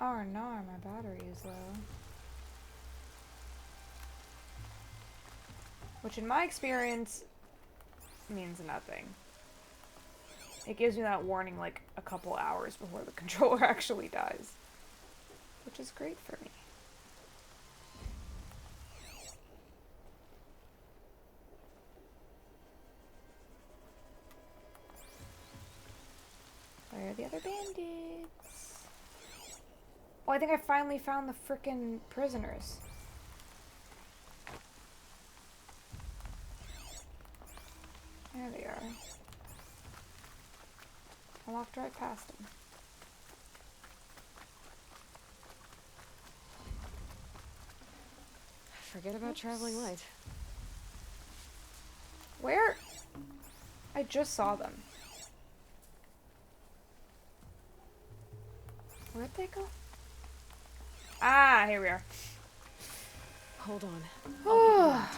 Oh no, my battery is low. Which in my experience means nothing. It gives me that warning like a couple hours before the controller actually dies. Which is great for me. Where are the other bandits? Oh, I think I finally found the frickin' prisoners. There they are. I walked right past them. Forget about traveling light. Where? I just saw them. Where'd they go? Ah, here we are. Hold on. Oh.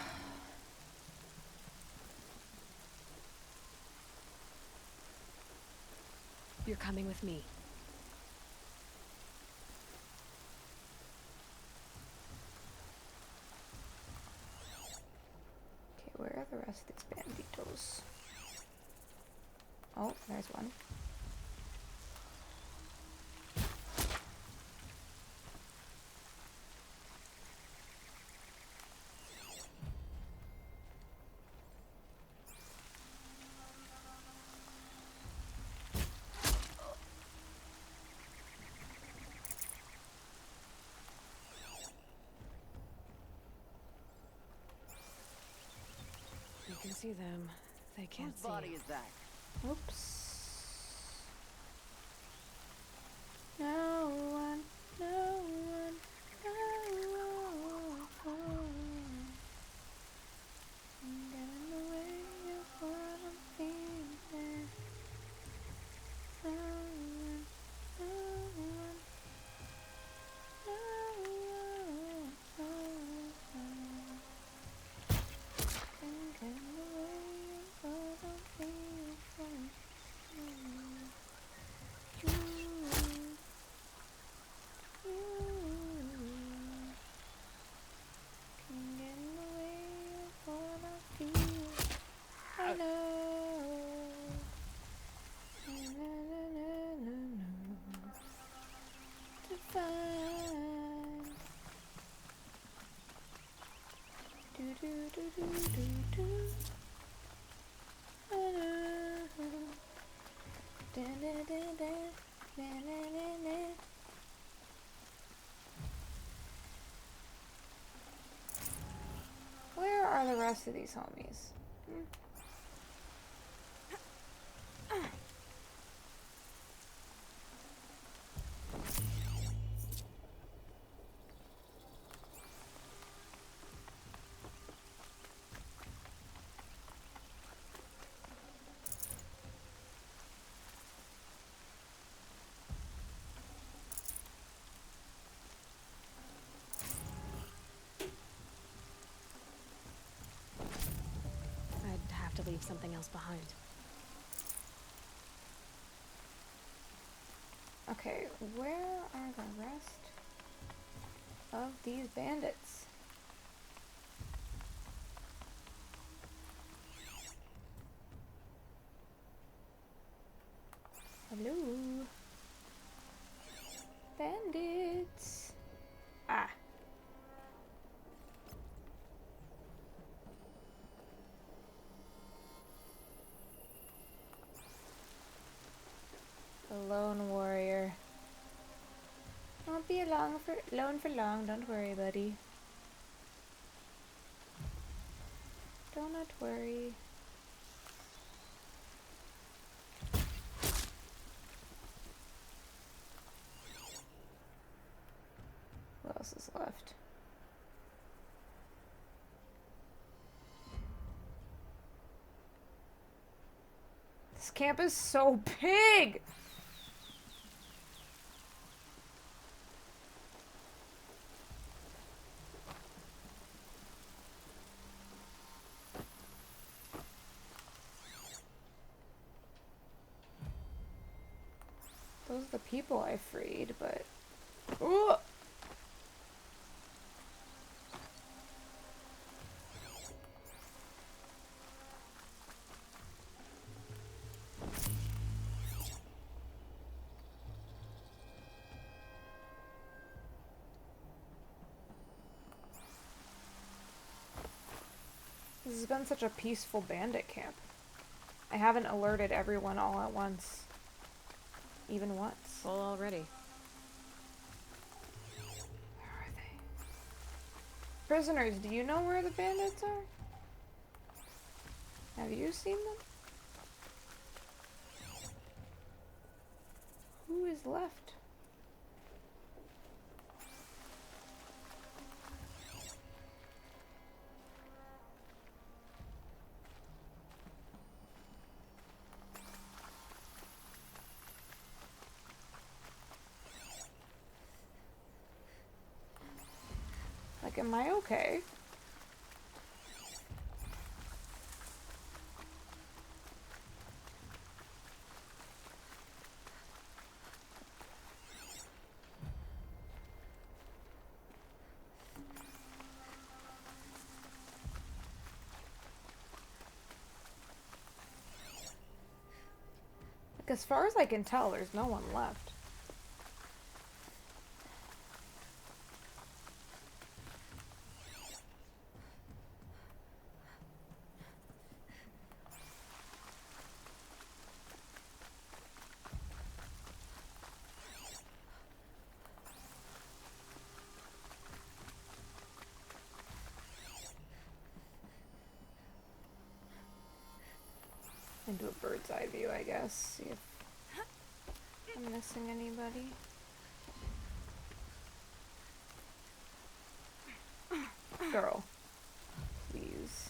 You're coming with me. Okay, where are the rest of these banditos? Oh, there's one. You can see them. They can't see. Whose body is that? Oops. No one, no one, no one. Get in the way of what I'm feeling. No one, no one, no one. Can get in the way of what I'm feeling. Where are the rest of these homies? I'd have to leave something else behind. Okay, where are the rest of these bandits? Hello? Bandits! Ah. The lone warrior. Won't be alone for long, don't worry, buddy. Do not worry. What else is left? This camp is so big! Those are the people I freed, but Ooh. This has been such a peaceful bandit camp. I haven't alerted everyone all at once. Even once. Full already. Where are they? Prisoners, do you know where the bandits are? Have you seen them? Who is left? Like, am I okay? Like, as far as I can tell, there's no one left. Do a bird's eye view, I guess. See if I'm missing anybody. Girl, please.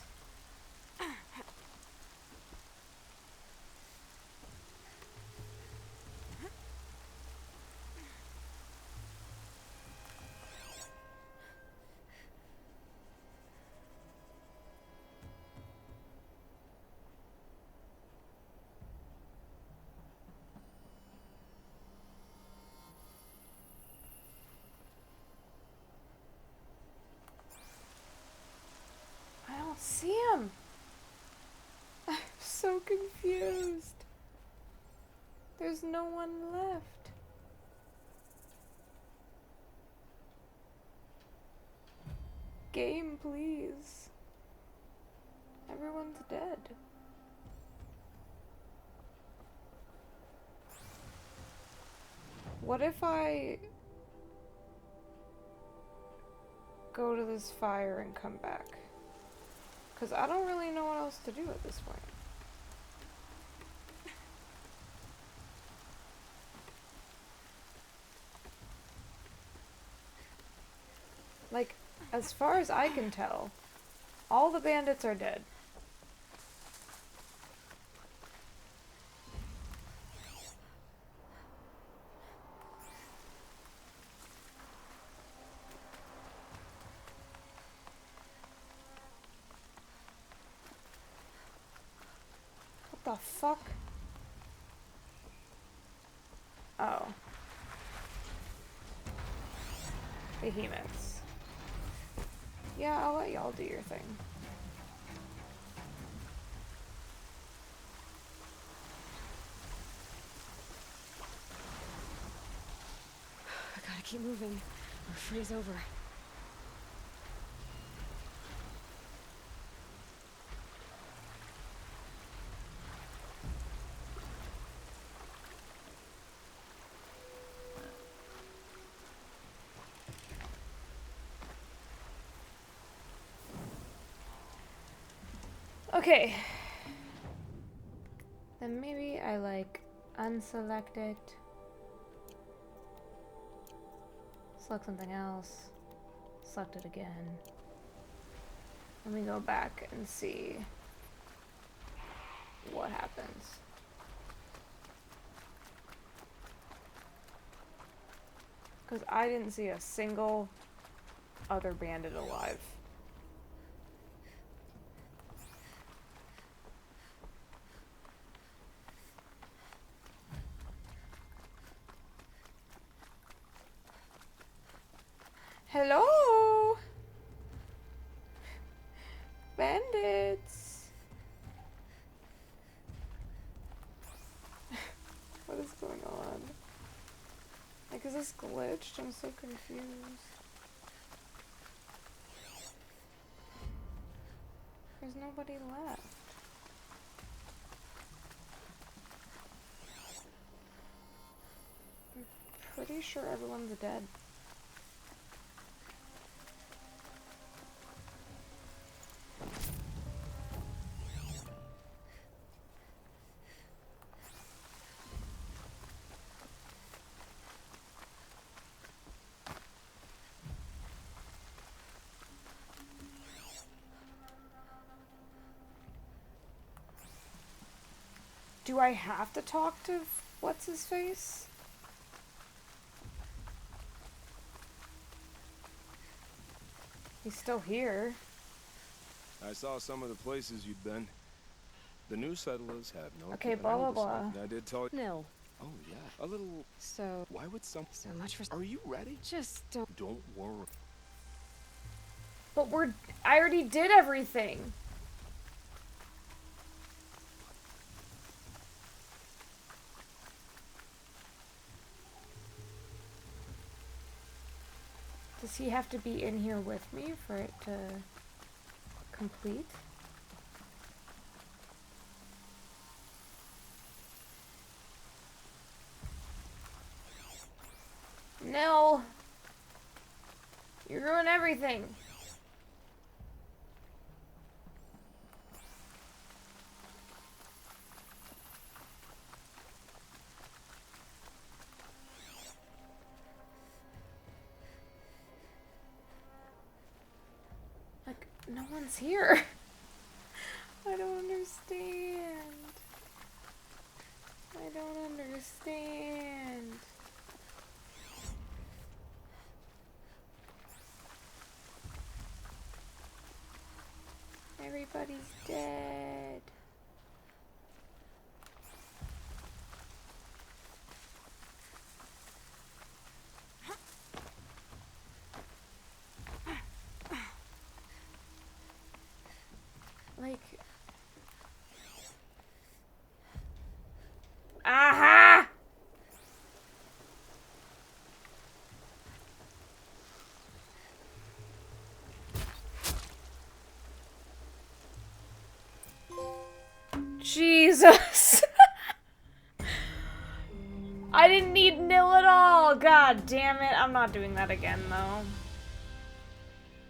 See him. I'm so confused. There's no one left. Game, please. Everyone's dead. What if I go to this fire and come back? Because I don't really know what else to do at this point. Like, as far as I can tell, all the bandits are dead. What the fuck? Oh. Behemoths. Yeah, I'll let y'all do your thing. I gotta keep moving or freeze over. Okay. Then maybe I like unselect it. Select something else. Select it again. Let me go back and see what happens. Because I didn't see a single other bandit alive. Hello? Bandits. What is going on? Like, is this glitched? I'm so confused. There's nobody left. I'm pretty sure everyone's dead. Do I have to talk to what's his face? He's still here. I saw some of the places you'd been. The new settlers have no. Okay, blah blah blah. I did tell you. Nil. Oh yeah, a little. So. Why would some? So much for. Are you ready? Just don't. Don't worry. But I already did everything. Does he have to be in here with me for it to complete? No! You ruin everything! Like, no one's here. I don't understand. I don't understand. Everybody's dead. Like... Aha! Jesus! I didn't need nil at all! God damn it. I'm not doing that again, though.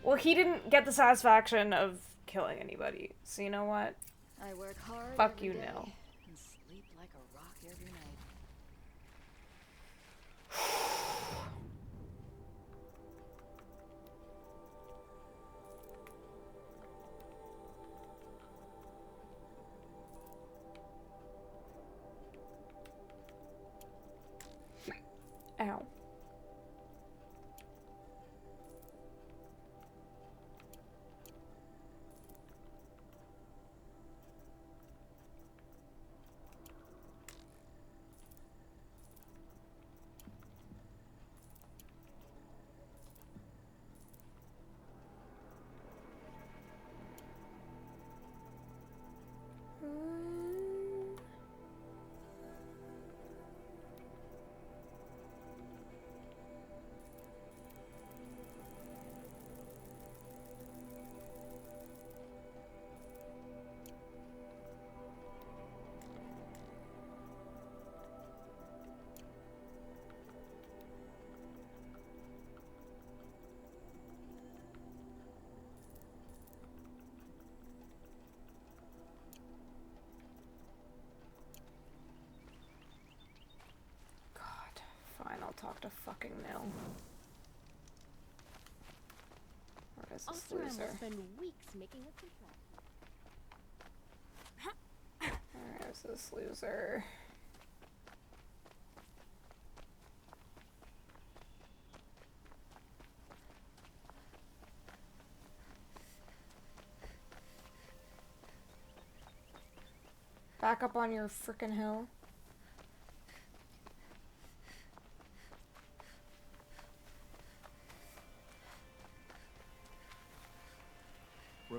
Well, he didn't get the satisfaction of killing anybody, so you know what? I work hard. Fuck every you, day Nil. And sleep like a rock every night. Ow. Fine, I'll talk to fucking Nil. Where is this Oseram loser? will spend weeks making a contract. Where's this loser? Back up on your frickin' hill.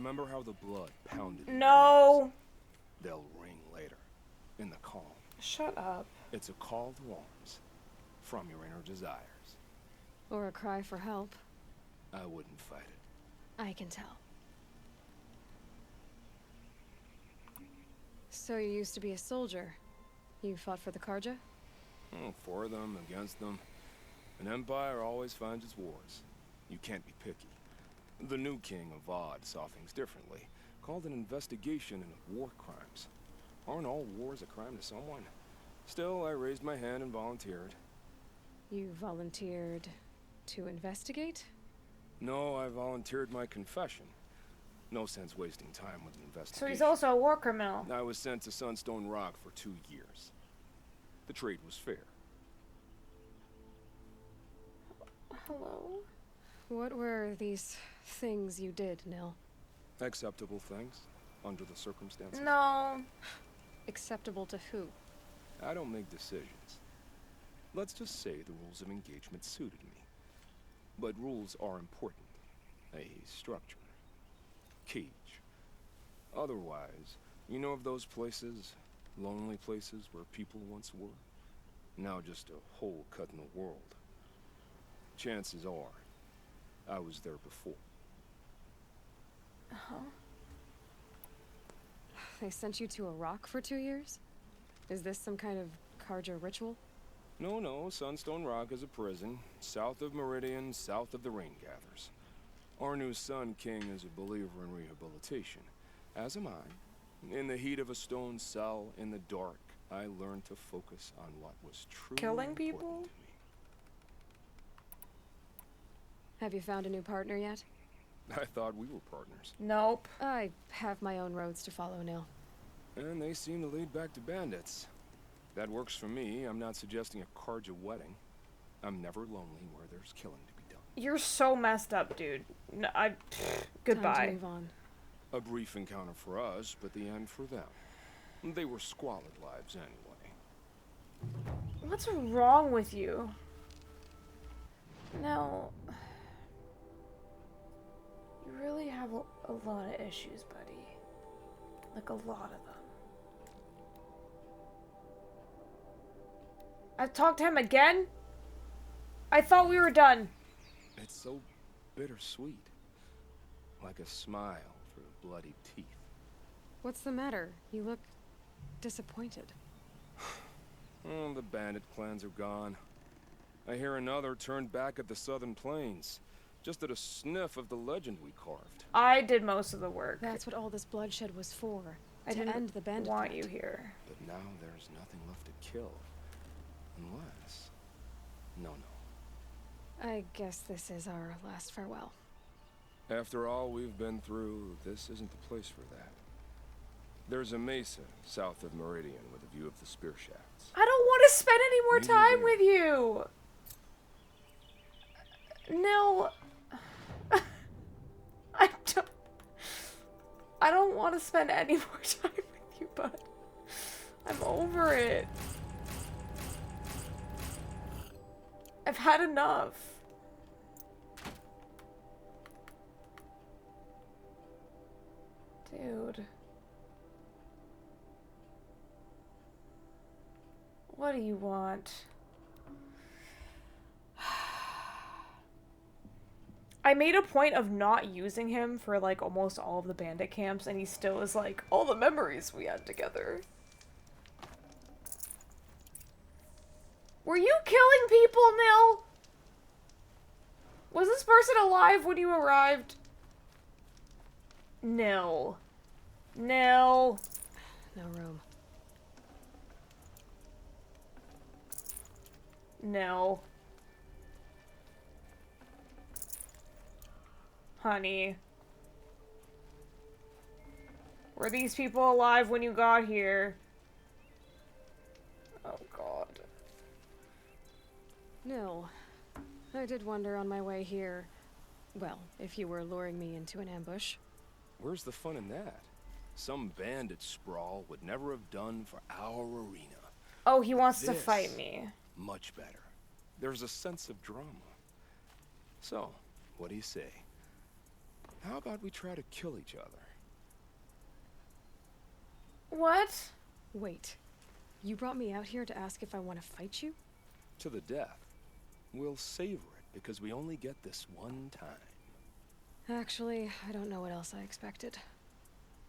Remember how the blood pounded? No. They'll ring later, in the calm. Shut up. It's a call to arms, from your inner desires. Or a cry for help. I wouldn't fight it. I can tell. So you used to be a soldier. You fought for the Karja? For them, against them. An empire always finds its wars. You can't be picky. The new king of Vod saw things differently. Called an investigation into war crimes. Aren't all wars a crime to someone? Still, I raised my hand and volunteered. You volunteered to investigate? No, I volunteered my confession. No sense wasting time with an investigation. So he's also a war criminal. I was sent to Sunstone Rock for 2 years. The trade was fair. Hello? What were these things you did, Nil? Acceptable things, under the circumstances. No. Acceptable to who? I don't make decisions. Let's just say the rules of engagement suited me. But rules are important. A structure. Cage. Otherwise, you know of those places, lonely places where people once were? Now just a hole cut in the world. Chances are, I was there before. Uh-huh. They sent you to a rock for 2 years? Is this some kind of Karja ritual? No, Sunstone Rock is a prison, south of Meridian, south of the Raingathers. Our new Sun King is a believer in rehabilitation, as am I. In the heat of a stone cell, in the dark, I learned to focus on what was truly Killing important people? to me. Have you found a new partner yet? I thought we were partners. Nope. I have my own roads to follow, Nil. And they seem to lead back to bandits. That works for me. I'm not suggesting a Karja wedding. I'm never lonely where there's killing to be done. You're so messed up, dude. No, Time goodbye. to move on. A brief encounter for us, but the end for them. They were squalid lives anyway. What's wrong with you? No. You really have a lot of issues, buddy. Like a lot of them. I've talked to him again? I thought we were done. It's so bittersweet. Like a smile through bloody teeth. What's the matter? You look disappointed. Oh, the bandit clans are gone. I hear another turned back at the southern plains. Just at a sniff of the legend we carved. I did most of the work. That's what all this bloodshed was for. I to didn't end the bandit want threat. you here. But now there's nothing left to kill. Unless... No. I guess this is our last farewell. After all we've been through, this isn't the place for that. There's a mesa south of Meridian with a view of the spear shafts. I don't want to spend any more time with you. No. I don't want to spend any more time with you, bud. I'm over it. I've had enough. Dude. What do you want? I made a point of not using him for like almost all of the bandit camps, and he still is like, all the memories we had together. Were you killing people, Nil? Was this person alive when you arrived? Nil. Nil. No room. No. Honey. Were these people alive when you got here? Oh god. No. I did wonder on my way here. Well, if you were luring me into an ambush. Where's the fun in that? Some bandit sprawl would never have done for our arena. Oh, he wants to This, fight me. Much better. There's a sense of drama. So, what do you say? How about we try to kill each other? What? Wait. You brought me out here to ask if I want to fight you? To the death. We'll savor it because we only get this one time. Actually, I don't know what else I expected.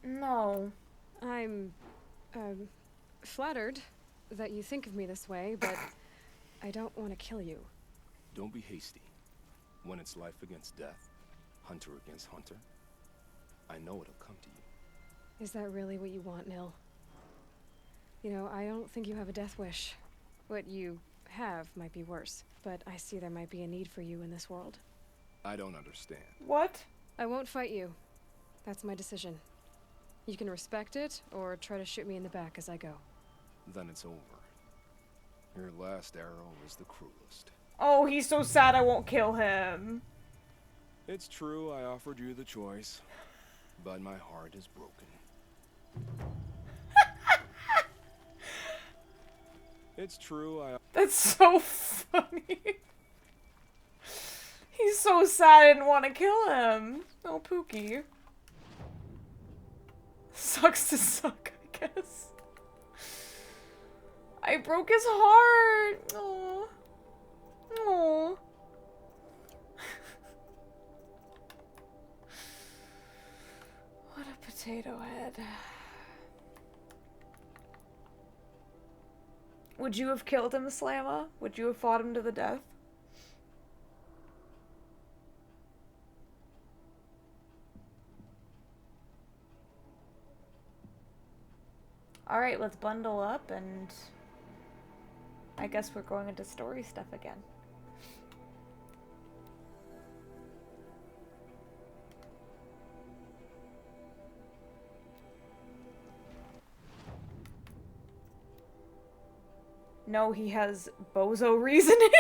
No. I'm, flattered that you think of me this way, but I don't want to kill you. Don't be hasty. When it's life against death, hunter against hunter, I know it'll come to you. Is that really what you want, Nil? You know, I don't think you have a death wish. What you have might be worse, but I see there might be a need for you in this world. I don't understand. What? I won't fight you. That's my decision. You can respect it, or try to shoot me in the back as I go. Then it's over. Your last arrow is the cruelest. Oh, he's so sad I won't kill him. It's true I offered you the choice, but my heart is broken. It's true I... That's so funny. He's so sad I didn't want to kill him. Oh, Pookie. Sucks to suck, I guess. I broke his heart. Oh. Oh. What a potato head. Would you have killed him, Slamma? Would you have fought him to the death? Alright, let's bundle up and I guess we're going into story stuff again. No, he has bozo reasoning.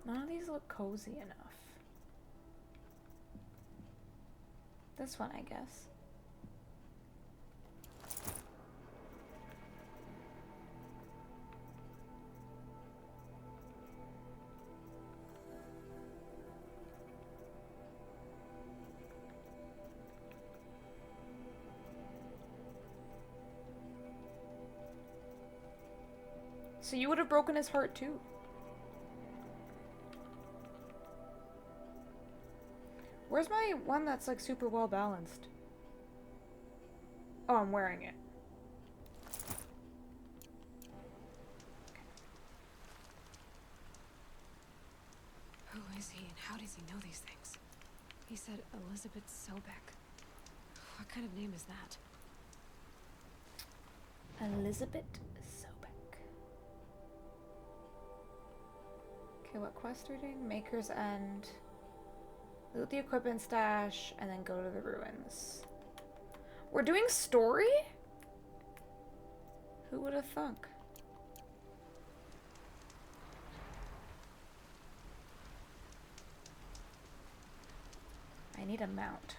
None of these look cozy enough. This one, I guess. So you would have broken his heart too. Where's my one that's like super well balanced? Oh, I'm wearing it. Who is he and how does he know these things? He said Elizabeth Sobek. What kind of name is that? Elizabeth Sobek. Okay, what quest are we doing? Maker's End. Loot the equipment stash, and then go to the ruins. We're doing story? Who would have thunk? I need a mount.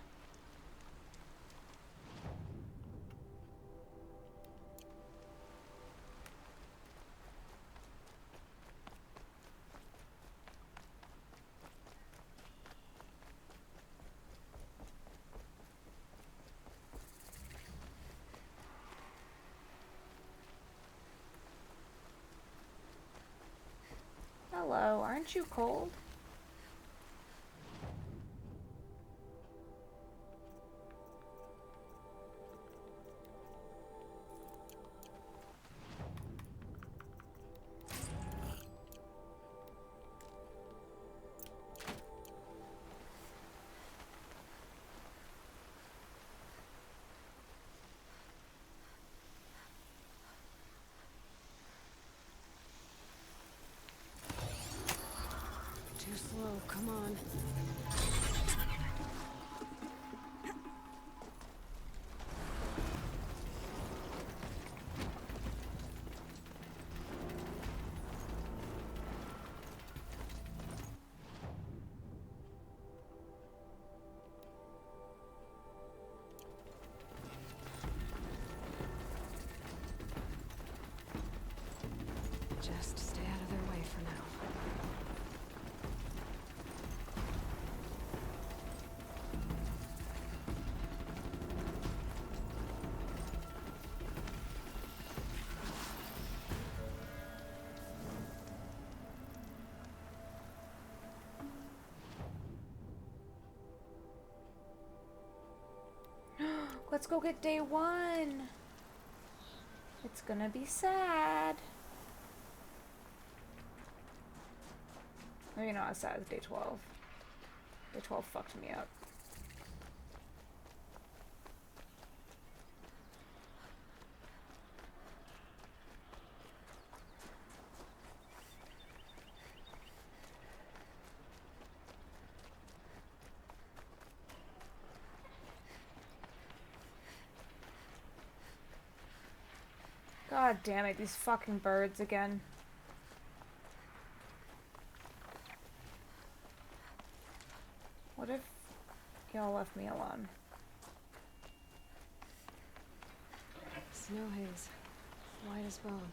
Hello, aren't you cold? Let's go get day 1. It's gonna be sad. Maybe not as sad as day 12. Day 12 fucked me up. God damn it, these fucking birds again. What if y'all left me alone? Snow haze. White as bone.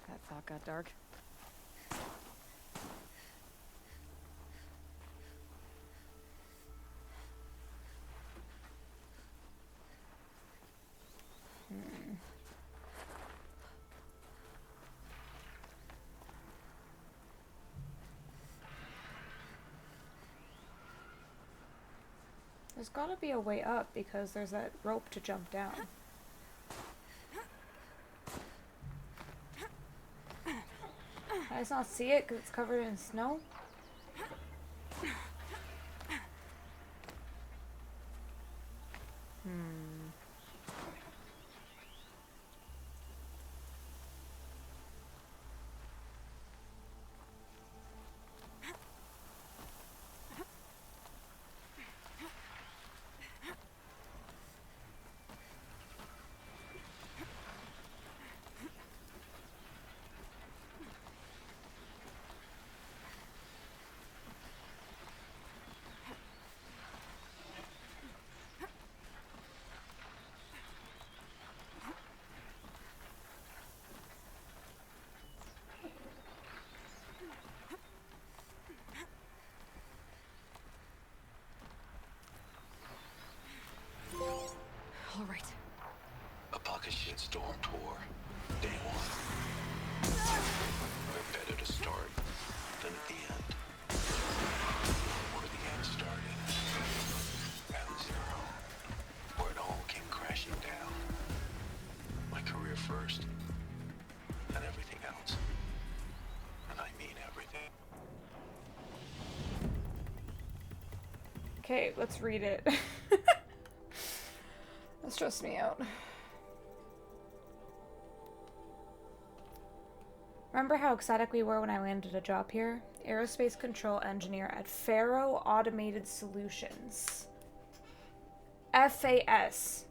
That thought got dark. There's gotta be a way up because there's that rope to jump down. Can I just not see it because it's covered in snow? All right. A pocket shitstorm tour. Day 1. Where better to start than at the end. Where the end started. Ground zero. Where it all came crashing down. My career first. And everything else. And I mean everything. Okay, let's read it. That stressed me out. Remember how ecstatic we were when I landed a job here? Aerospace control engineer at Faro Automated Solutions. FAS.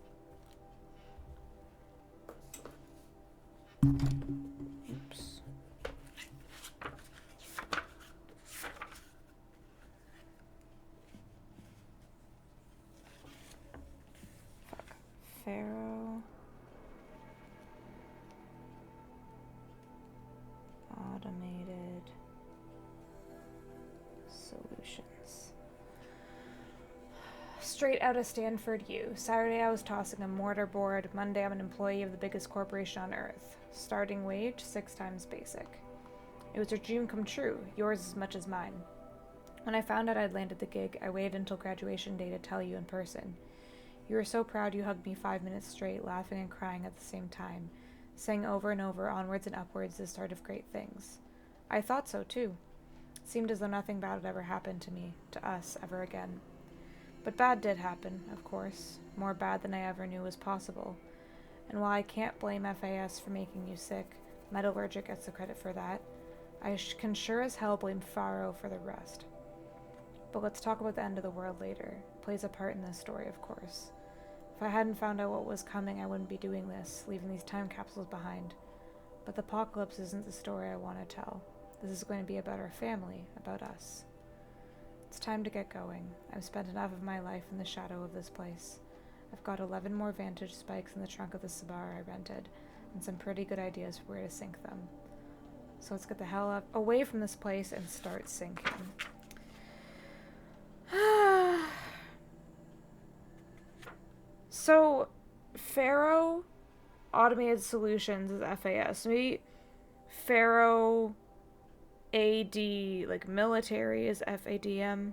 Oops. Faro Automated Solutions. Straight out of Stanford U. Saturday I was tossing a mortar board. Monday I'm an employee of the biggest corporation on earth. Starting wage 6 times basic. It was your dream come true, yours as much as mine. When I found out I'd landed the gig, I waited until graduation day to tell you in person. You were so proud you hugged me 5 minutes straight, laughing and crying at the same time, saying over and over, onwards and upwards, the start of great things. I thought so, too. It seemed as though nothing bad would ever happen to me, to us, ever again. But bad did happen, of course. More bad than I ever knew was possible. And while I can't blame FAS for making you sick, Metallurgic gets the credit for that, I can sure as hell blame Faro for the rest. But let's talk about the end of the world later. It plays a part in this story, of course. If I hadn't found out what was coming, I wouldn't be doing this, leaving these time capsules behind. But the apocalypse isn't the story I want to tell. This is going to be about our family, about us. It's time to get going. I've spent enough of my life in the shadow of this place. I've got 11 more Vantage spikes in the trunk of the Subaru I rented, and some pretty good ideas for where to sink them. So let's get the hell up away from this place and start sinking. So, Faro Automated Solutions is FAS. Maybe Faro AD, like military, is FADM.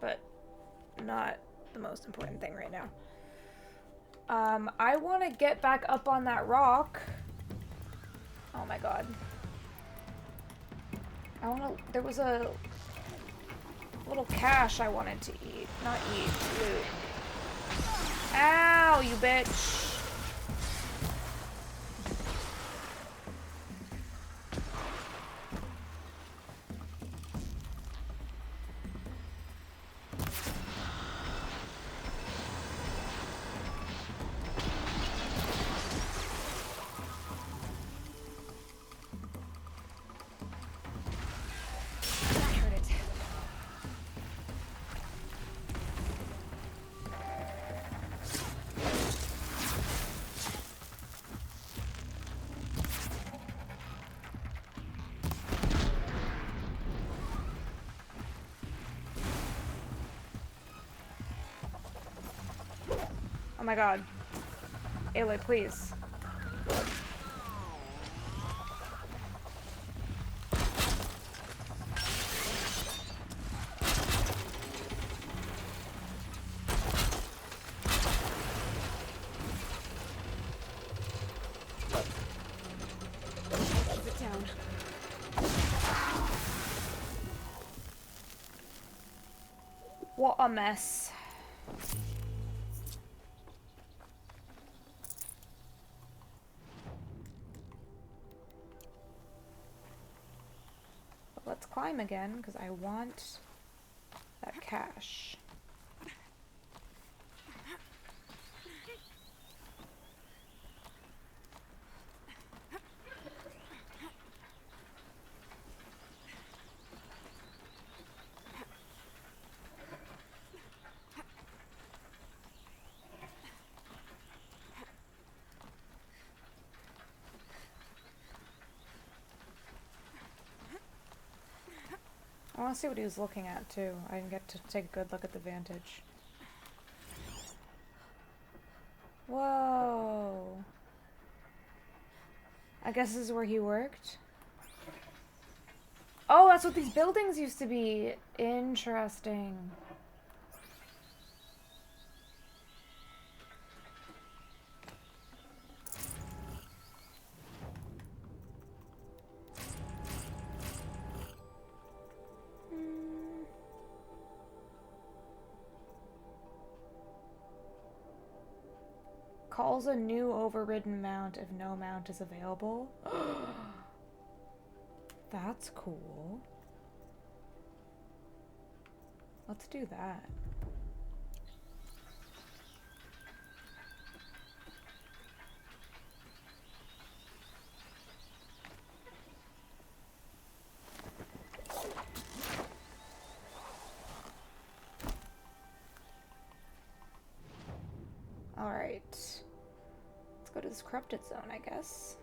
but not the most important thing right now. I want to get back up on that rock. Oh my god. There was a little cache I wanted to eat. Not eat, loot. Ow, you bitch. Oh my god. Aloy, please. Keep it down. What a mess. Let's climb again, because I want that cache. I want to see what he was looking at, too. I didn't get to take a good look at the vantage. Whoa. I guess this is where he worked. Oh, that's what these buildings used to be. Interesting. Calls a new overridden mount if no mount is available. That's cool. Let's do that. Alright. Let's go to this corrupted zone, I guess.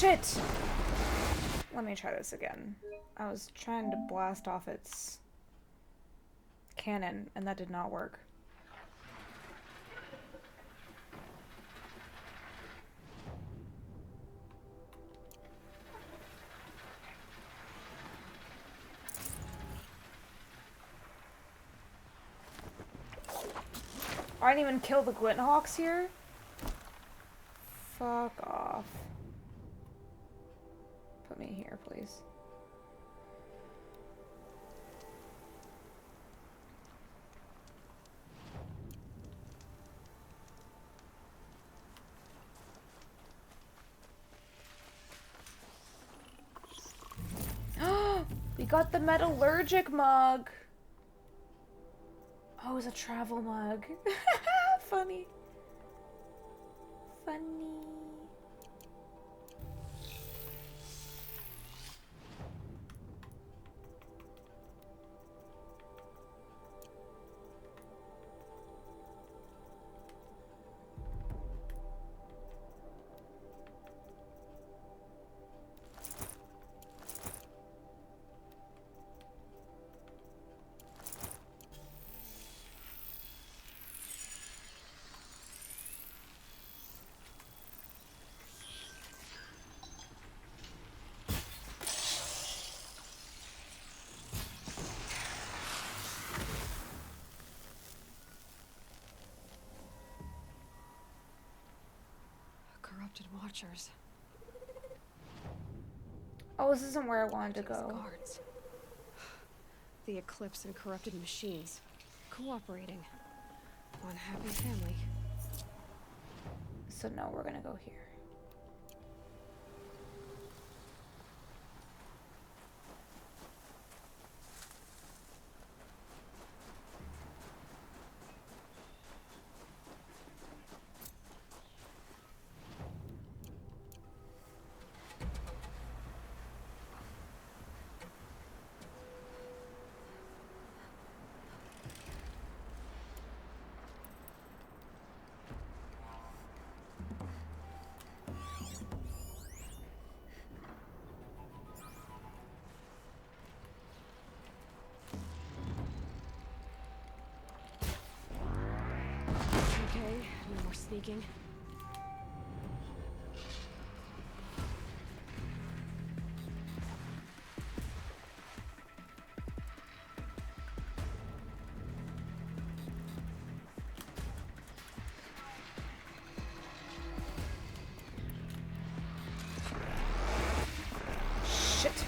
shit! Let me try this again. I was trying to blast off its cannon, and that did not work. I didn't even kill the Glinthawks here? Fuck off. Put me here, please. We got the metallurgic mug. Oh, it's a travel mug. Funny. Funny. Corrupted Watchers. Oh, this isn't where I wanted to go. Guards. The Eclipse and corrupted machines. Cooperating. One happy family. So no, we're gonna go here. Okay, no more sneaking. Shit.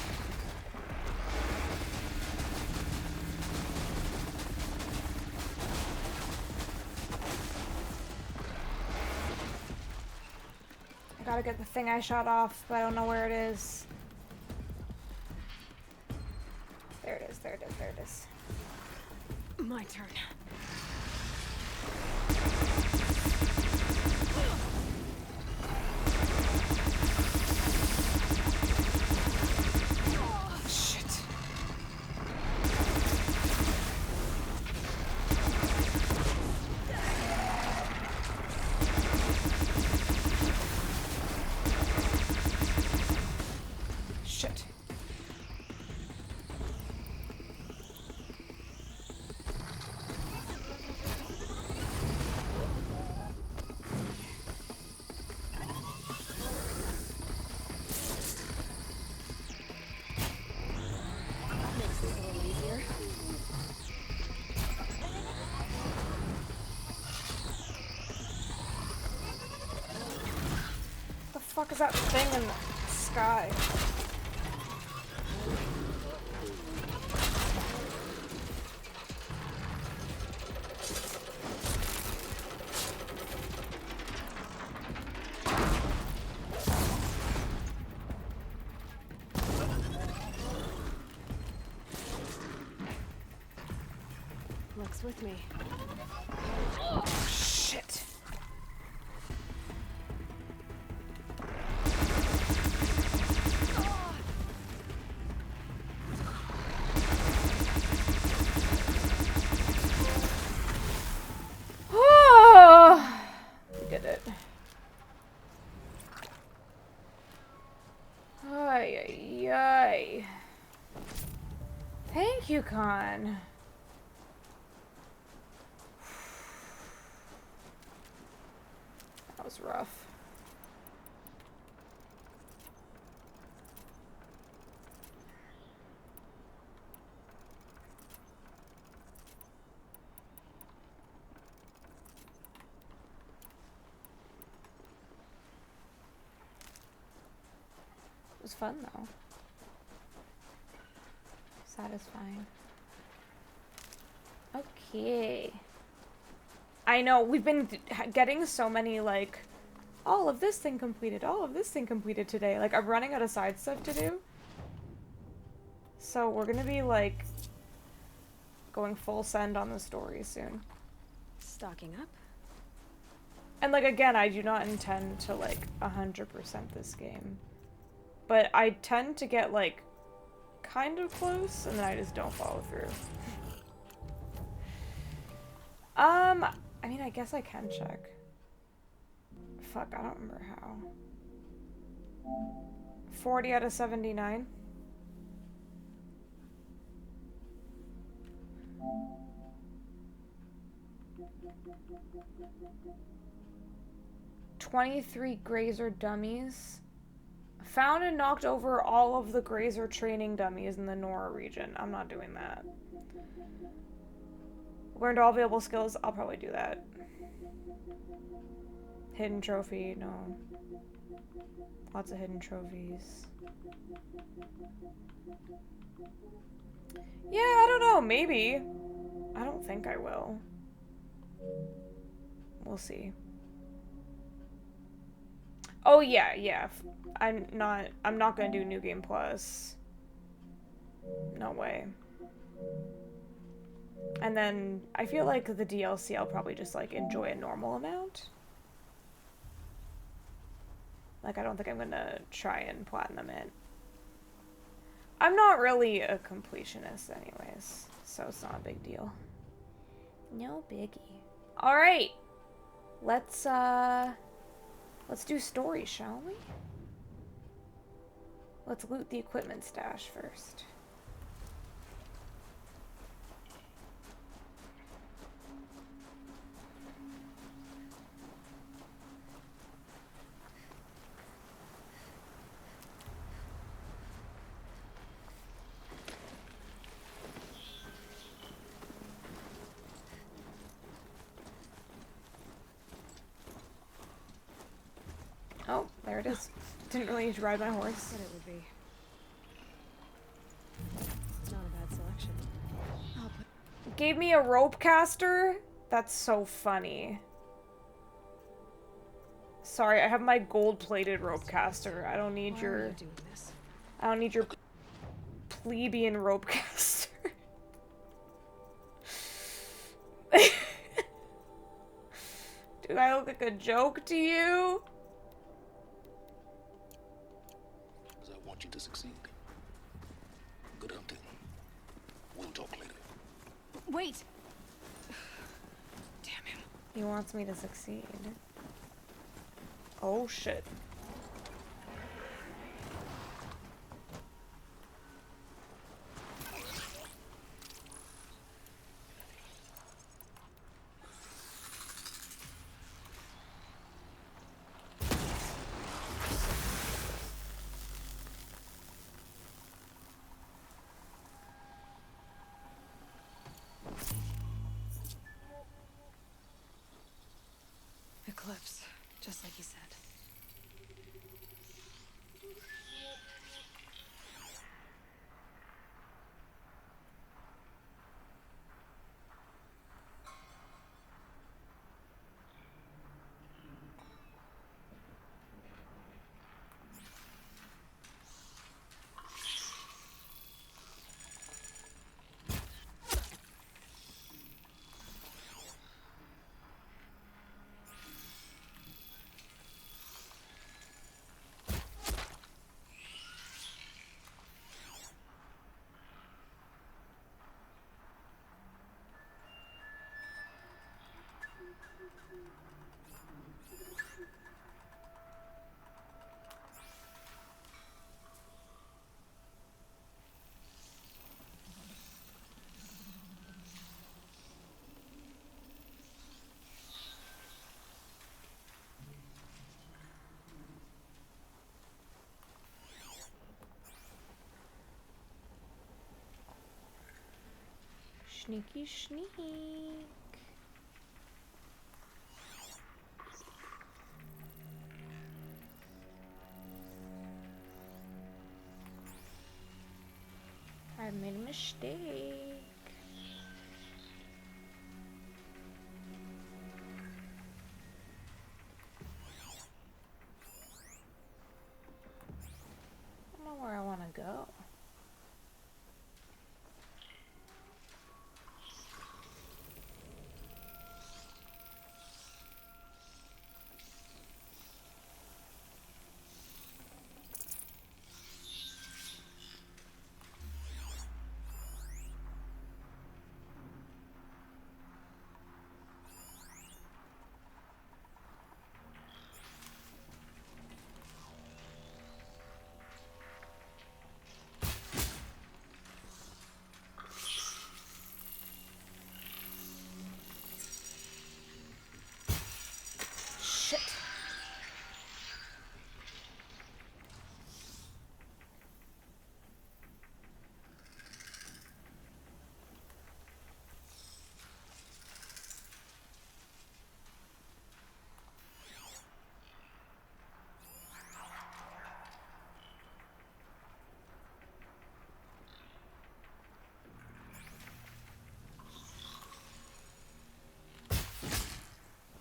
I gotta get the thing I shot off, but I don't know where it is. There it is, there it is, there it is. My turn. Shit. Shit. Makes this a little easier. What the fuck is that thing in the sky? Looks with me. Shit. We did it. Rubicon. That was rough. It was fun though. Satisfying. Okay. I know, we've been getting so many, like, all of this thing completed, all of this thing completed today. Like, I'm running out of side stuff to do. So we're gonna be, like, going full send on the story soon. Stocking up? And, like, again, I do not intend to, like, 100% this game. But I tend to get, like, kind of close, and then I just don't follow through. I mean, I guess I can check. Fuck, I don't remember how. 40 out of 79. "23 Grazer dummies. Found and knocked over all of the Grazer training dummies in the Nora region." I'm not doing that. Learned all available skills. I'll probably do that. Hidden trophy. No. Lots of hidden trophies. Yeah, I don't know. Maybe. I don't think I will. We'll see. Oh yeah, yeah. I'm not gonna do New Game Plus. No way. And then I feel like the DLC I'll probably just like enjoy a normal amount. Like, I don't think I'm gonna try and platinum it. I'm not really a completionist anyways, so it's not a big deal. No biggie. Alright. Let's do story, shall we? Let's loot the equipment stash first. Oh, there it is. Didn't really need to ride my horse. Said it would be. Not a bad selection. Gave me a rope caster? That's so funny. Sorry, I have my gold-plated rope caster. I don't need your... I don't need your plebeian rope caster. Do I look like a joke to you? Because I want you to succeed. Good hunting. We'll talk later. Wait! Damn him. He wants me to succeed. Oh shit. Eclipse, just like you said. Sneaky sneak. I made a mistake. I don't know where I want to go. Shit.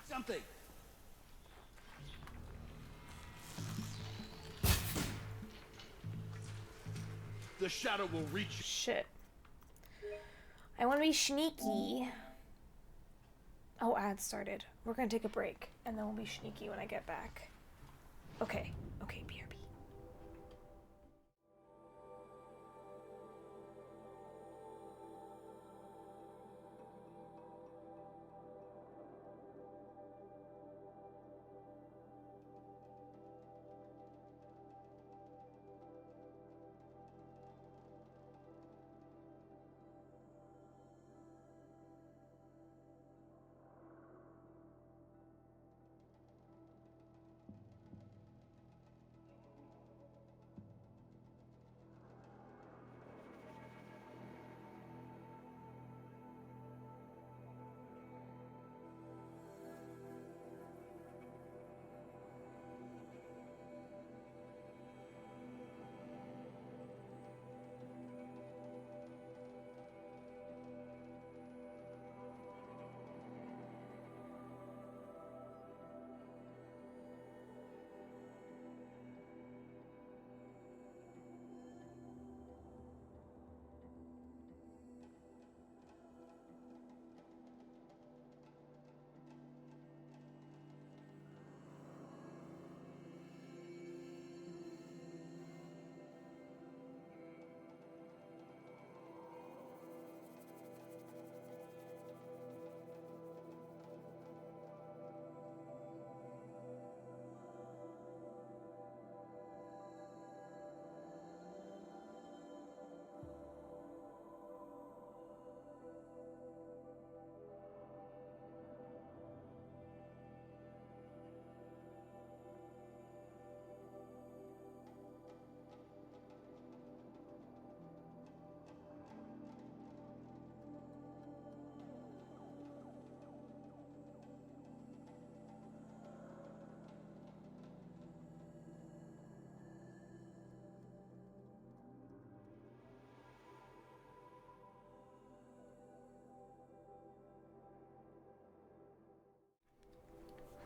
Something! The shadow will reach you. Shit. I want to be sneaky. Oh, ad started. We're gonna take a break, and then we'll be sneaky when I get back. Okay. Okay, BRB.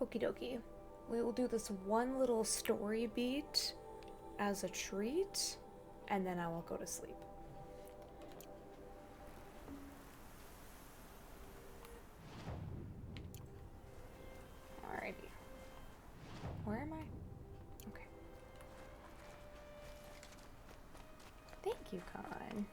Okie dokie. We will do this one little story beat as a treat, and then I will go to sleep. Alrighty. Where am I? Okay. Thank you, Con.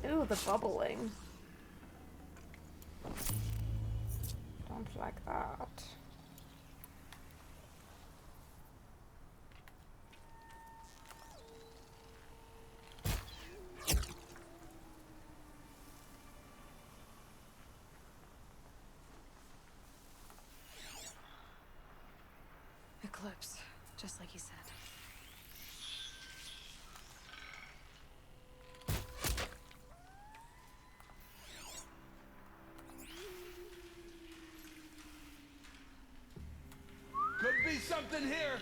Ooh, the bubbling. eclipse, just like he said. Could be something here.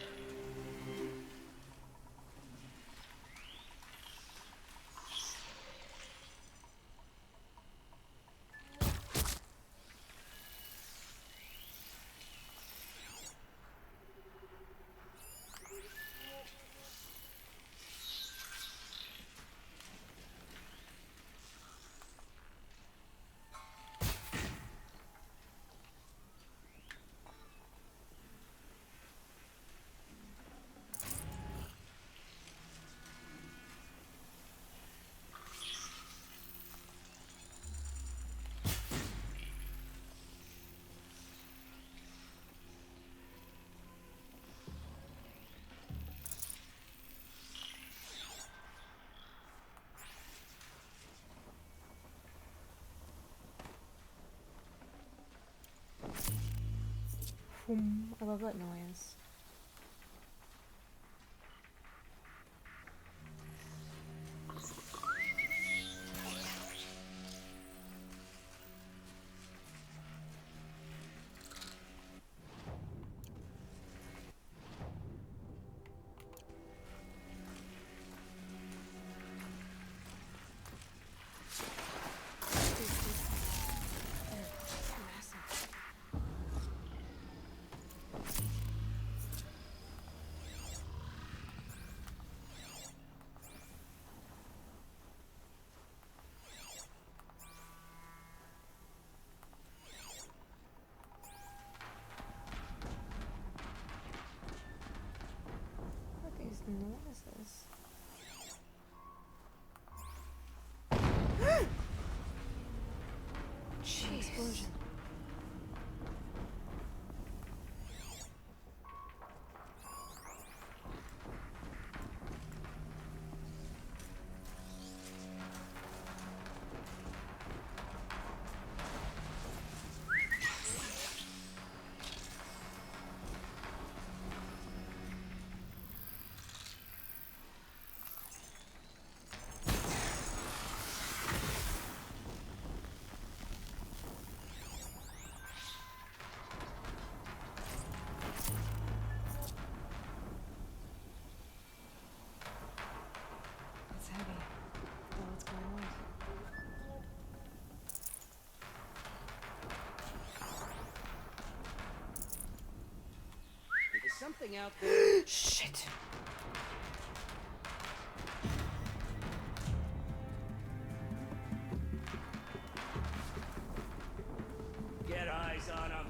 I love that noise. What is this? Jeez. Explosion. It's heavy. Well, it's going away. There's something out there. Shit. Get eyes on him.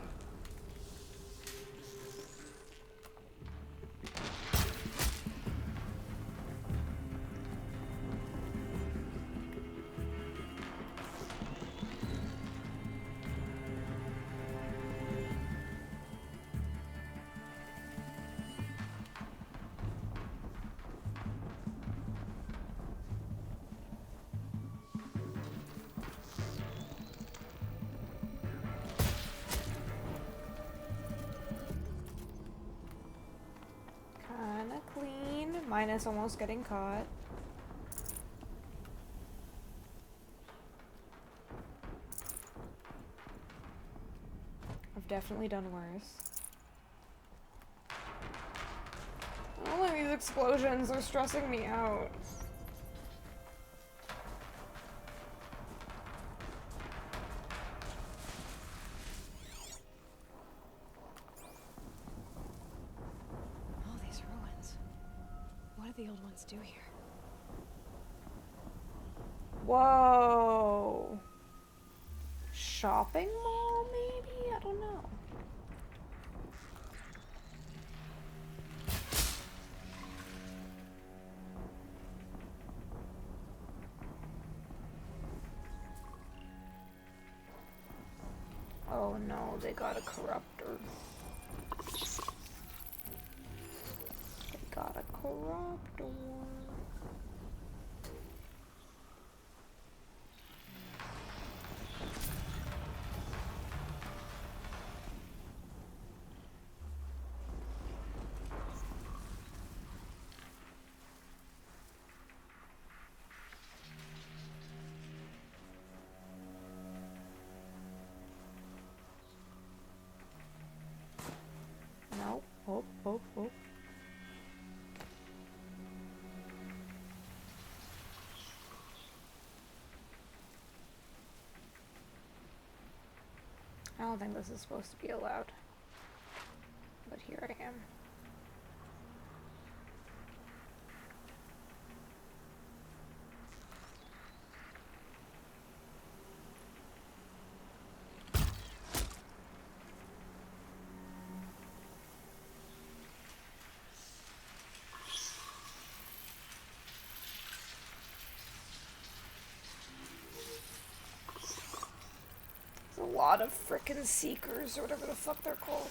Kinda clean, minus almost getting caught. I've definitely done worse. I don't like these explosions, they're stressing me out. All these ruins. What did the old ones do here? Whoa. Shopping mall, maybe? I don't know. Oh no, they got a corruptor. They got a corruptor. oh. I don't think this is supposed to be allowed. But here I am. A lot of frickin' seekers, or whatever the fuck they're called.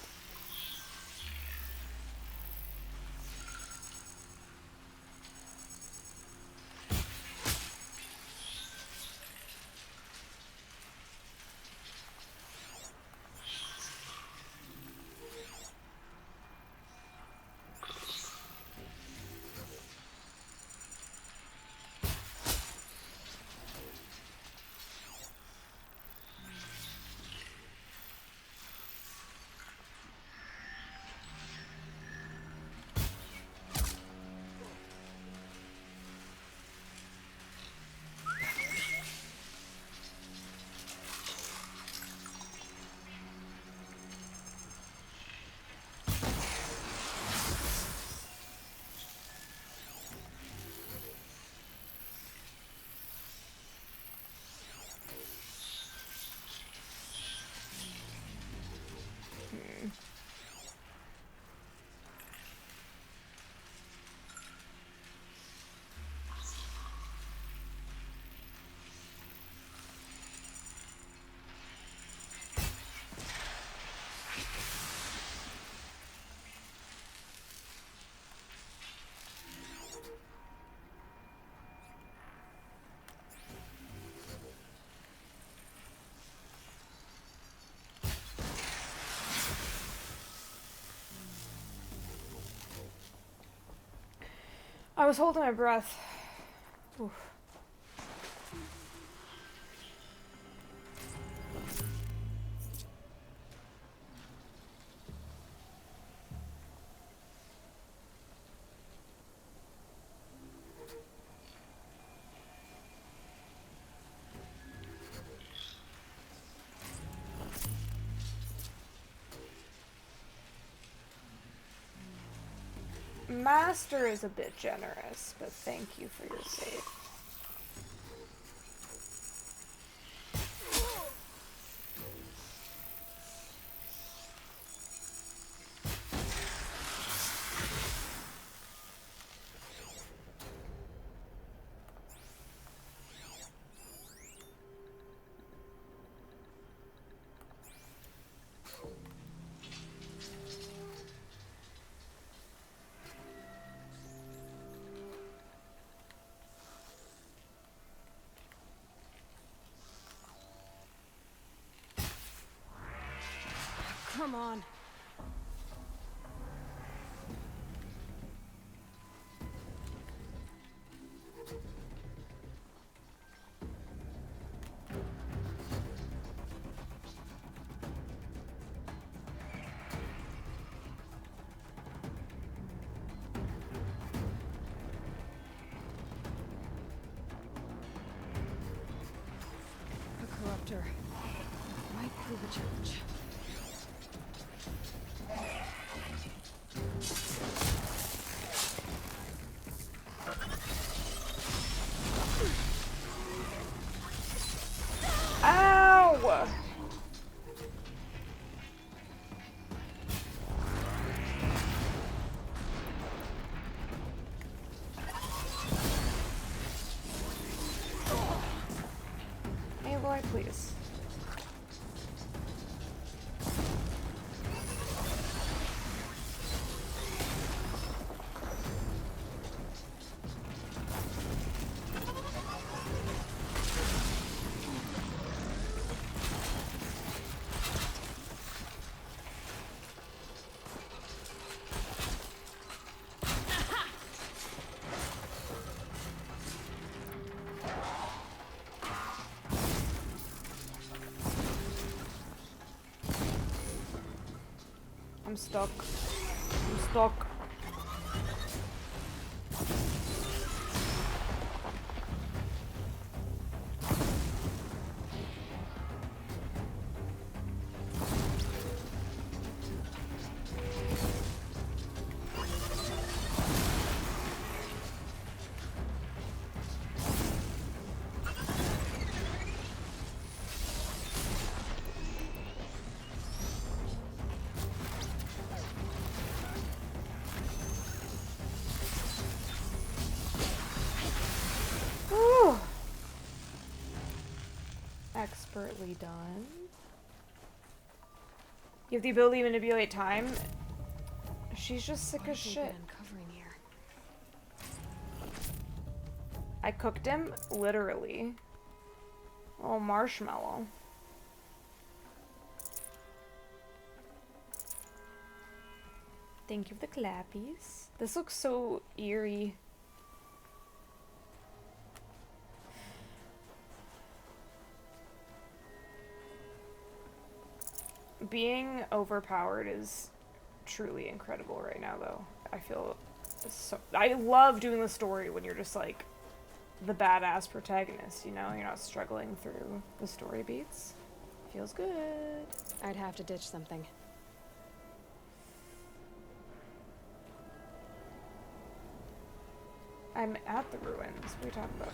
I was holding my breath. Oof. Master is a bit generous, but thank you for your save. Come on. A corruptor might prove a challenge. Ow! Aloy, please. I'm stuck. I'm stuck. Whew. Expertly done. You have the ability to manipulate time. She's just sick as shit. Uncovering here. I cooked him, literally. Oh, marshmallow. Thank you for the clappies. This looks so eerie. Being overpowered is truly incredible right now, though. I feel so... I love doing the story when you're just, like, the badass protagonist, you know? You're not struggling through the story beats. Feels good. I'd have to ditch something. I'm at the ruins. What are you talking about?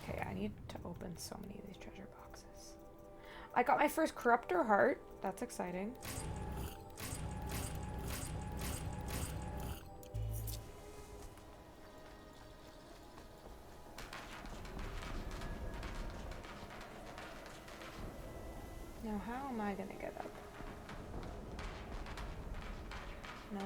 Okay, I need to open so many of these treasure boxes. I got my first Corruptor heart. That's exciting. Now, how am I gonna get up? No.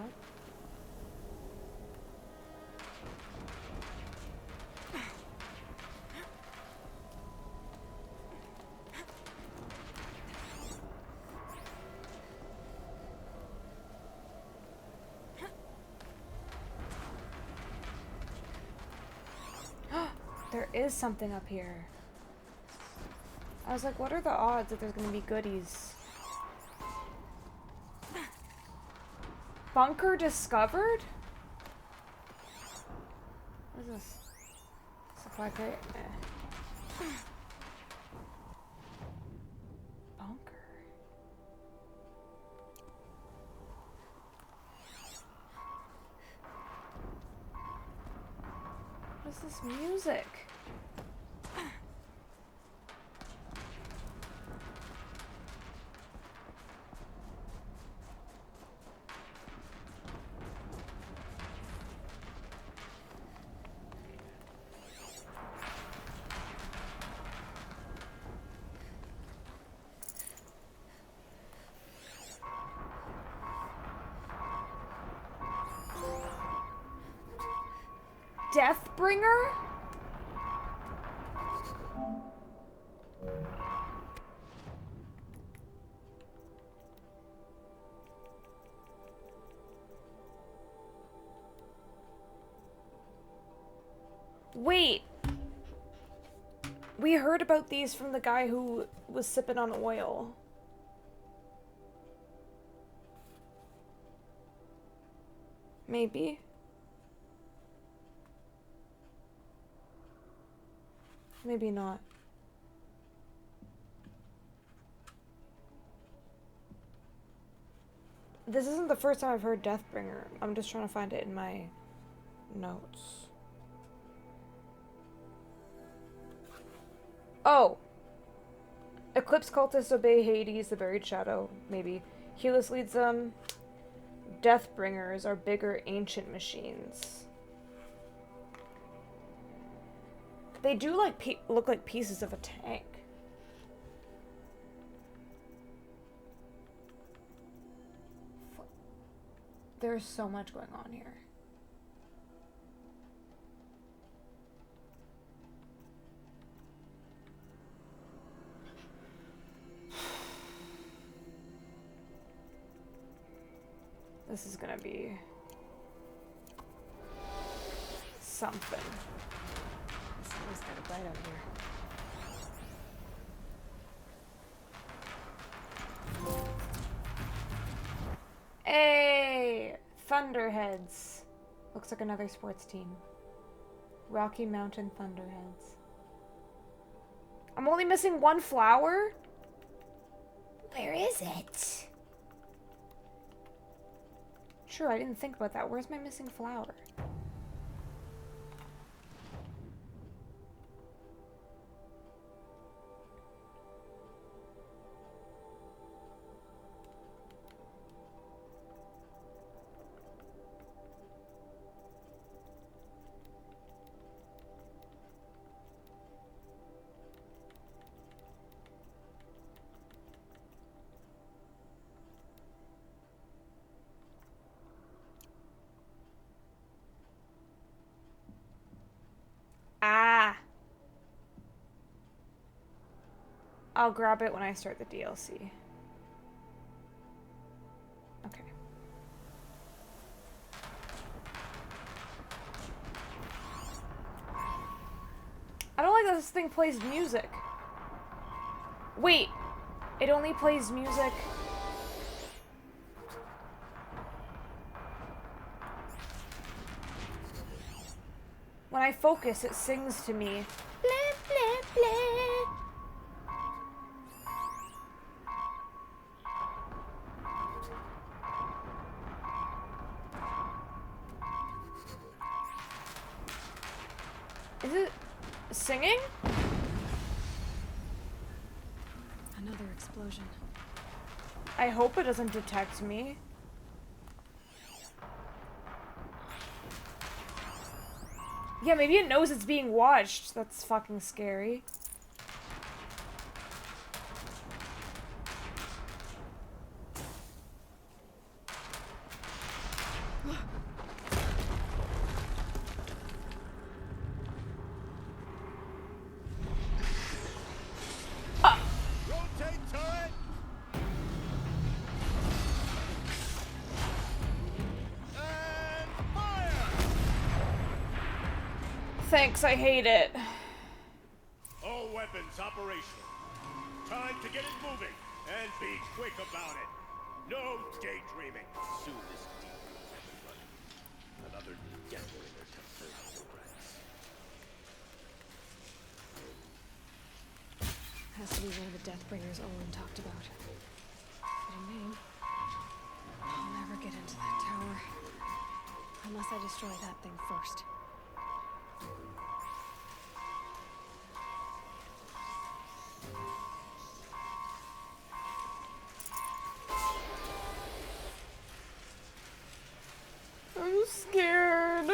There is something up here. I was like, what are the odds that there's gonna be goodies? Bunker discovered? What is this? Supply crate? Eh. Bunker. What is this music? Deathbringer? Wait. We heard about these from the guy who was sipping on oil. Maybe. Maybe not. This isn't the first time I've heard Deathbringer. I'm just trying to find it in my notes. Oh! Eclipse cultists obey Hades, the buried shadow. Maybe. Helis leads them. Deathbringers are bigger ancient machines. They do like look like pieces of a tank. There's so much going on here. This is gonna be something. Someone's got a bite out here. Thunderheads. Looks like another sports team. Rocky Mountain Thunderheads. I'm only missing one flower? Where is it? True, I didn't think about that. Where's my missing flower? Ah. I'll grab it when I start the DLC. Okay. I don't like that this thing plays music. Wait, it only plays music. When I focus, it sings to me. Blah, blah, blah. Is it singing? Another explosion. I hope it doesn't detect me. Yeah, maybe it knows it's being watched. That's fucking scary. Rotate turret! And fire! Thanks, I hate it. All weapons operational. Time to get it moving, and be quick about it. No daydreaming. Soon this deep everybody. Another desolator to fill the ranks. Has to be one of the Deathbringers Olin talked about. Fitting name. I'll never get into that tower. Unless I destroy that thing first. I'm scared.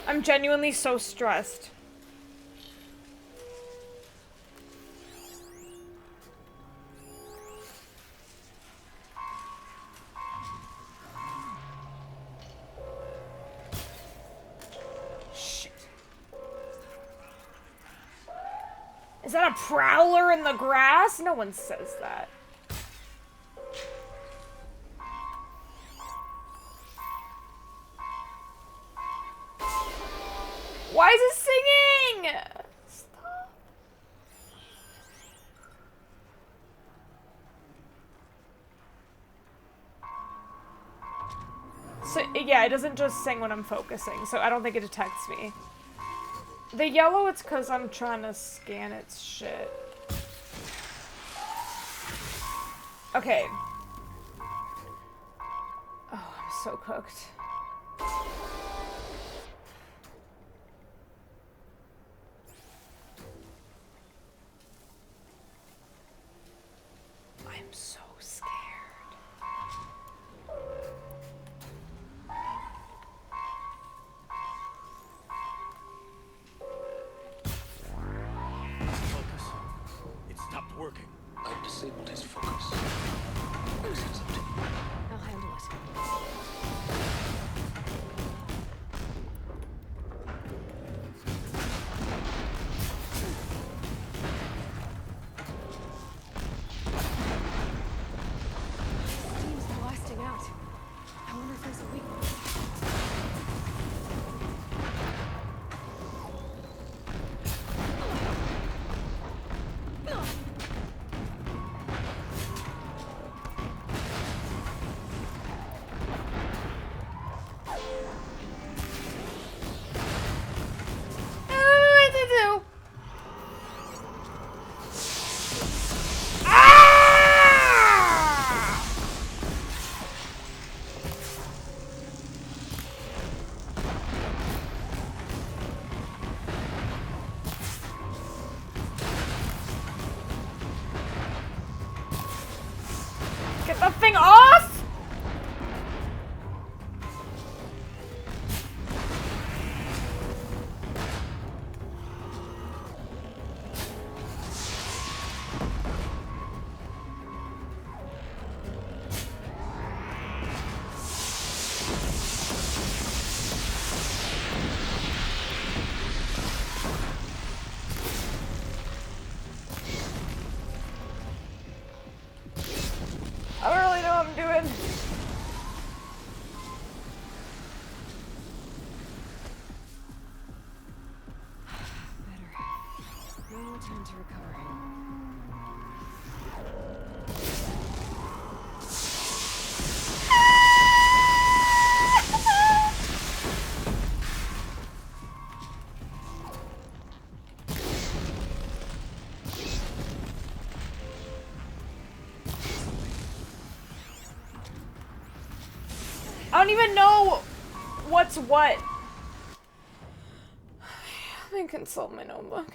I'm genuinely so stressed. Shit. Is that a prowler in the grass? No one says that. Why is it singing? Stop. So, yeah, it doesn't just sing when I'm focusing, so I don't think it detects me. The yellow, it's because I'm trying to scan its shit. Okay. Oh, I'm so cooked. I'm so scared. Focus. It stopped working. I've disabled his focus. Next is up to you. I'll handle it. to recover. I don't even know what's what. Let me consult my notebook.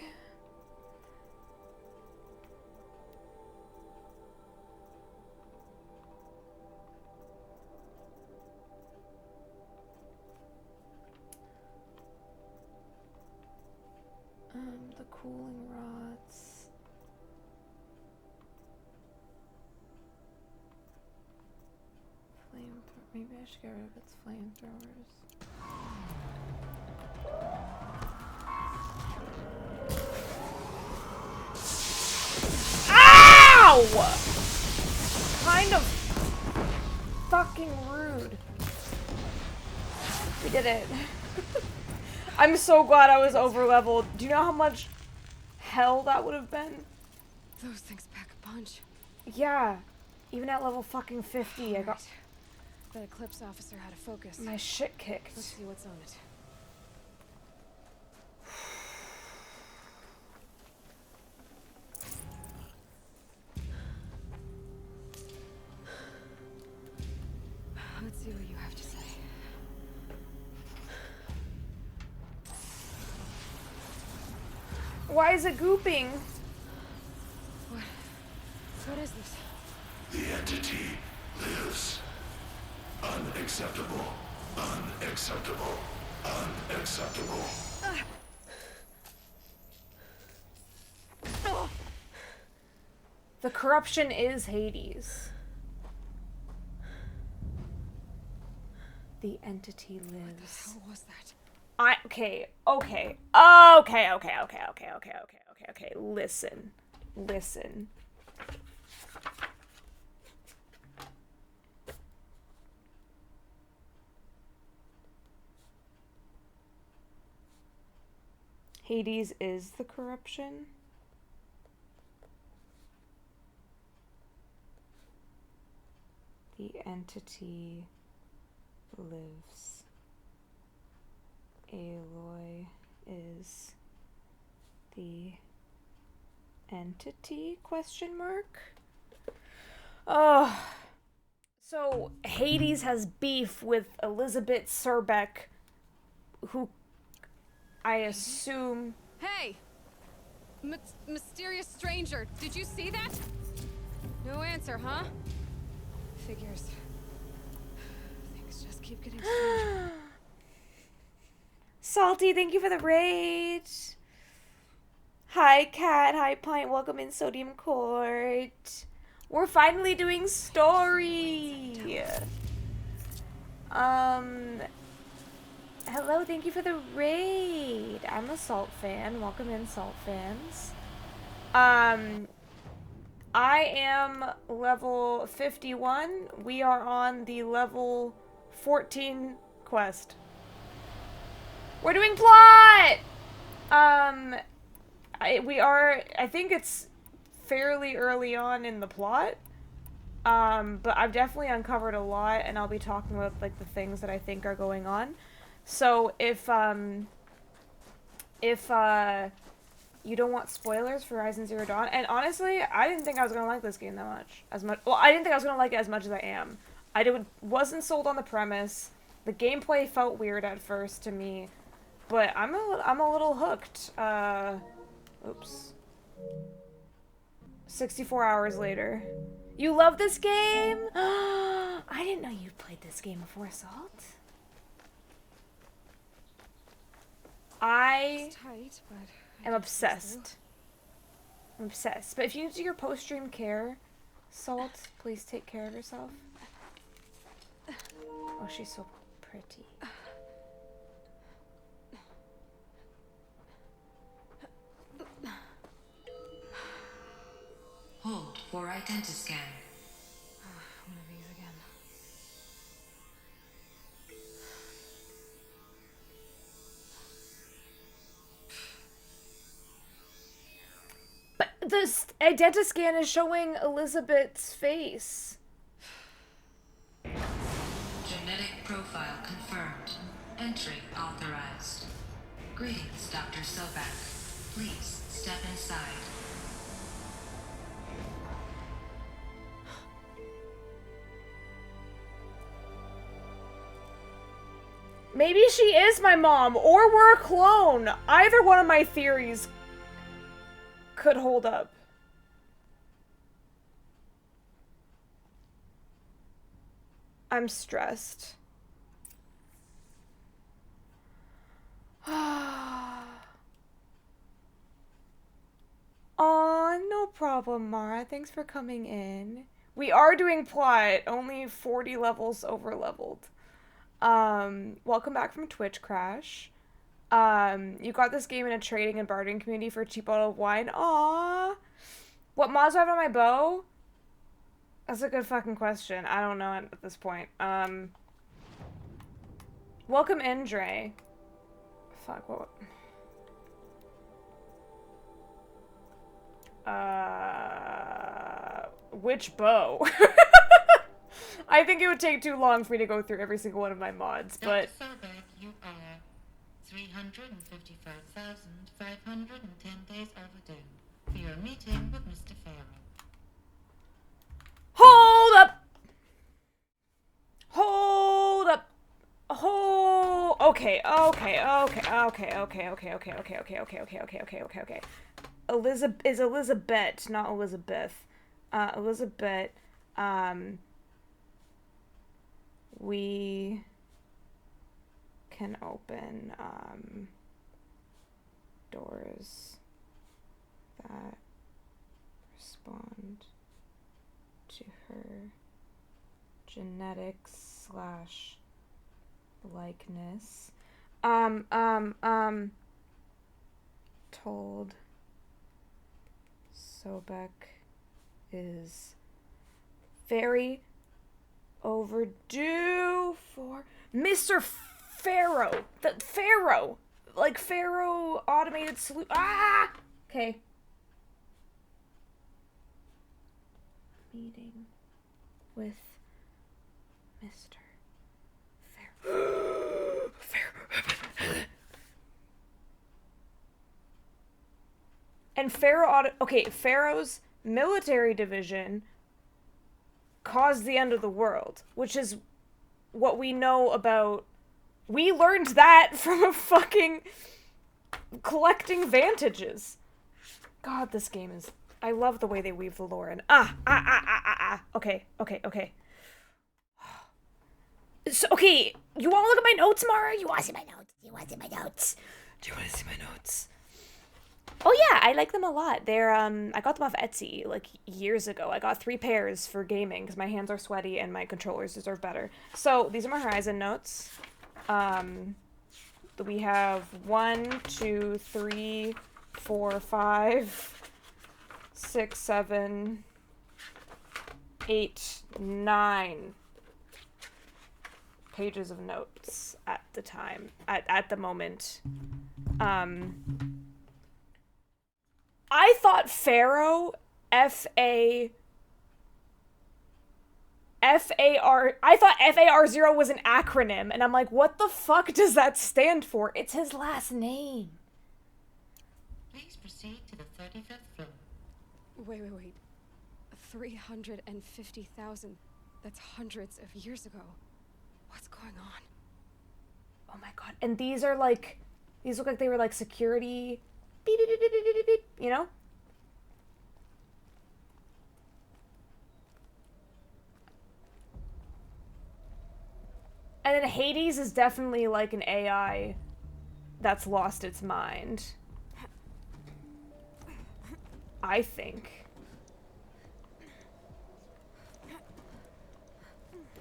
The cooling rods. Maybe I should get rid of its flamethrowers. Ow! Kind of fucking rude. We did it. I'm so glad I was over leveled. Do you know how much hell that would have been? Those things pack a punch. Yeah. Even at level fucking 50, I got... That Eclipse officer had a focus. My shit kicked. Let's see what's on it. Let's see what you have to say. Why is it gooping? What is this? The entity lives. Unacceptable. Unacceptable. Unacceptable. The corruption is Hades. The entity lives. What was that? Okay. Listen. Hades is the corruption. The entity lives. Aloy is the entity? Question mark? Oh. So Hades has beef with Elizabeth Serbeck, who I assume... Hey! Mysterious stranger, did you see that? No answer, huh? Figures. Things just keep getting stranger. Salty, thank you for the raid. Hi, Cat. Hi, Pint. Welcome in Sodium Court. We're finally doing story. Hello, thank you for the raid. I'm a Salt fan. Welcome in, Salt fans. I am level 51. We are on the level 14 quest. We're doing plot! I think it's fairly early on in the plot. But I've definitely uncovered a lot, and I'll be talking about, like, the things that I think are going on. So, if you don't want spoilers for Horizon Zero Dawn, and honestly, I didn't think I was gonna like this game that much. Well, I didn't think I was gonna like it as much as I am. Wasn't sold on the premise. The gameplay felt weird at first to me, but I'm a little hooked. Oops. 64 hours later. You love this game? I didn't know you played this game before, Salt. I am obsessed. I'm obsessed. But if you need to do your post-stream care, Salt, please take care of yourself. Oh, she's so pretty. Hold for identiscan. One of these again. the Identiscan is showing Elizabeth's face. Genetic profile confirmed. Entry authorized. Greetings, Dr. Sobek. Please step inside. Maybe she is my mom, or we're a clone. Either one of my theories could hold up. I'm stressed. Aw, no problem, Mara. Thanks for coming in. We are doing plot, only 40 levels over leveled. Welcome back from Twitch Crash. You got this game in a trading and bartering community for a cheap bottle of wine. Aww. What mods do I have on my bow? That's a good fucking question. I don't know at this point. Welcome in, Dre. Fuck, what? Which bow? I think it would take too long for me to go through every single one of my mods, but... Dr. Sobek, you are 355,510 days overdue for your meeting with Mr. Farrell. Hold up! Hold up! Hold... Okay. Elizabeth, not Elizabeth. Elizabeth, we can open, doors that respond to her genetics / likeness. Told Sobek is very overdue for Mr. Pharaoh. The Pharaoh. Like Pharaoh automated solution. Ah! Okay. Meeting with Mr. Pharaoh. And Pharaoh's military division caused the end of the world, which is what we know about. We learned that from a fucking collecting vantages. God, this game is... I love the way they weave the lore in. Okay. So, okay, you want to look at my notes, Mara? You want to see my notes? Do you want to see my notes? Oh yeah, I like them a lot. They're, I got them off Etsy, like, years ago. I got 3 pairs for gaming, because my hands are sweaty and my controllers deserve better. So, these are my Horizon notes. We have 1, 2, 3, 4, 5, 6, 7, 8, 9 pages of notes at the time, at the moment. I thought Pharaoh, F-A-R, I thought FAR0 was an acronym, and I'm like, what the fuck does that stand for? It's his last name. Please proceed to the 35th floor. Wait. 350,000. That's hundreds of years ago. What's going on? Oh my god. And these are like, these look like they were like security, beep, beep, beep, beep, beep, beep, beep, you know? And then Hades is definitely like an AI that's lost its mind. I think.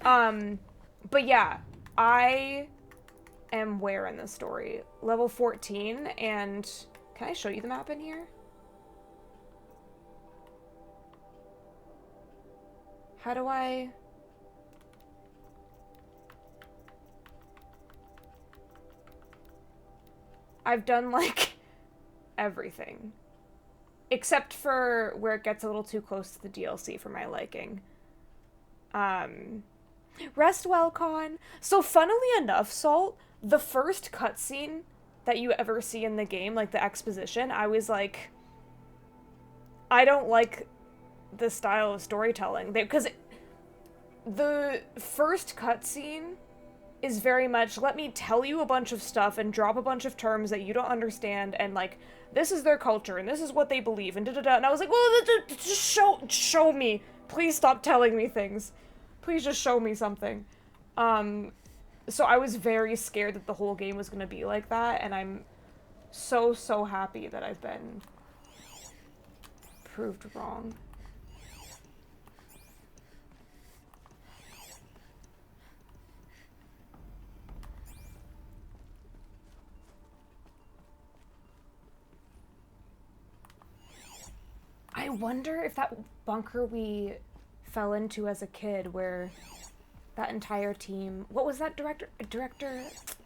But yeah, I am where in the story? Level 14, and can I show you the map in here? How do I... I've done, like, everything. except for where it gets a little too close to the DLC for my liking. Rest well, Con. So funnily enough, Salt, the first cutscene that you ever see in the game, like the exposition, I was like, I don't like the style of storytelling. Because the first cutscene is very much, let me tell you a bunch of stuff and drop a bunch of terms that you don't understand, and like, this is their culture, and this is what they believe, and da-da-da, and I was like, well, just show me. Please stop telling me things. Please just show me something. So I was very scared that the whole game was gonna be like that, and I'm so happy that I've been proved wrong. I wonder if that bunker we fell into as a kid, where that entire team... What was that director?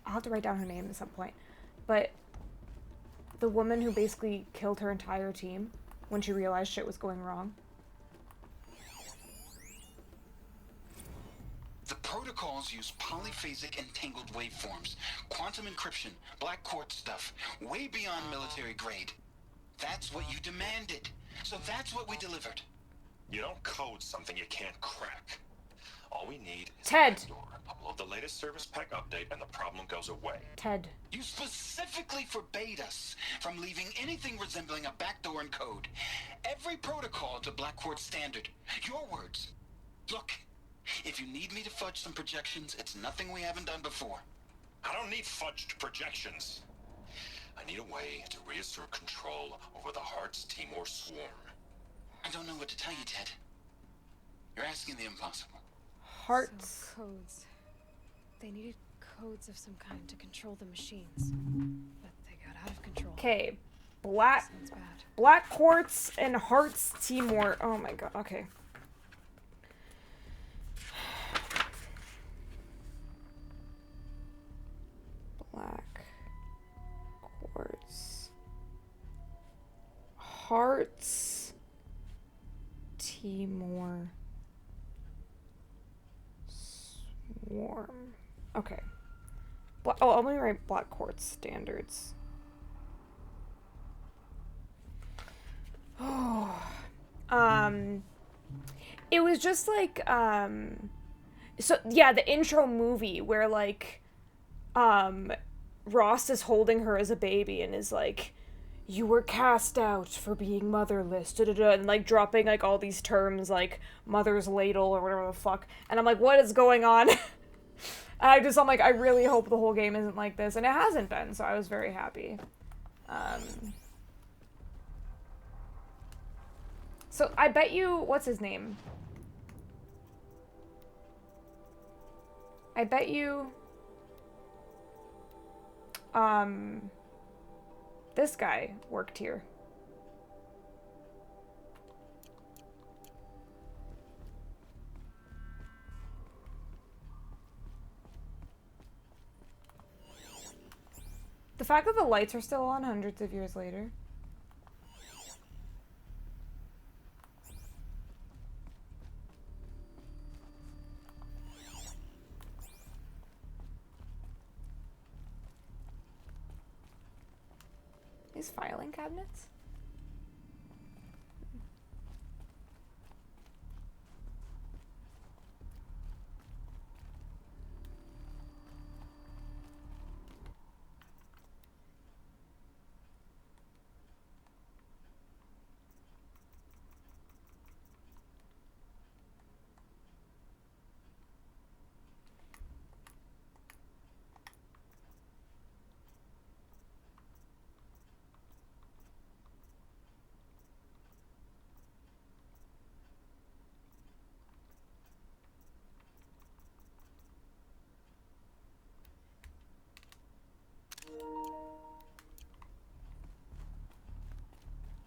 I'll have to write down her name at some point. But the woman who basically killed her entire team when she realized shit was going wrong. The protocols use polyphasic entangled waveforms, quantum encryption, black quartz stuff, way beyond military grade. That's what you demanded. So that's what we delivered. You don't code something you can't crack. All we need is Ted. upload the latest service pack update and the problem goes away. Ted. You specifically forbade us from leaving anything resembling a backdoor in code. Every protocol to Black Quartz standard. Your words. Look, if you need me to fudge some projections, it's nothing we haven't done before. I don't need fudged projections. I need a way to reassert control over the Hearts Timor swarm. I don't know what to tell you, Ted. You're asking the impossible. Hearts. Some codes. They needed codes of some kind to control the machines, but they got out of control. Okay, Sounds bad. Black Quartz and Hearts Timor. Oh my god. Okay. Black Quartz. Hearts Timor Swarm. Okay. Let me write Black Quartz standards. Oh. It was just like, so yeah, the intro movie where like, Ross is holding her as a baby and is like, you were cast out for being motherless, da-da-da, and like dropping like all these terms like mother's ladle or whatever the fuck, and I'm like, what is going on? And I'm like, I really hope the whole game isn't like this, and it hasn't been, so I was very happy. So I bet you, what's his name? I bet you, this guy worked here. The fact that the lights are still on hundreds of years later. These filing cabinets?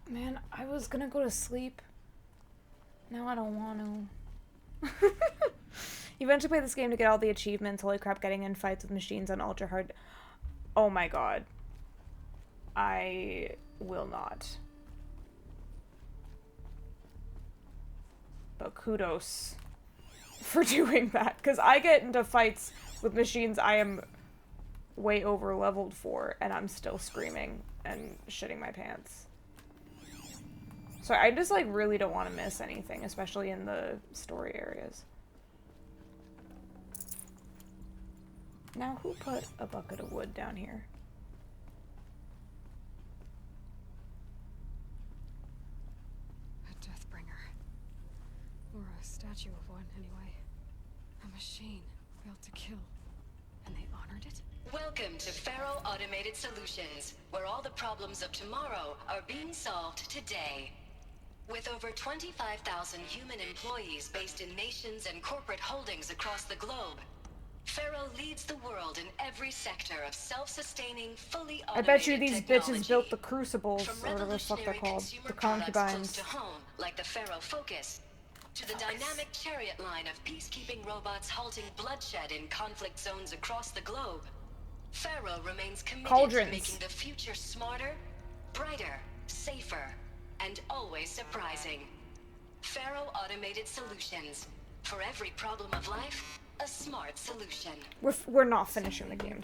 Man, I was gonna go to sleep. Now I don't want to. You eventually play this game to get all the achievements. Holy crap, getting in fights with machines on ultra hard. Oh my god. I will not. But kudos for doing that, because I get into fights with machines I am way over leveled for, and I'm still screaming and shitting my pants. So I just like really don't want to miss anything, especially in the story areas. Now who put a bucket of wood down here? A Deathbringer. Or a statue of one, anyway. A machine built to kill. And they honored it? Welcome to Faro Automated Solutions, where all the problems of tomorrow are being solved today. With over 25,000 human employees based in nations and corporate holdings across the globe, Faro leads the world in every sector of self-sustaining, fully automated I bet you these technology. bitches built the crucibles, From or whatever the fuck they're revolutionary called. consumer The products close concubines. to home, like the Faro Focus, to the dynamic chariot line of peacekeeping robots halting bloodshed in conflict zones across the globe. Faro remains committed Cauldrons. to making the future smarter, brighter, safer, and always surprising. Faro Automated Solutions. For every problem of life, a smart solution. We're not finishing the game.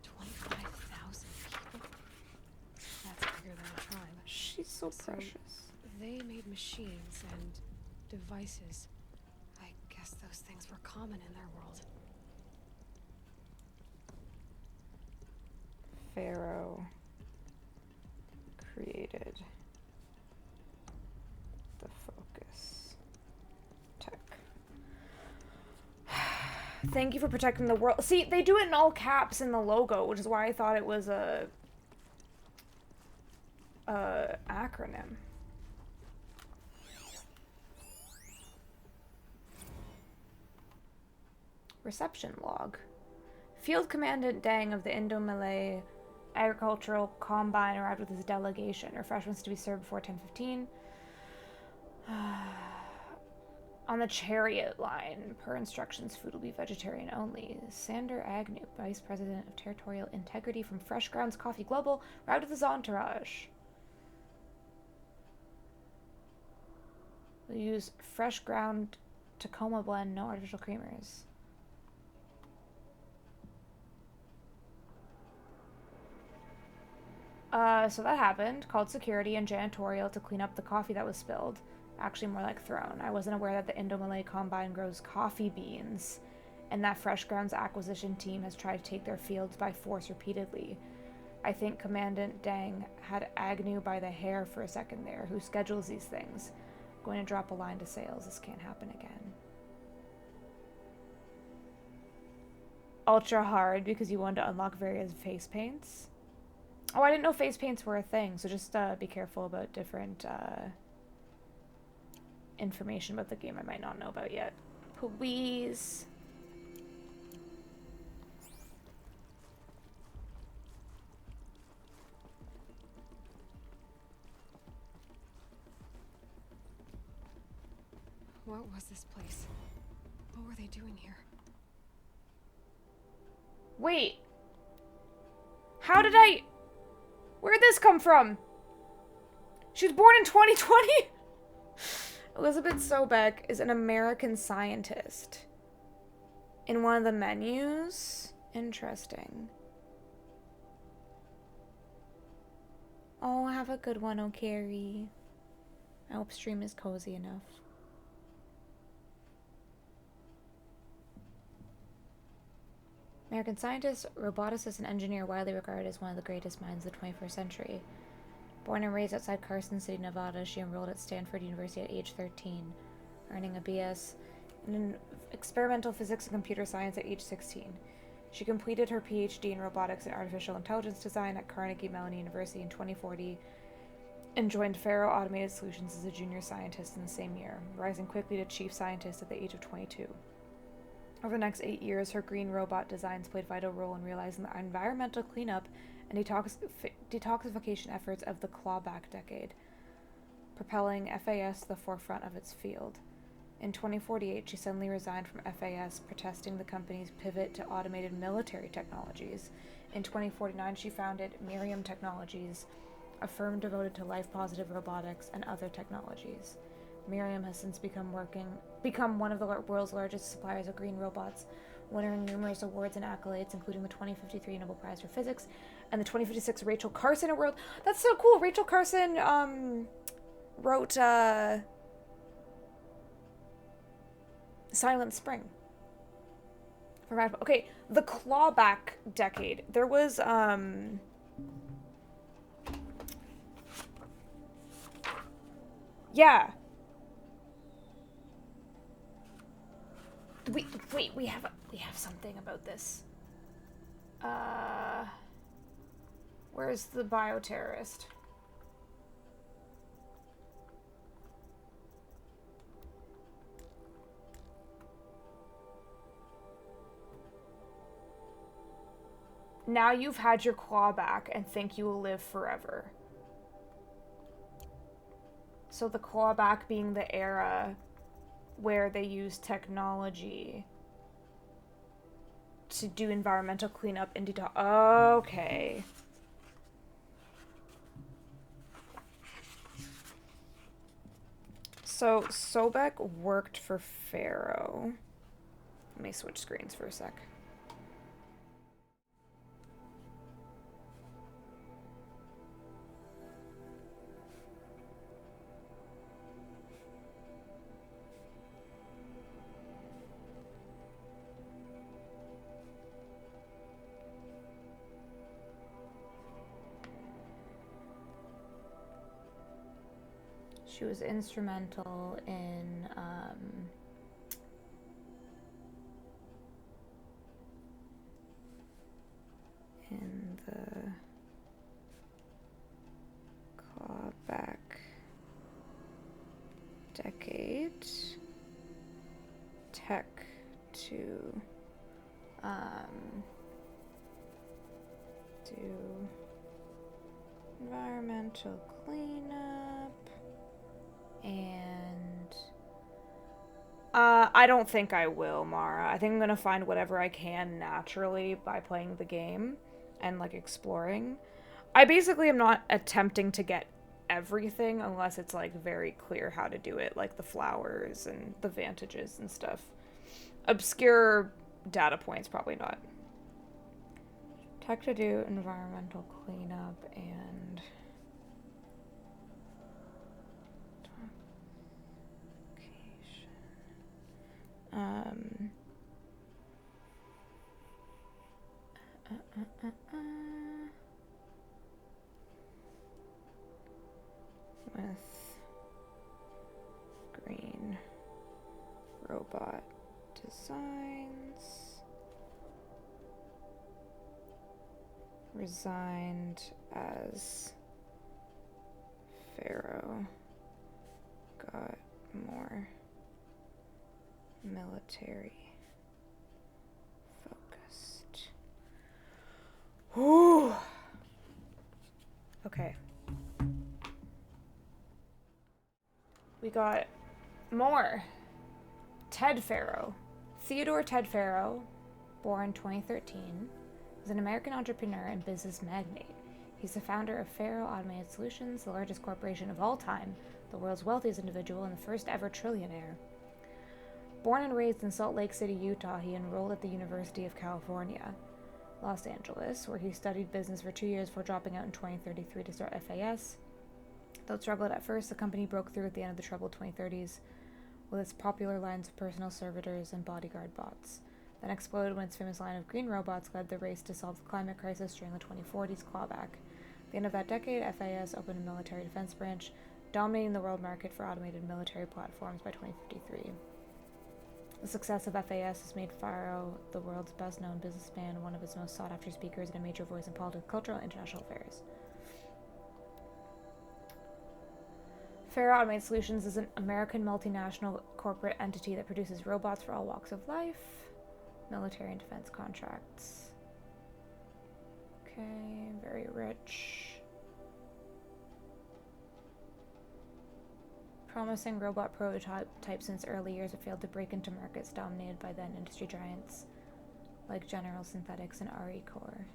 25,000 people? That's bigger than a tribe. She's so precious. They made machines and devices. I guess those things were common in their world. Faro created the Focus tech. Thank you for protecting the world. See, they do it in all caps in the logo, which is why I thought it was a acronym. Reception log. Field Commandant Deng of the Indo-Malay Agricultural Combine arrived with his delegation. Refreshments to be served before 10:15. On the chariot line, per instructions, food will be vegetarian only. Sander Agnew, Vice President of Territorial Integrity from Fresh Grounds Coffee Global, arrived with his entourage. We'll use fresh ground Tacoma blend, no artificial creamers. So that happened. Called security and janitorial to clean up the coffee that was spilled. Actually, more like thrown. I wasn't aware that the Indo-Malay Combine grows coffee beans, and that Fresh Grounds acquisition team has tried to take their fields by force repeatedly. I think Commandant Deng had Agnew by the hair for a second there, who schedules these things. Going to drop a line to sales. This can't happen again. Ultra hard because you wanted to unlock various face paints. Oh, I didn't know face paints were a thing, so just be careful about different information about the game I might not know about yet. Please. What was this place? What were they doing here? Wait. How did I... Where'd this come from? She was born in 2020? Elizabeth Sobeck is an American scientist. In one of the menus? Interesting. Oh, have a good one, oh Carrie. I hope stream is cozy enough. American scientist, roboticist, and engineer widely regarded as one of the greatest minds of the 21st century. Born and raised outside Carson City, Nevada, she enrolled at Stanford University at age 13, earning a BS in experimental physics and computer science at age 16. She completed her PhD in robotics and artificial intelligence design at Carnegie Mellon University in 2040 and joined Faro Automated Solutions as a junior scientist in the same year, rising quickly to chief scientist at the age of 22. Over the next 8 years, her green robot designs played a vital role in realizing the environmental cleanup and detoxification efforts of the clawback decade, propelling FAS to the forefront of its field. In 2048, she suddenly resigned from FAS, protesting the company's pivot to automated military technologies. In 2049, she founded Miriam Technologies, a firm devoted to life-positive robotics and other technologies. Miriam has since become one of the world's largest suppliers of green robots, winning numerous awards and accolades, including the 2053 Nobel Prize for Physics and the 2056 Rachel Carson Award. That's so cool. Rachel Carson wrote Silent Spring. Okay, the clawback decade. There was yeah. Wait, we have something about this. Where's the bioterrorist? Now you've had your claw back and think you will live forever. So the clawback being the era where they use technology to do environmental cleanup and detox. Okay. So Sobek worked for Pharaoh. Let me switch screens for a sec. She was instrumental in the clawback decade tech to do environmental cleanup. And I don't think I will, Mara. I think I'm gonna find whatever I can naturally by playing the game and like exploring. I basically am not attempting to get everything unless it's like very clear how to do it, like the flowers and the vantages and stuff. Obscure data points, probably not. Tech to do environmental cleanup and with green robot designs, resigned as Pharaoh, got more military focused. Whew. Okay. We got more. Ted Pharaoh. Theodore Ted Pharaoh, born 2013, is an American entrepreneur and business magnate. He's the founder of Pharaoh Automated Solutions, the largest corporation of all time, the world's wealthiest individual, and the first ever trillionaire. Born and raised in Salt Lake City, Utah, he enrolled at the University of California, Los Angeles, where he studied business for 2 years before dropping out in 2033 to start FAS. Though it struggled at first, the company broke through at the end of the troubled 2030s with its popular lines of personal servitors and bodyguard bots, then exploded when its famous line of green robots led the race to solve the climate crisis during the 2040s clawback. At the end of that decade, FAS opened a military defense branch, dominating the world market for automated military platforms by 2053. The success of FAS has made Pharaoh the world's best-known businessman and one of its most sought-after speakers and a major voice in politics, cultural, and international affairs. Pharaoh Automated Solutions is an American multinational corporate entity that produces robots for all walks of life, military and defense contracts. Okay, very rich. Promising robot prototype since early years have failed to break into markets dominated by then industry giants like General Synthetics and RE Core.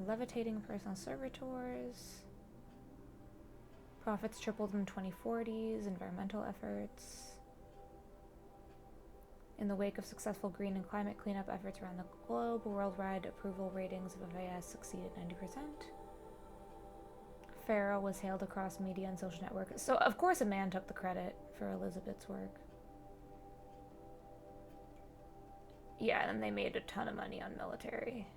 Levitating personal servitors. Profits tripled in 2040s, environmental efforts. In the wake of successful green and climate cleanup efforts around the globe, worldwide approval ratings of FAS exceeded 90%. Pharaoh was hailed across media and social networks. So, of course, a man took the credit for Elizabeth's work. Yeah, and they made a ton of money on military.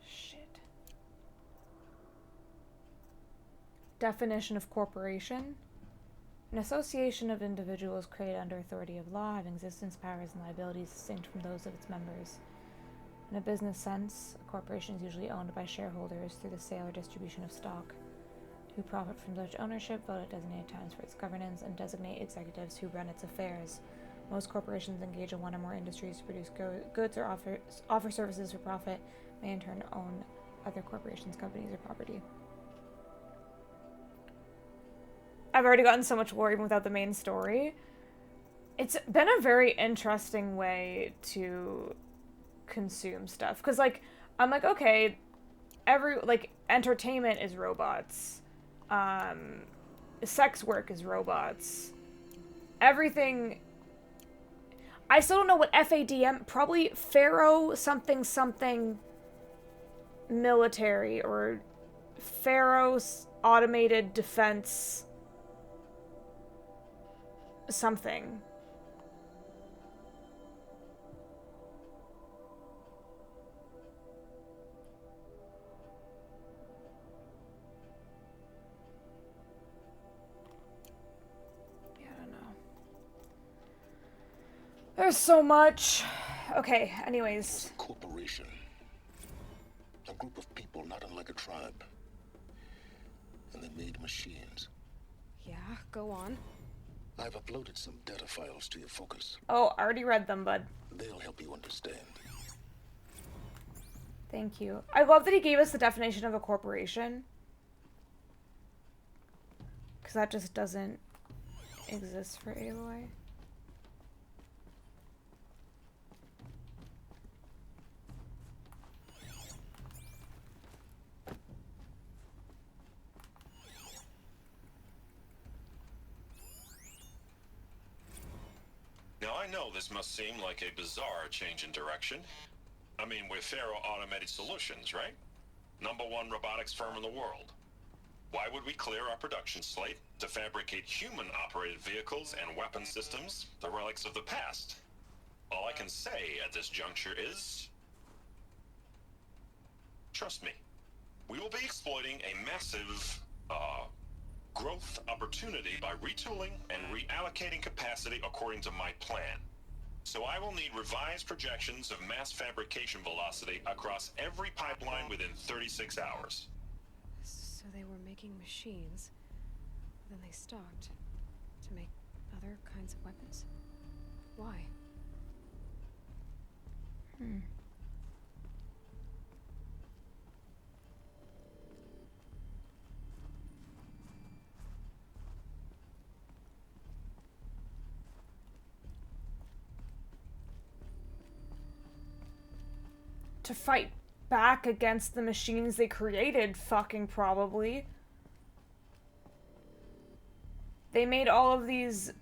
Shit. Definition of corporation. An association of individuals created under authority of law, having existence, powers, and liabilities distinct from those of its members. In a business sense, a corporation is usually owned by shareholders through the sale or distribution of stock, who profit from such ownership, vote at designated times for its governance, and designate executives who run its affairs. Most corporations engage in one or more industries to produce goods or offer services for profit, may in turn own other corporations, companies, or property. I've already gotten so much lore even without the main story. It's been a very interesting way to consume stuff. Because, like, I'm like, okay, entertainment is robots. Sex work is robots. Everything... I still don't know what FADM... Probably Pharaoh something something military, or Pharaoh's automated defense... something. Yeah, I don't know. There's so much. Okay, anyways. Corporation. A group of people not unlike a tribe. And they made machines. Yeah, go on. I've uploaded some data files to your focus. Oh, I already read them, bud. They'll help you understand. Thank you. I love that he gave us the definition of a corporation. Because that just doesn't exist for Aloy. Now, I know this must seem like a bizarre change in direction. I mean, we're Pharaoh Automated Solutions, right? #1 robotics firm in the world. Why would we clear our production slate to fabricate human-operated vehicles and weapon systems, the relics of the past? All I can say at this juncture is... trust me. We will be exploiting a massive, growth opportunity by retooling and reallocating capacity according to my plan. So I will need revised projections of mass fabrication velocity across every pipeline within 36 hours. So they were making machines, then they stopped to make other kinds of weapons? Why? To fight back against the machines they created, fucking probably. They made all of these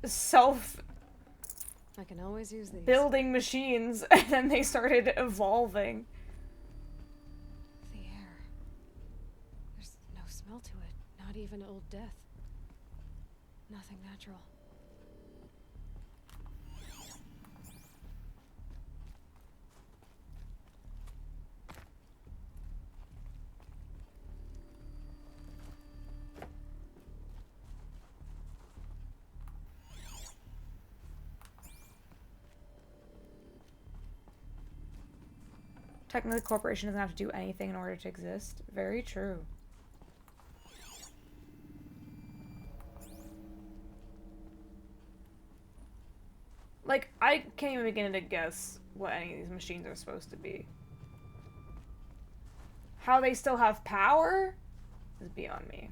I can always use these. building machines, and then they started evolving. The air. There's no smell to it. Not even Old Death. Nothing natural. Technically, the corporation doesn't have to do anything in order to exist. Very true. Like, I can't even begin to guess what any of these machines are supposed to be. How they still have power is beyond me.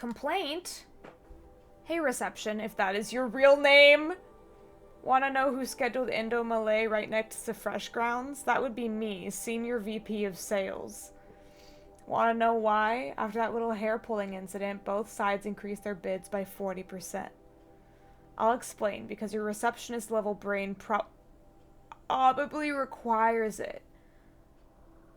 Complaint? Hey, reception, if that is your real name. Wanna know who scheduled Indo Malay right next to Fresh Grounds? That would be me, Senior VP of Sales. Wanna know why? After that little hair pulling incident, both sides increased their bids by 40%. I'll explain, because your receptionist level brain probably requires it.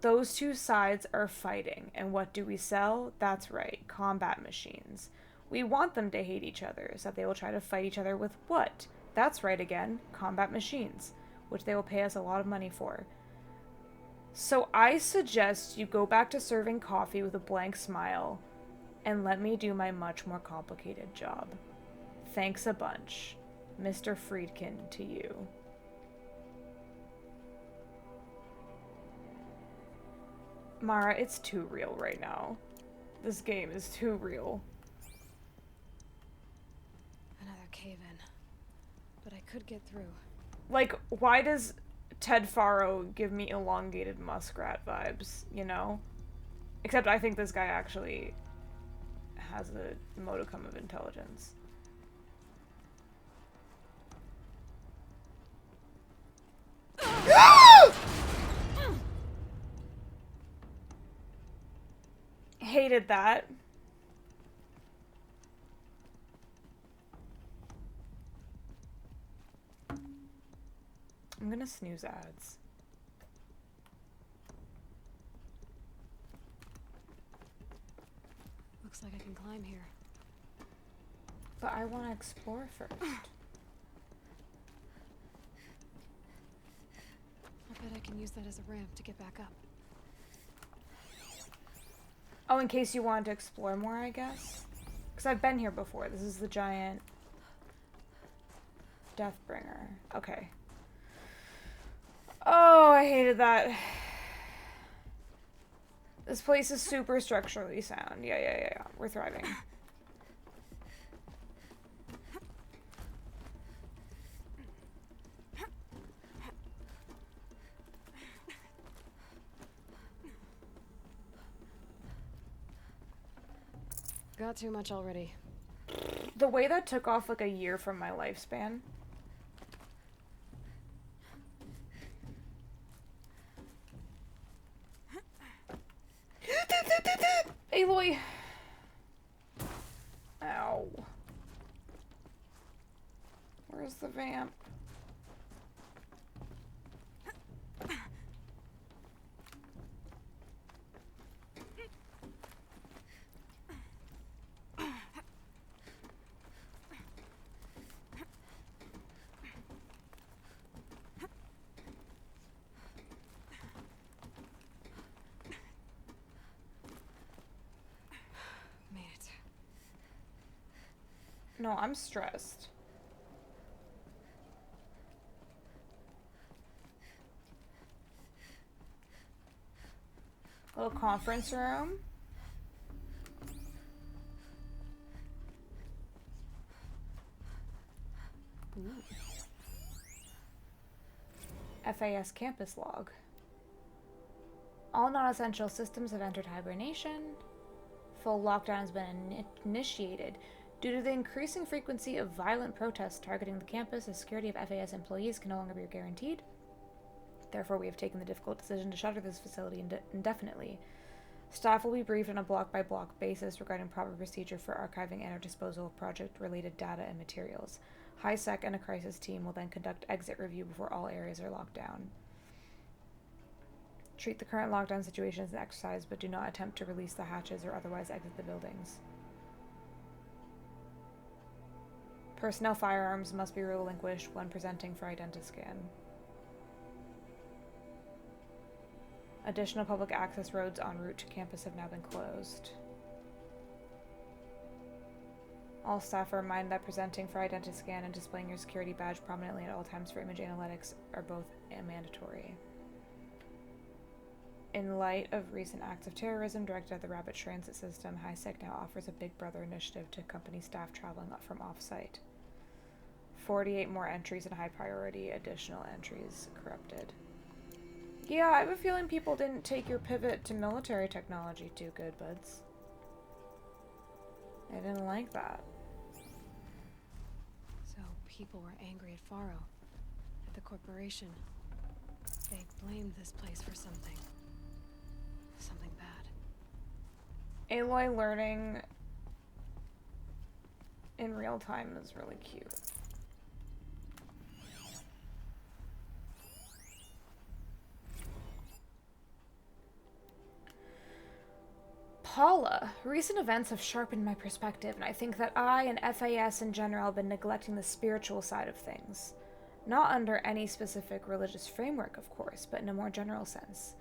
Those two sides are fighting, and what do we sell? That's right, combat machines. We want them to hate each other, so that they will try to fight each other with what? That's right again, combat machines, which they will pay us a lot of money for. So I suggest you go back to serving coffee with a blank smile, and let me do my much more complicated job. Thanks a bunch. Mr. Friedkin to you. Mara, it's too real right now. This game is too real. Another cave-in. But I could get through. Like, why does Ted Faro give me elongated muskrat vibes, you know? Except I think this guy actually has a modicum of intelligence. Hated that. I'm gonna snooze ads. Looks like I can climb here. But I want to explore first. I bet I can use that as a ramp to get back up. Oh, in case you wanted to explore more, I guess? Because I've been here before. This is the giant Deathbringer. Okay. Oh, I hated that. This place is super structurally sound. Yeah. We're thriving. Got too much already. The way that took off like a year from my lifespan. Aloy! Ow. Where's the vamp? No, I'm stressed. Little conference room. Ooh. FAS campus log. All non-essential systems have entered hibernation. Full lockdown has been initiated. Due to the increasing frequency of violent protests targeting the campus, the security of FAS employees can no longer be guaranteed. Therefore, we have taken the difficult decision to shutter this facility indefinitely. Staff will be briefed on a block-by-block basis regarding proper procedure for archiving and or disposal of project-related data and materials. HiSec and a crisis team will then conduct exit review before all areas are locked down. Treat the current lockdown situation as an exercise, but do not attempt to release the hatches or otherwise exit the buildings. Personnel firearms must be relinquished when presenting for Identiscan. Additional public access roads en route to campus have now been closed. All staff are reminded that presenting for Identiscan and displaying your security badge prominently at all times for image analytics are both mandatory. In light of recent acts of terrorism directed at the Rapid Transit System, HiSec now offers a Big Brother initiative to accompany staff traveling up from off-site. 48 more entries in high priority, additional entries corrupted. Yeah, I have a feeling people didn't take your pivot to military technology too good, buds. I didn't like that. So people were angry at Faro, at the corporation. They blamed this place for something. Something bad. Aloy learning in real time is really cute. Paula, recent events have sharpened my perspective, and I think that I and FAS in general have been neglecting the spiritual side of things. Not under any specific religious framework, of course, but in a more general sense,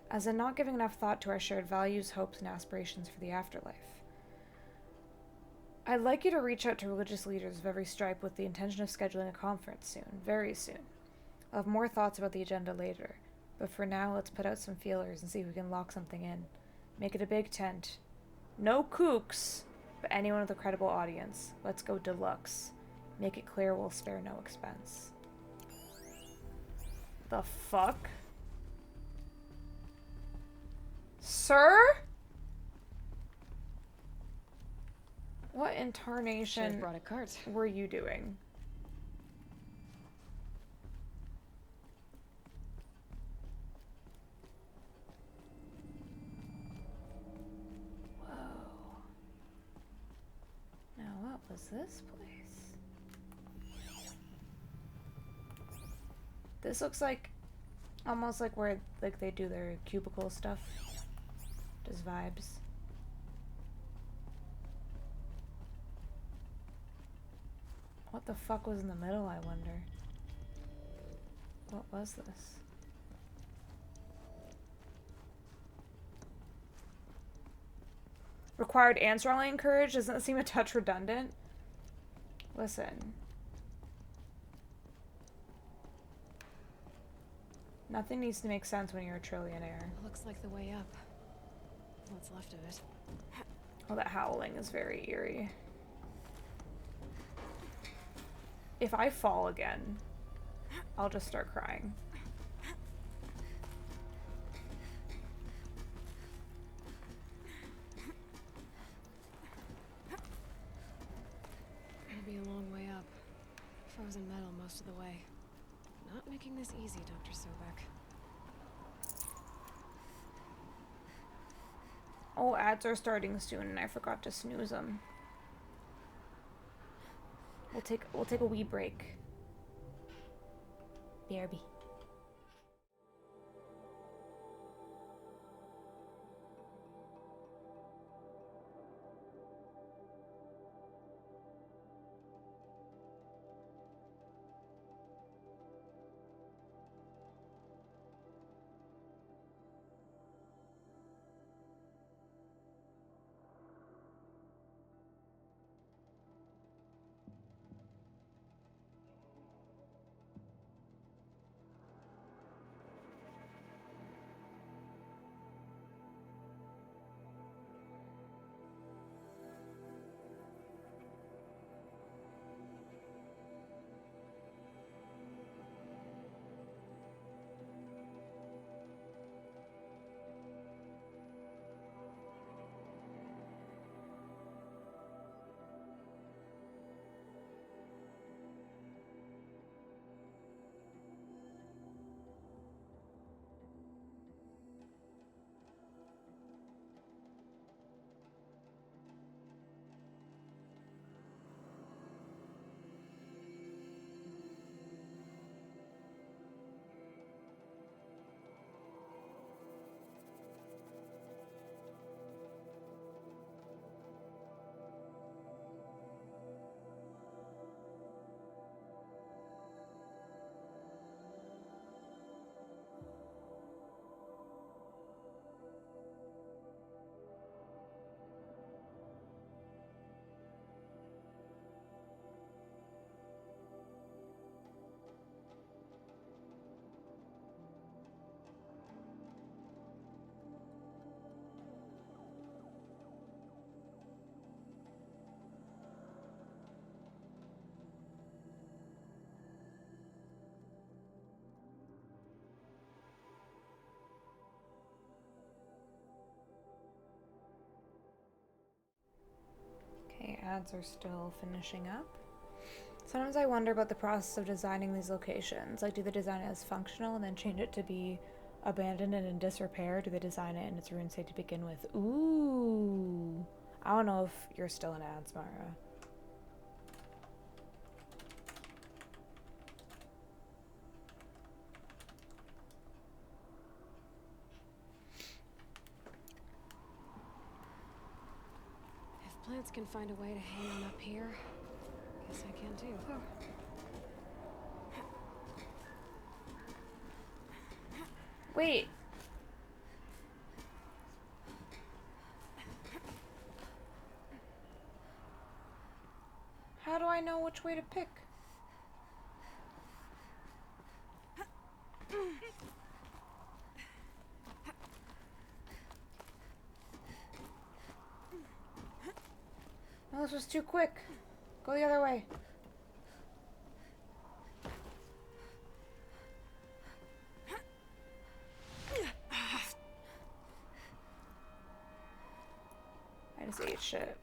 as in not giving enough thought to our shared values, hopes, and aspirations for the afterlife. I'd like you to reach out to religious leaders of every stripe with the intention of scheduling a conference soon, very soon. I'll have more thoughts about the agenda later, but for now, let's put out some feelers and see if we can lock something in. Make it a big tent. No kooks, but anyone with a credible audience. Let's go deluxe. Make it clear we'll spare no expense. The fuck? Sir? What incarnation brought a cart. were you doing? Whoa. Now what was this place? This looks like almost like where they do their cubicle stuff. Just vibes. What the fuck was in the middle, I wonder? What was this? Required answer only encouraged? Doesn't that seem a touch redundant? Listen. Nothing needs to make sense when you're a trillionaire. Looks like the way up. What's left of it. Oh, that howling is very eerie. If I fall again, I'll just start crying. It'll be a long way up. Frozen metal most of the way. Not making this easy, Dr. Sobek. Oh, ads are starting soon and I forgot to snooze them. We'll take a wee break. BRB. ads are still finishing up. Sometimes I wonder about the process of designing these locations. Like, do they design it as functional and then change it to be abandoned and in disrepair? Do they design it in its ruined state to begin with? Ooh. I don't know if you're still in ads, Mara. If plants can find a way to hang on up here, guess I can too. Wait. How do I know which way to pick? Oh, this was too quick. Go the other way. I just ate shit.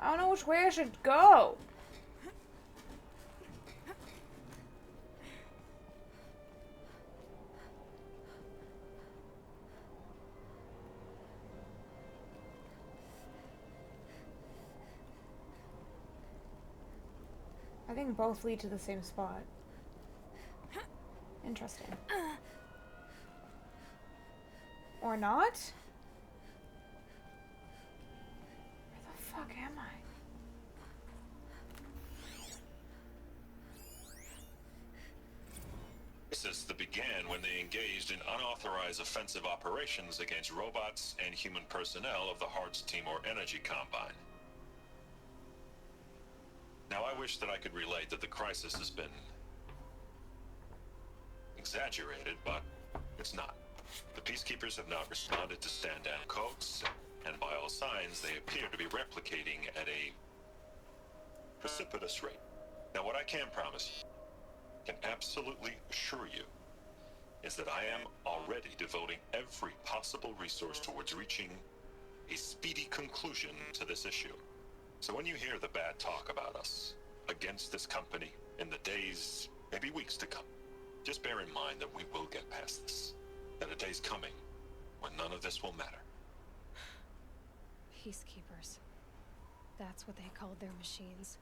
I don't know which way I should go. I think both lead to the same spot. Interesting. Or not? Where the fuck am I? Crisis that began when they engaged in unauthorized offensive operations against robots and human personnel of the Hearts Timor Energy Combine. Now, I wish that I could relate that the crisis has been exaggerated, but it's not. The Peacekeepers have not responded to stand-down codes, and by all signs, they appear to be replicating at a precipitous rate. Now, what I can promise you, can absolutely assure you, is that I am already devoting every possible resource towards reaching a speedy conclusion to this issue. So when you hear the bad talk about us against this company in the days, maybe weeks to come, just bear in mind that we will get past this. That a day's coming when none of this will matter. Peacekeepers. That's what they called their machines.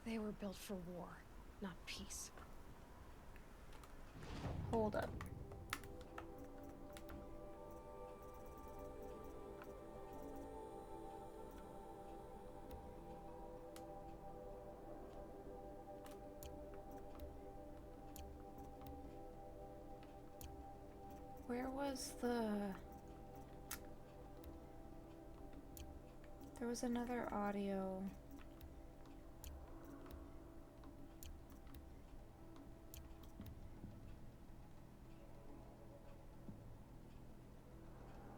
They were built for war, not peace. Hold up. Where was the... There was another audio.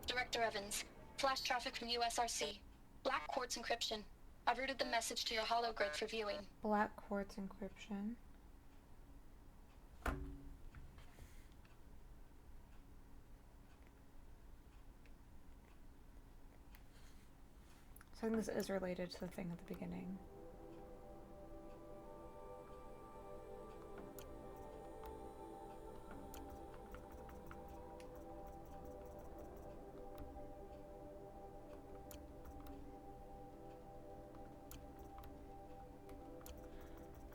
Director Evans, flash traffic from USRC. Black quartz encryption. I've routed the message to your hologrid for viewing. Black quartz encryption. So I think this is related to the thing at the beginning.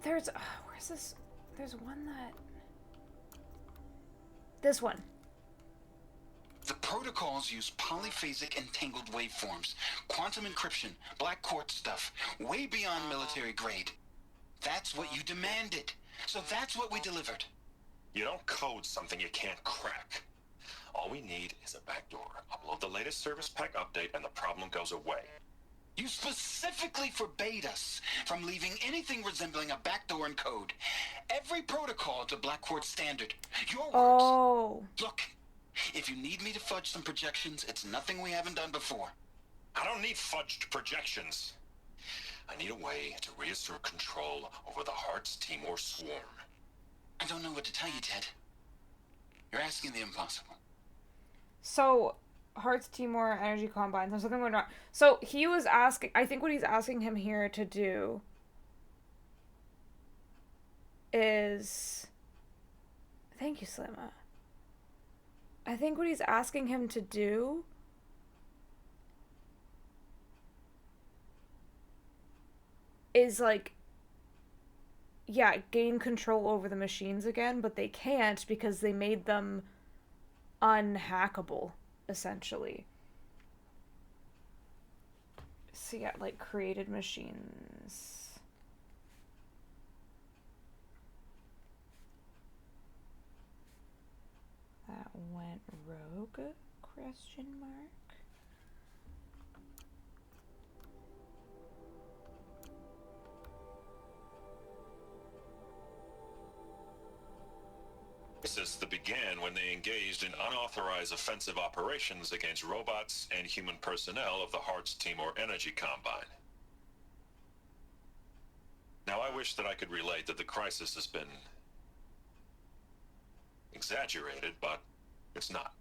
There's, where's this? There's one that... This one. The protocols use polyphasic entangled waveforms, quantum encryption, black quartz stuff, way beyond military grade. That's what you demanded. So that's what we delivered. You don't code something you can't crack. All we need is a backdoor. Upload the latest service pack update and the problem goes away. You specifically forbade us from leaving anything resembling a backdoor in code. Every protocol to Black Quartz standard. Your words. Oh. Look, if you need me to fudge some projections, it's nothing we haven't done before. I don't need fudged projections. I need a way to reassert control over the Hearts Timor swarm. I don't know what to tell you, Ted. You're asking the impossible. So, Hearts Timor Energy Combine. There's something going on. So, he was asking... I think what he's asking him here to do is... Thank you, Slimma. I think what he's asking him to do is, like... Yeah, gain control over the machines again, but they can't because they made them unhackable, essentially. So yeah, like, created machines. That went rogue? Question mark. Crisis that began when they engaged in unauthorized offensive operations against robots and human personnel of the Hearts Timor Energy Combine. Now, I wish that I could relate that the crisis has been exaggerated, but it's not.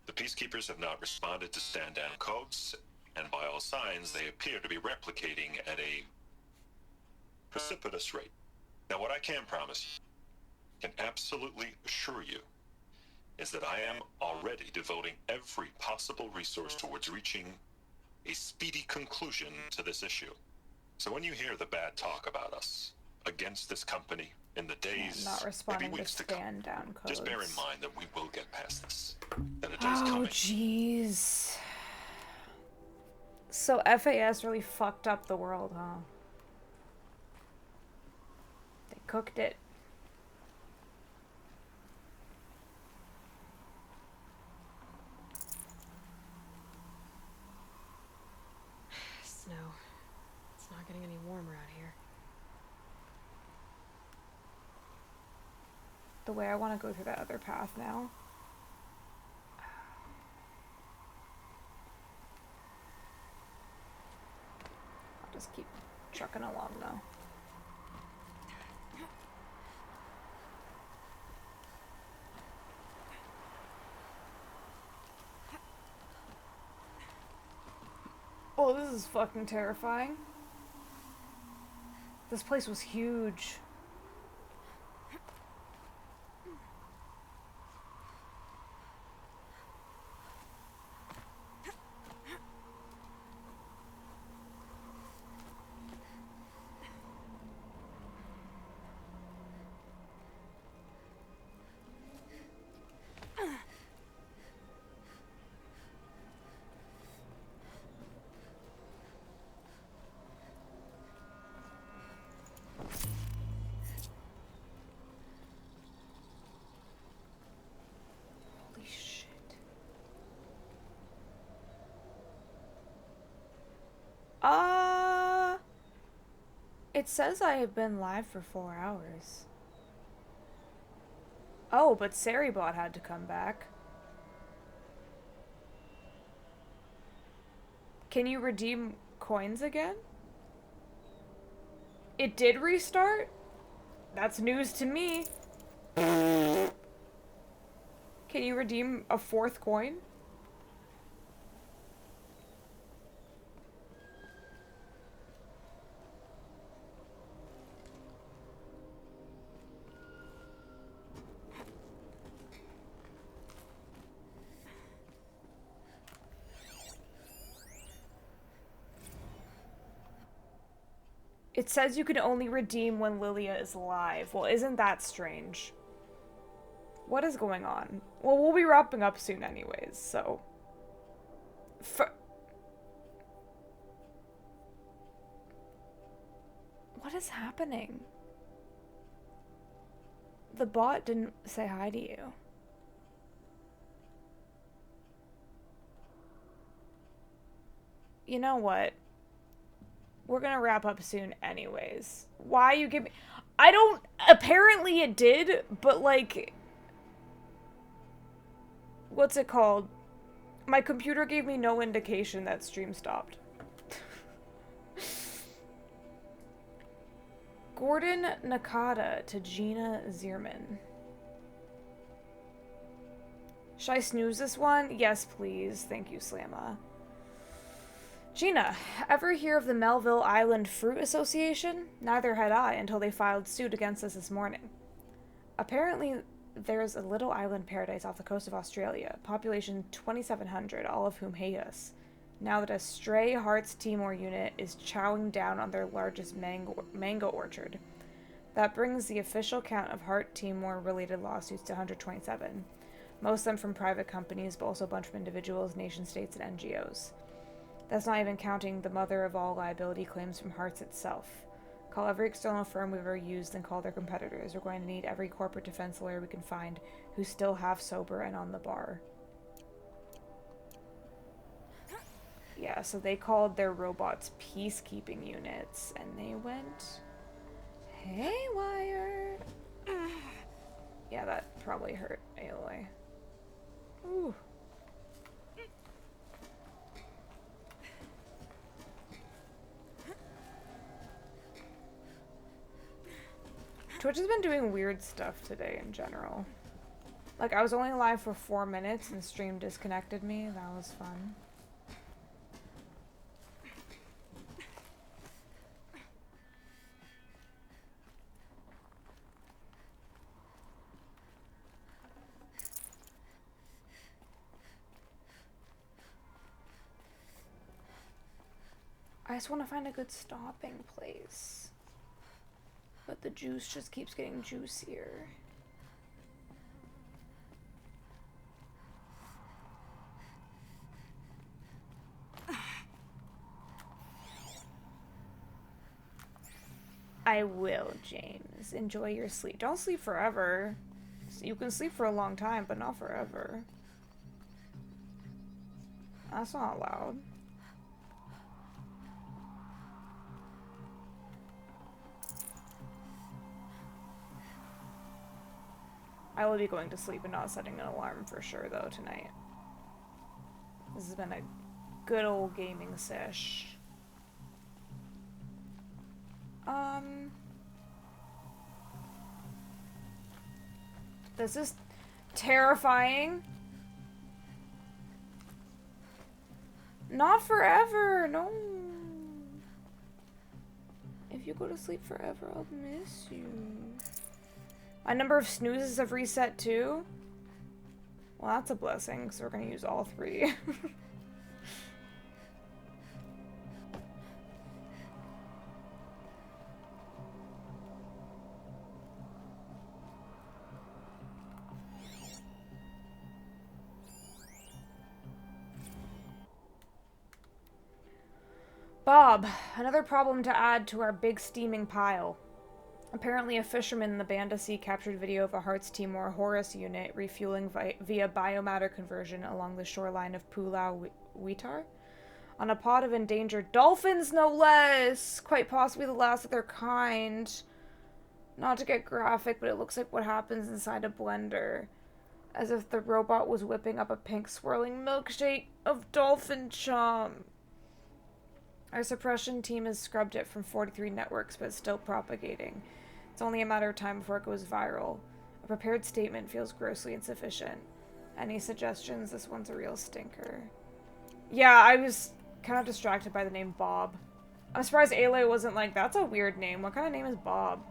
The Peacekeepers have not responded to stand-down codes, and by all signs, they appear to be replicating at a precipitous rate. Now, what I can promise you, can absolutely assure you, is that I am already devoting every possible resource towards reaching a speedy conclusion to this issue. So when you hear the bad talk about us against this company in the days, Not responding maybe weeks to come, down codes. just bear in mind that we will get past this. That a day's Oh, coming. jeez. So FAS really fucked up the world, huh? They cooked it. Snow. It's not getting any warmer out here. The way I want to go through that other path now. I'll just keep trucking along though. Oh, this is fucking terrifying. This place was huge. Holy shit. It says I have been live for 4 hours. Oh, but Saribot had to come back. Can you redeem coins again? It did restart? That's news to me. Can you redeem a 4th coin? It says you can only redeem when Lilia is live. Well, isn't that strange? What is going on? Well, we'll be wrapping up soon anyways, so... What is happening? The bot didn't say hi to you. You know what? We're gonna wrap up soon anyways. Why you give me... I don't... Apparently it did, but like... What's it called? My computer gave me no indication that stream stopped. Gordon Nakata to Gina Zierman. Should I snooze this one? Yes, please. Thank you, Slamma. Gina, ever hear of the Melville Island Fruit Association? Neither had I until they filed suit against us this morning. Apparently, there's a little island paradise off the coast of Australia, population 2,700, all of whom hate us. Now that a stray Hearts Timor unit is chowing down on their largest mango orchard. That brings the official count of Heart Timor-related lawsuits to 127. Most of them from private companies, but also a bunch from individuals, nation-states, and NGOs. That's not even counting the mother of all liability claims from Hearts itself. Call every external firm we've ever used and call their competitors. We're going to need every corporate defense lawyer we can find who's still half sober and on the bar. Yeah, so they called their robots peacekeeping units, and they went haywire. Yeah, that probably hurt Aloy. Ooh. Twitch has been doing weird stuff today in general. Like, I was only live for 4 minutes and stream disconnected me. That was fun. I just want to find a good stopping place. But the juice just keeps getting juicier. I will, James. Enjoy your sleep. Don't sleep forever. You can sleep for a long time, but not forever. That's not allowed. I will be going to sleep and not setting an alarm for sure, though, tonight. This has been a good old gaming sesh. This is terrifying. Not forever, no. If you go to sleep forever, I'll miss you. My number of snoozes have reset too. Well, that's a blessing, because we're going to use all 3. Bob, another problem to add to our big steaming pile. Apparently, a fisherman in the Banda Sea captured video of a Hearts Timor Horus unit refueling via biomatter conversion along the shoreline of Pulau Witar on a pod of endangered dolphins, no less! Quite possibly the last of their kind. Not to get graphic, but it looks like what happens inside a blender. As if the robot was whipping up a pink swirling milkshake of dolphin chum. Our suppression team has scrubbed it from 43 networks, but it's still propagating. It's only a matter of time before it goes viral. A prepared statement feels grossly insufficient. Any suggestions? This one's a real stinker. Yeah, I was kind of distracted by the name Bob. I'm surprised Aloy wasn't like, that's a weird name. What kind of name is Bob?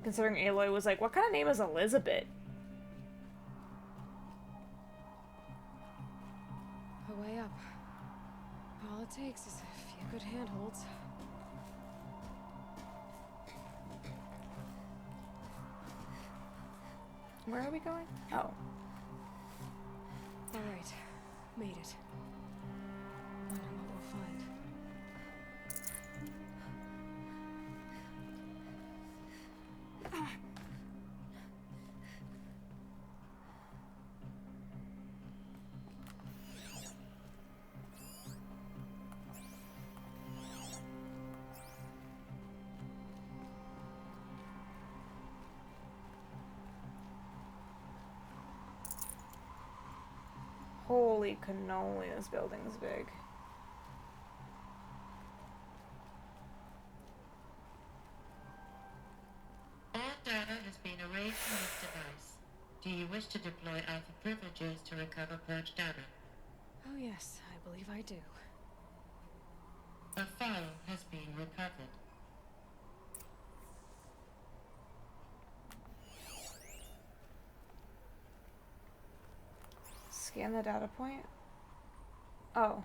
Considering Aloy was like, what kind of name is Elizabeth? A way up. All it takes is a few good handholds. Where are we going? Oh. Alright. Made it. Wonder what we'll find. Holy cannoli, this building's big. All data has been erased from this device. Do you wish to deploy Alpha privileges to recover purged data? Oh yes, I believe I do. A file has been recovered. Scan the data point. Oh.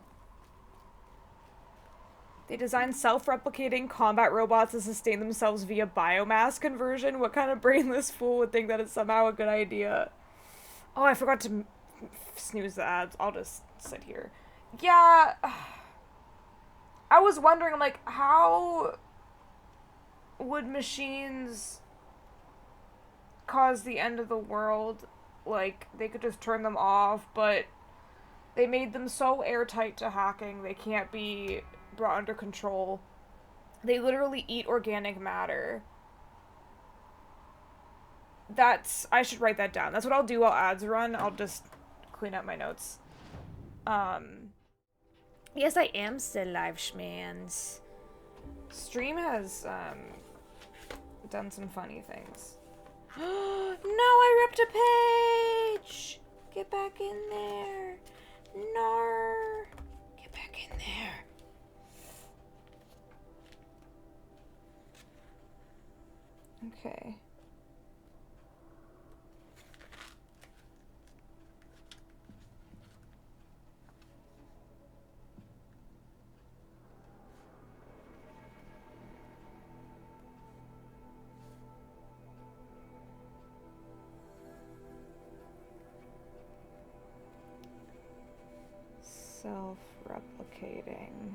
They designed self-replicating combat robots to sustain themselves via biomass conversion. What kind of brainless fool would think that it's somehow a good idea? Oh, I forgot to snooze the ads. I'll just sit here. Yeah. I was wondering, like, how would machines cause the end of the world? Like, they could just turn them off, but they made them so airtight to hacking, they can't be brought under control. They literally eat organic matter. I should write that down. That's what I'll do while ads run. I'll just clean up my notes. Yes, I am still live, schmans. Stream has, done some funny things. No, I ripped a page! Get back in there. Nar. Get back in there. Okay. Self-replicating.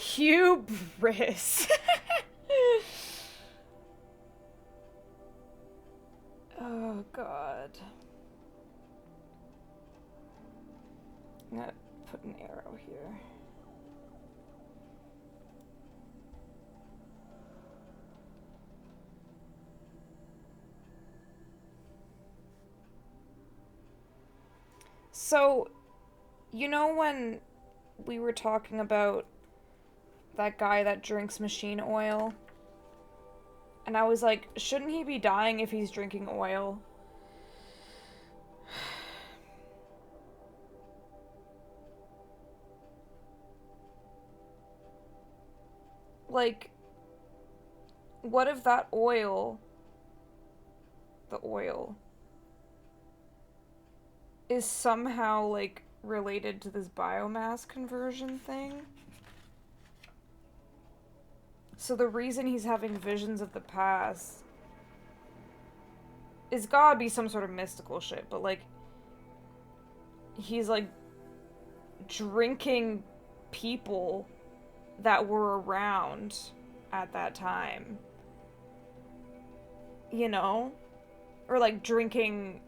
Hubris. Oh god. I'm gonna put an arrow here. So, you know when we were talking about that guy that drinks machine oil? And I was like, shouldn't he be dying if he's drinking oil? Like, what if that oil, the oil, is somehow, like, related to this biomass conversion thing? So the reason he's having visions of the past is gotta be some sort of mystical shit, but, like, he's, like, drinking people that were around at that time. You know? Or, like, drinking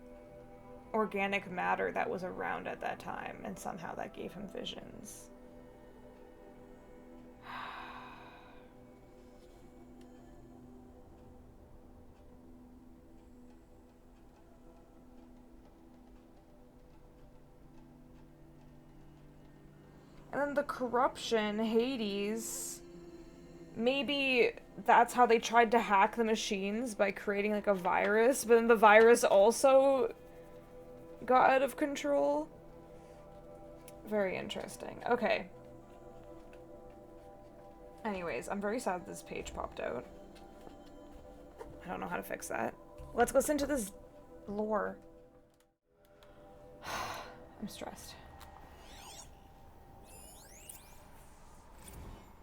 organic matter that was around at that time, and somehow that gave him visions. And then the corruption, Hades, maybe that's how they tried to hack the machines, by creating, like, a virus, but then the virus also got out of control. Very interesting. Okay. Anyways, I'm very sad this page popped out. I don't know how to fix that. Let's listen to this lore. I'm stressed.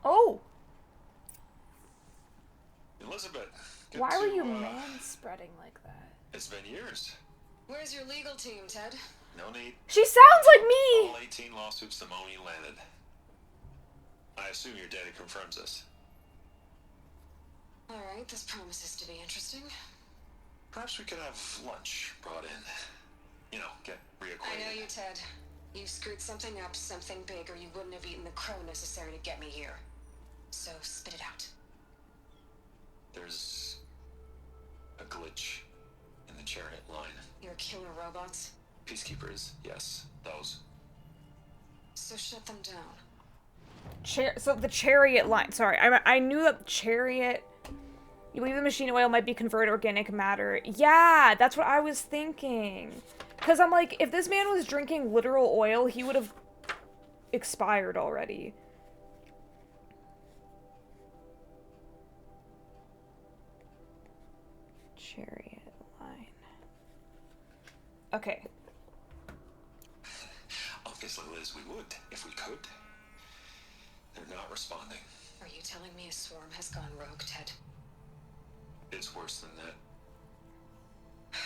Oh! Elizabeth, good Why were to, you man-spreading like that? It's been years. Where's your legal team, Ted? No need. She sounds like me! All 18 lawsuits the moment you landed. I assume your data confirms this. Alright, this promises to be interesting. Perhaps we could have lunch brought in. You know, get reacquainted. I know you, Ted. You screwed something up, something big, or you wouldn't have eaten the crow necessary to get me here. So, spit it out. There's a glitch in the chariot line. Your killer robots? Peacekeepers, yes, those. So shut them down. So the chariot line. Sorry, I knew that chariot. You believe the machine oil might be converted organic matter. Yeah, that's what I was thinking. Because I'm like, if this man was drinking literal oil, he would have expired already. Chariot line. Okay. Obviously, Liz, we would, if we could. They're not responding. Are you telling me a swarm has gone rogue, Ted? It's worse than that.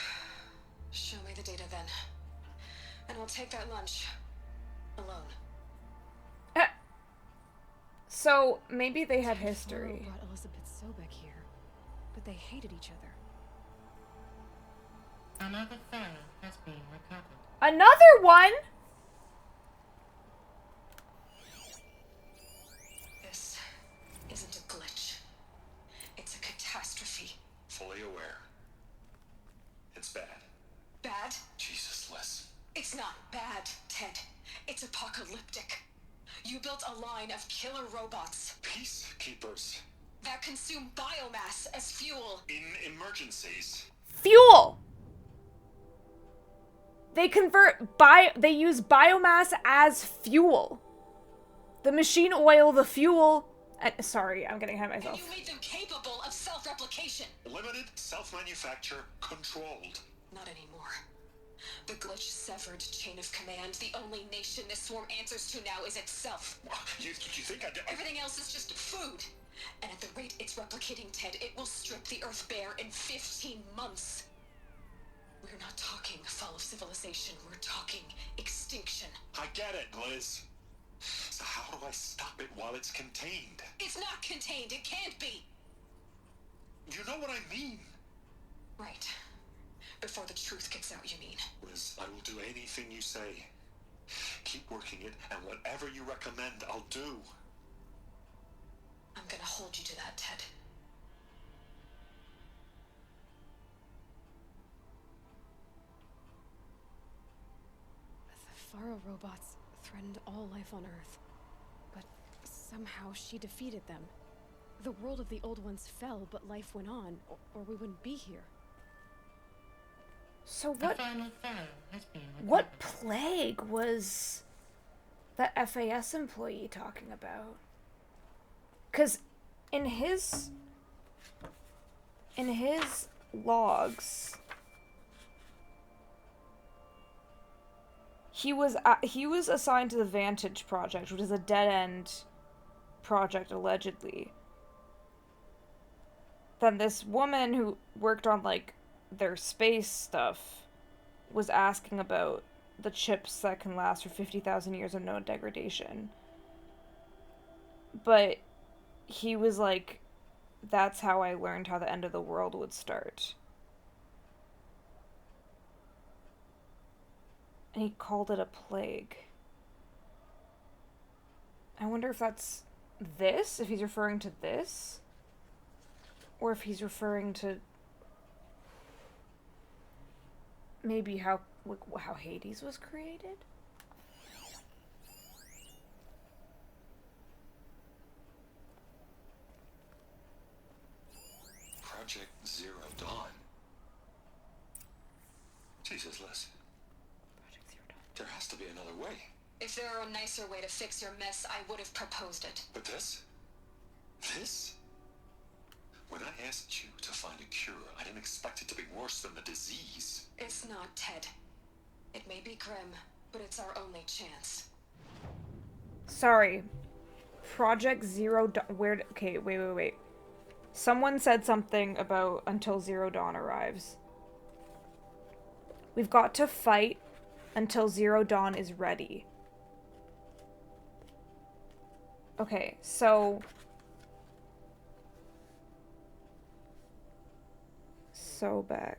Show me the data then. And I'll take that lunch. Alone. So, maybe they had history. Brought Elizabeth Sobek here, but they hated each other. Another file has been recovered. Another one? This isn't a glitch. It's a catastrophe. Fully aware. It's bad. Bad? Jesus, Liz. It's not bad, Ted. It's apocalyptic. You built a line of killer robots. Peacekeepers. That consume biomass as fuel. In emergencies. Fuel! They they use biomass as fuel. The machine oil, the fuel. Sorry, I'm getting ahead of myself. And you made them capable of self-replication. Limited, self-manufacture, controlled. Not anymore. The glitch severed chain of command. The only nation this swarm answers to now is itself. You think Everything else is just food. And at the rate it's replicating, Ted, it will strip the Earth bare in 15 months. We're not talking fall of civilization. We're talking extinction. I get it, Liz. So how do I stop it while it's contained? It's not contained. It can't be. You know what I mean? Right. Before the truth gets out, you mean? Liz, I will do anything you say. Keep working it, and whatever you recommend, I'll do. I'm gonna hold you to that, Ted. The Faro robots threatened all life on Earth, but somehow she defeated them. The world of the old ones fell, but life went on, or we wouldn't be here. So The final file has been recovered. what plague was that FAS employee talking about? Because in his logs, he was assigned to the Vantage Project, which is a dead-end project, allegedly. Then this woman who worked on, like, their space stuff was asking about the chips that can last for 50,000 years of no degradation. But he was like, that's how I learned how the end of the world would start. And he called it a plague. I wonder if that's this, if he's referring to this, or if he's referring to maybe how Hades was created? Project Zero Dawn. Jesus, Liz. Project Zero Dawn. There has to be another way. If there were a nicer way to fix your mess, I would have proposed it. But this? This? When I asked you to find a cure, I didn't expect it to be worse than the disease. It's not, Ted. It may be grim, but it's our only chance. Sorry. Project Zero Dawn. Okay, wait. Someone said something about until Zero Dawn arrives. We've got to fight until Zero Dawn is ready. Okay, so... Sobek.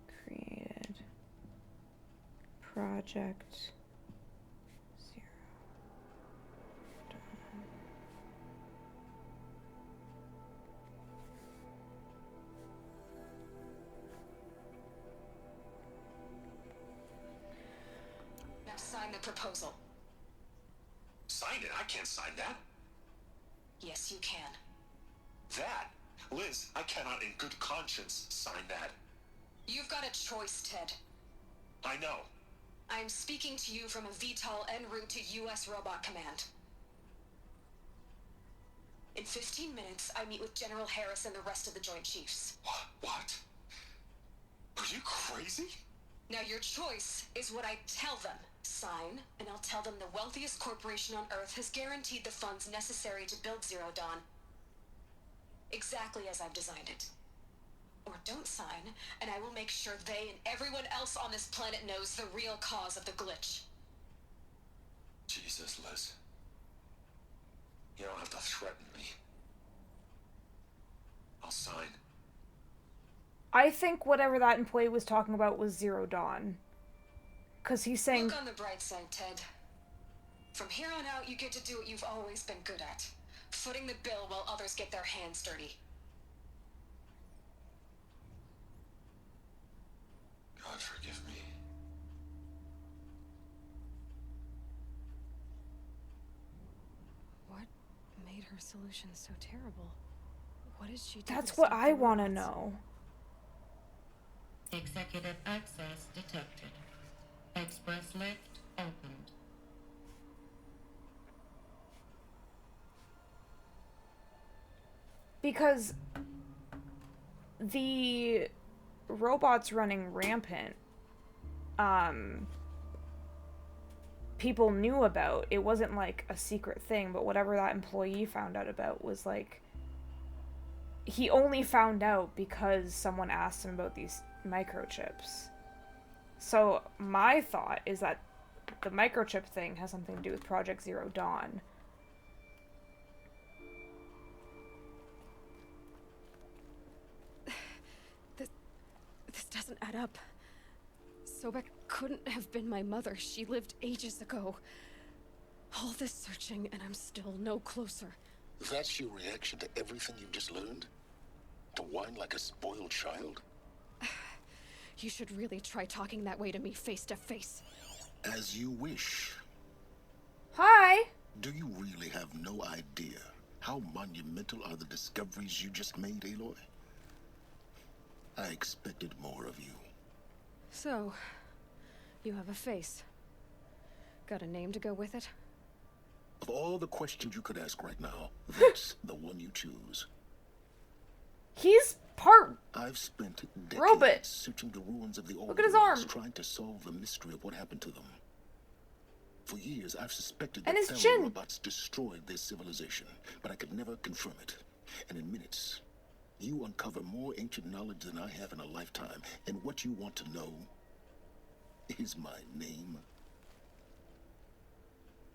Created. Project Zero Dawn. Now sign the proposal. Sign it? I can't sign that. Yes, you can. That? Liz, I cannot in good conscience sign that. You've got a choice, Ted. I know. I'm speaking to you from a VTOL en route to U.S. Robot Command. In 15 minutes, I meet with General Harris and the rest of the Joint Chiefs. What? Are you crazy? Now your choice is what I tell them. Sign, and I'll tell them the wealthiest corporation on Earth has guaranteed the funds necessary to build Zero Dawn. Exactly as I've designed it. Or don't sign, and I will make sure they and everyone else on this planet knows the real cause of the glitch. Jesus, Liz. You don't have to threaten me. I'll sign. I think whatever that employee was talking about was Zero Dawn. Because he's saying... Look on the bright side, Ted. From here on out, you get to do what you've always been good at. Footing the bill while others get their hands dirty. God forgive me. What made her solution so terrible? What did she do? That's what I want to know. Executive access detected. Express lift opened. Because the robots running rampant, people knew about. It wasn't like a secret thing, but whatever that employee found out about was like, he only found out because someone asked him about these microchips. So my thought is that the microchip thing has something to do with Project Zero Dawn. This doesn't add up. Sobek couldn't have been my mother. She lived ages ago. All this searching, and I'm still no closer. That's your reaction to everything you've just learned? To whine like a spoiled child? You should really try talking that way to me face to face. As you wish. Hi! Do you really have no idea how monumental are the discoveries you just made, Aloy? I expected more of you. So, you have a face. Got a name to go with it? Of all the questions you could ask right now, that's the one you choose. He's part I've spent decades robot. searching the ruins of the old Look at his worlds, arm. trying to solve the mystery of what happened to them. For years, I've suspected And that his Pharaoh chin. robots destroyed their civilization, but I could never confirm it. And in minutes, you uncover more ancient knowledge than I have in a lifetime. And what you want to know is my name.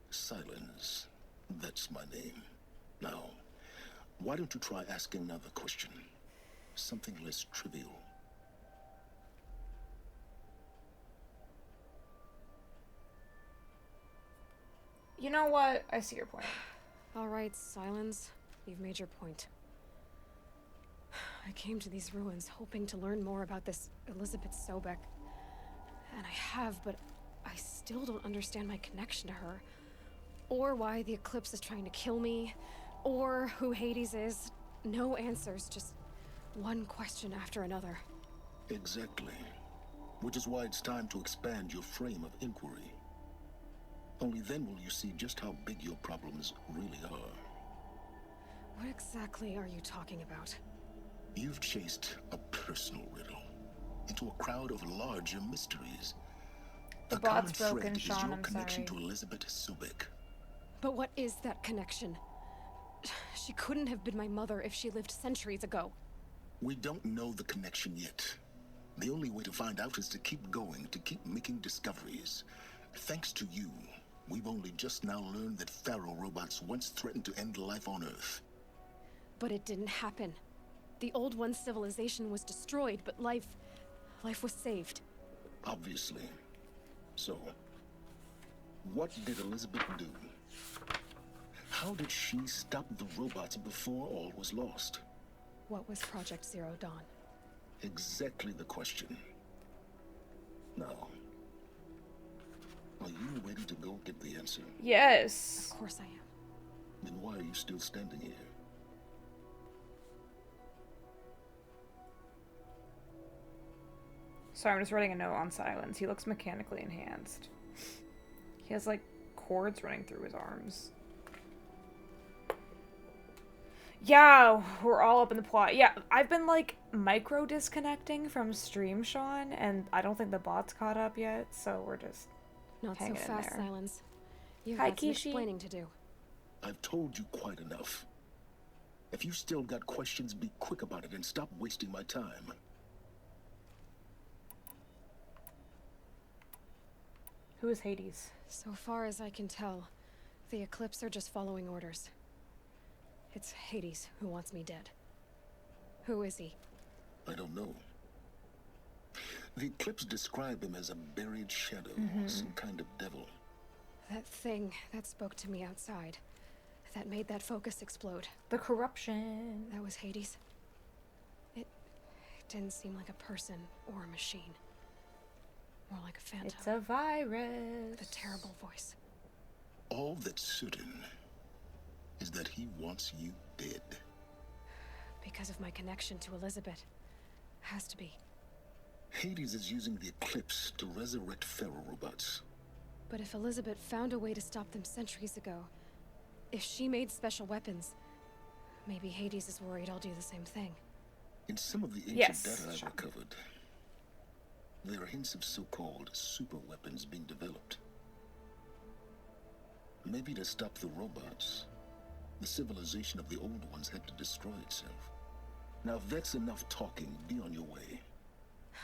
Silence. That's my name. Now, why don't you try asking another question? Something less trivial. You know what? I see your point. All right, Silence. You've made your point. I came to these ruins hoping to learn more about this Elizabeth Sobek. And I have, but I still don't understand my connection to her. Or why the Eclipse is trying to kill me. Or who Hades is. No answers, just one question after another. Exactly. Which is why it's time to expand your frame of inquiry. Only then will you see just how big your problems really are. What exactly are you talking about? You've chased a personal riddle into a crowd of larger mysteries. The A common bot's broken, thread is Sean, your I'm connection sorry. to Elizabeth Sobek. But what is that connection? She couldn't have been my mother if she lived centuries ago. We don't know the connection yet. The only way to find out is to keep going, to keep making discoveries. Thanks to you, we've only just now learned that Pharaoh robots once threatened to end life on Earth. But it didn't happen. The Old One's civilization was destroyed, but life was saved. Obviously. So, what did Elizabeth do? How did she stop the robots before all was lost? What was Project Zero Dawn? Exactly the question. Now, are you ready to go get the answer? Yes. Of course I am. Then why are you still standing here? Sorry, I'm just writing a note on Silence. He looks mechanically enhanced. He has, like, cords running through his arms. Yeah, we're all up in the plot. Yeah, I've been, like, micro-disconnecting from stream, Sean, and I don't think the bot's caught up yet, so we're just Not so hanging in fast, there. Silence. You've Hi, got some Kishi. explaining to do. I've told you quite enough. If you still got questions, be quick about it and stop wasting my time. Who is Hades? So far as I can tell, the Eclipse are just following orders. It's Hades who wants me dead. Who is he? I don't know. The Eclipse describe him as a buried shadow, some kind of devil. That thing that spoke to me outside, that made that focus explode. The corruption. That was Hades. It didn't seem like a person or a machine. More like a phantom. It's a virus. The terrible voice. All that's certain is that he wants you dead. Because of my connection to Elizabeth. Has to be. Hades is using the Eclipse to resurrect Pharaoh robots. But if Elizabeth found a way to stop them centuries ago, if she made special weapons, maybe Hades is worried I'll do the same thing. In some of the ancient Yes, data I've Sean. recovered, there are hints of so-called super weapons being developed. Maybe to stop the robots, the civilization of the old ones had to destroy itself. Now, if that's enough talking, be on your way.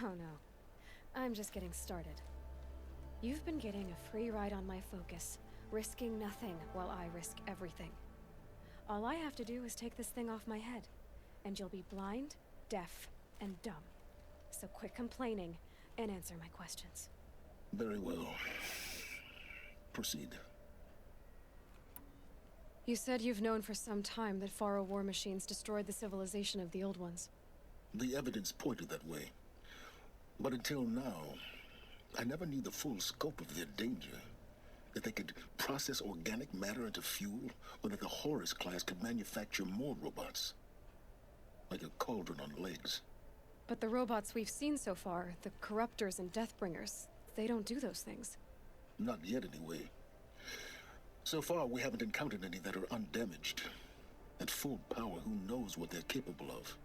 Oh no. I'm just getting started. You've been getting a free ride on my focus, risking nothing while I risk everything. All I have to do is take this thing off my head, and you'll be blind, deaf, and dumb. So quit complaining and answer my questions. Very well. Proceed. You said you've known for some time that Pharaoh war machines destroyed the civilization of the old ones. The evidence pointed that way. But until now, I never knew the full scope of their danger. That they could process organic matter into fuel, or that the Horus class could manufacture more robots. Like a cauldron on legs. But the robots we've seen so far, the Corruptors and Deathbringers, they don't do those things. Not yet, anyway. So far, we haven't encountered any that are undamaged. At full power, who knows what they're capable of?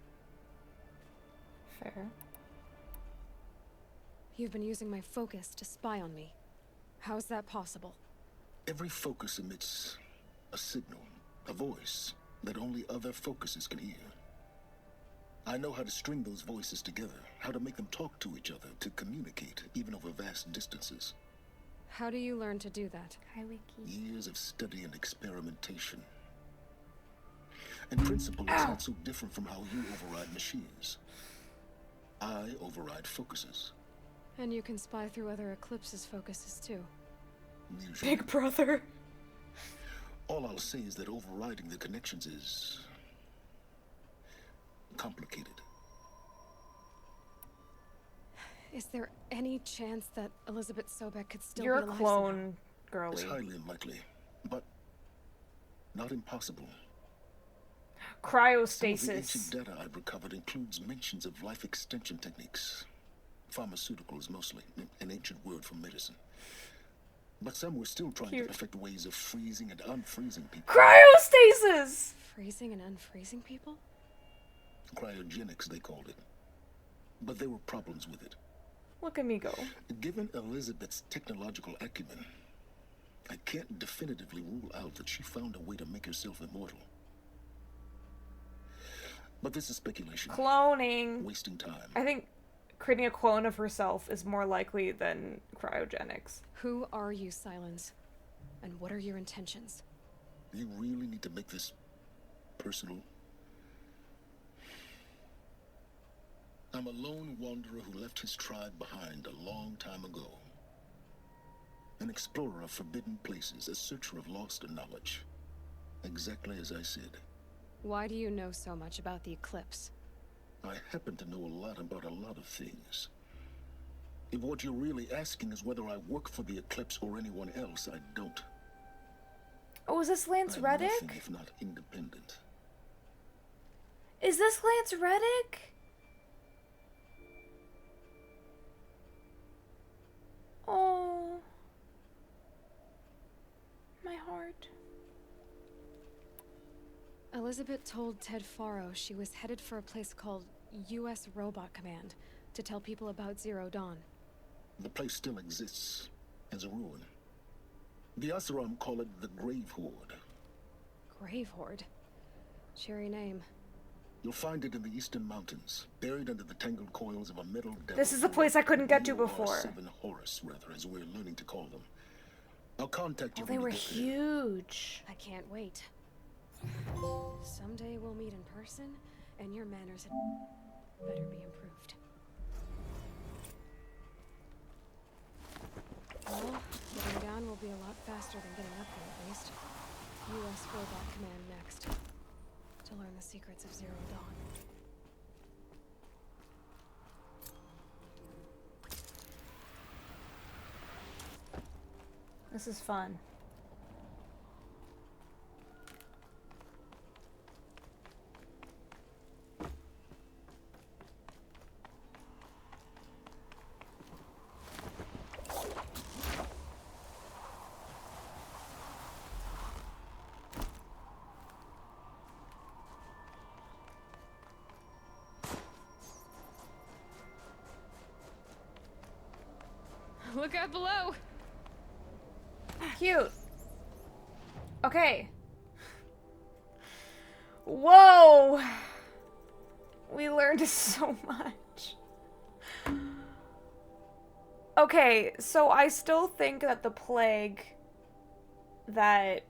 Fair. You've been using my focus to spy on me. How's that possible? Every focus emits a signal, a voice, that only other focuses can hear. I know how to string those voices together, how to make them talk to each other, to communicate, even over vast distances. How do you learn to do that? Hi, Wiki. Years of study and experimentation. In principle, it's not so different from how you override machines. I override focuses. And you can spy through other Eclipse's focuses too. Usually. Big brother. All I'll say is that overriding the connections is complicated. Is there any chance that Elizabeth Sobek could still You're be a alive clone, It's girly. highly unlikely, but not impossible. Some of the Cryostasis. ancient data I've recovered includes mentions of life extension techniques. Pharmaceuticals, mostly. An ancient word for medicine. But some were still trying Cute. to perfect ways of freezing and unfreezing people. Cryostasis! Freezing and unfreezing people? Cryogenics, they called it. But there were problems with it. Look at me go. Given Elizabeth's technological acumen, I can't definitively rule out that she found a way to make herself immortal. But this is speculation. Cloning. Wasting time. I think creating a clone of herself is more likely than cryogenics. Who are you, Silence? And what are your intentions? You really need to make this personal? I'm a lone wanderer who left his tribe behind a long time ago. An explorer of forbidden places, a searcher of lost knowledge. Exactly as I said. Why do you know so much about the Eclipse? I happen to know a lot about a lot of things. If what you're really asking is whether I work for the Eclipse or anyone else, I don't. Oh, is this Lance I'm Reddick? nothing if not independent. Is this Lance Reddick? Oh. My heart. Elizabeth told Ted Faro she was headed for a place called U.S. Robot Command to tell people about Zero Dawn. The place still exists as a ruin. The Oseram call it the Grave Horde. Grave Horde? Cheery name. You'll find it in the Eastern Mountains, buried under the tangled coils of a metal devil. This is the place I couldn't get to before. UR7 Horus, rather, as we're learning to call them. I'll contact you Oh, when they you were get there. huge. I can't wait. Someday we'll meet in person, and your manners had better be improved. Well, getting down will be a lot faster than getting up here, at least. U.S. Robot Command next. To learn the secrets of Zero Dawn. This is fun. Look out below! Cute. Okay. Whoa! We learned so much. Okay, so I still think that the plague that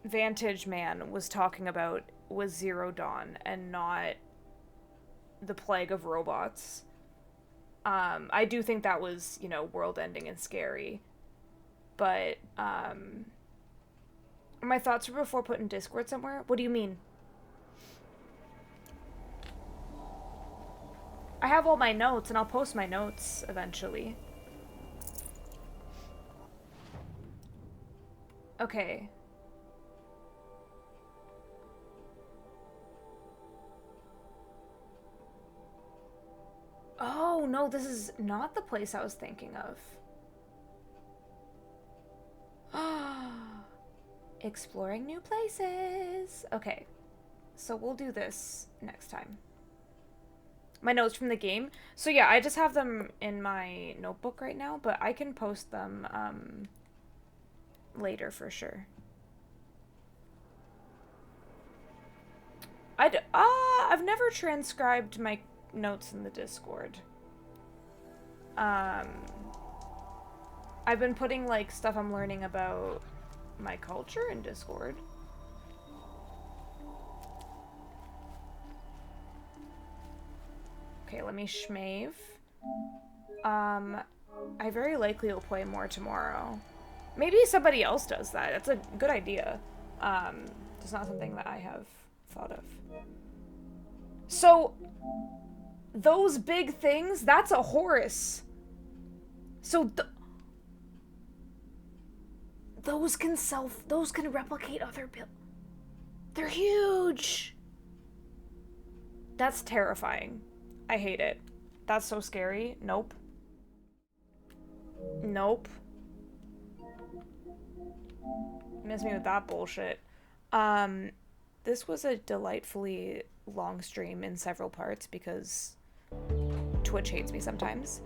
Vantage Man was talking about was Zero Dawn and not the plague of robots. I do think that was, you know, world-ending and scary. But, my thoughts were before put in Discord somewhere? What do you mean? I have all my notes, and I'll post my notes eventually. Okay. Oh, no, this is not the place I was thinking of. Exploring new places. Okay, so we'll do this next time. My notes from the game. So yeah, I just have them in my notebook right now, but I can post them later for sure. I've never transcribed my notes in the Discord. I've been putting like stuff I'm learning about my culture in Discord. Okay, let me schmave. I very likely will play more tomorrow. Maybe somebody else does that. That's a good idea. It's not something that I have thought of. So, those big things, that's a Horus. So, those can replicate other they're huge. That's terrifying. I hate it. That's so scary. Nope. Nope. Miss me with that bullshit. This was a delightfully long stream in several parts because Twitch hates me sometimes.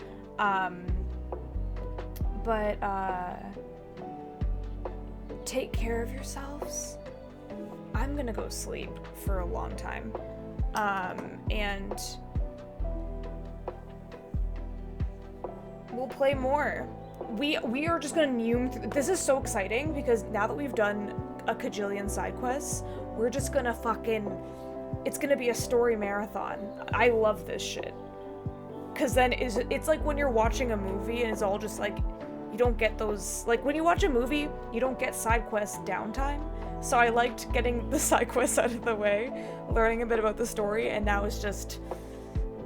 But take care of yourselves. I'm gonna go sleep for a long time. And we'll play more. We are just gonna neum through. This is so exciting because now that we've done a cajillion side quests, we're just gonna fucking, it's gonna be a story marathon. I love this shit. Cause then it's like when you're watching a movie and it's all just like, you don't get those, like when you watch a movie, you don't get side quest downtime. So I liked getting the side quests out of the way, learning a bit about the story, and now it's just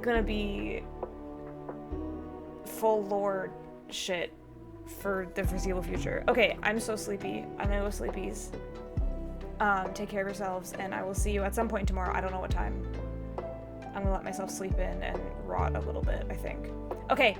gonna be full lore shit for the foreseeable future. Okay, I'm so sleepy. I'm gonna go sleepies. Take care of yourselves, and I will see you at some point tomorrow. I don't know what time. I'm gonna let myself sleep in and rot a little bit, I think. Okay,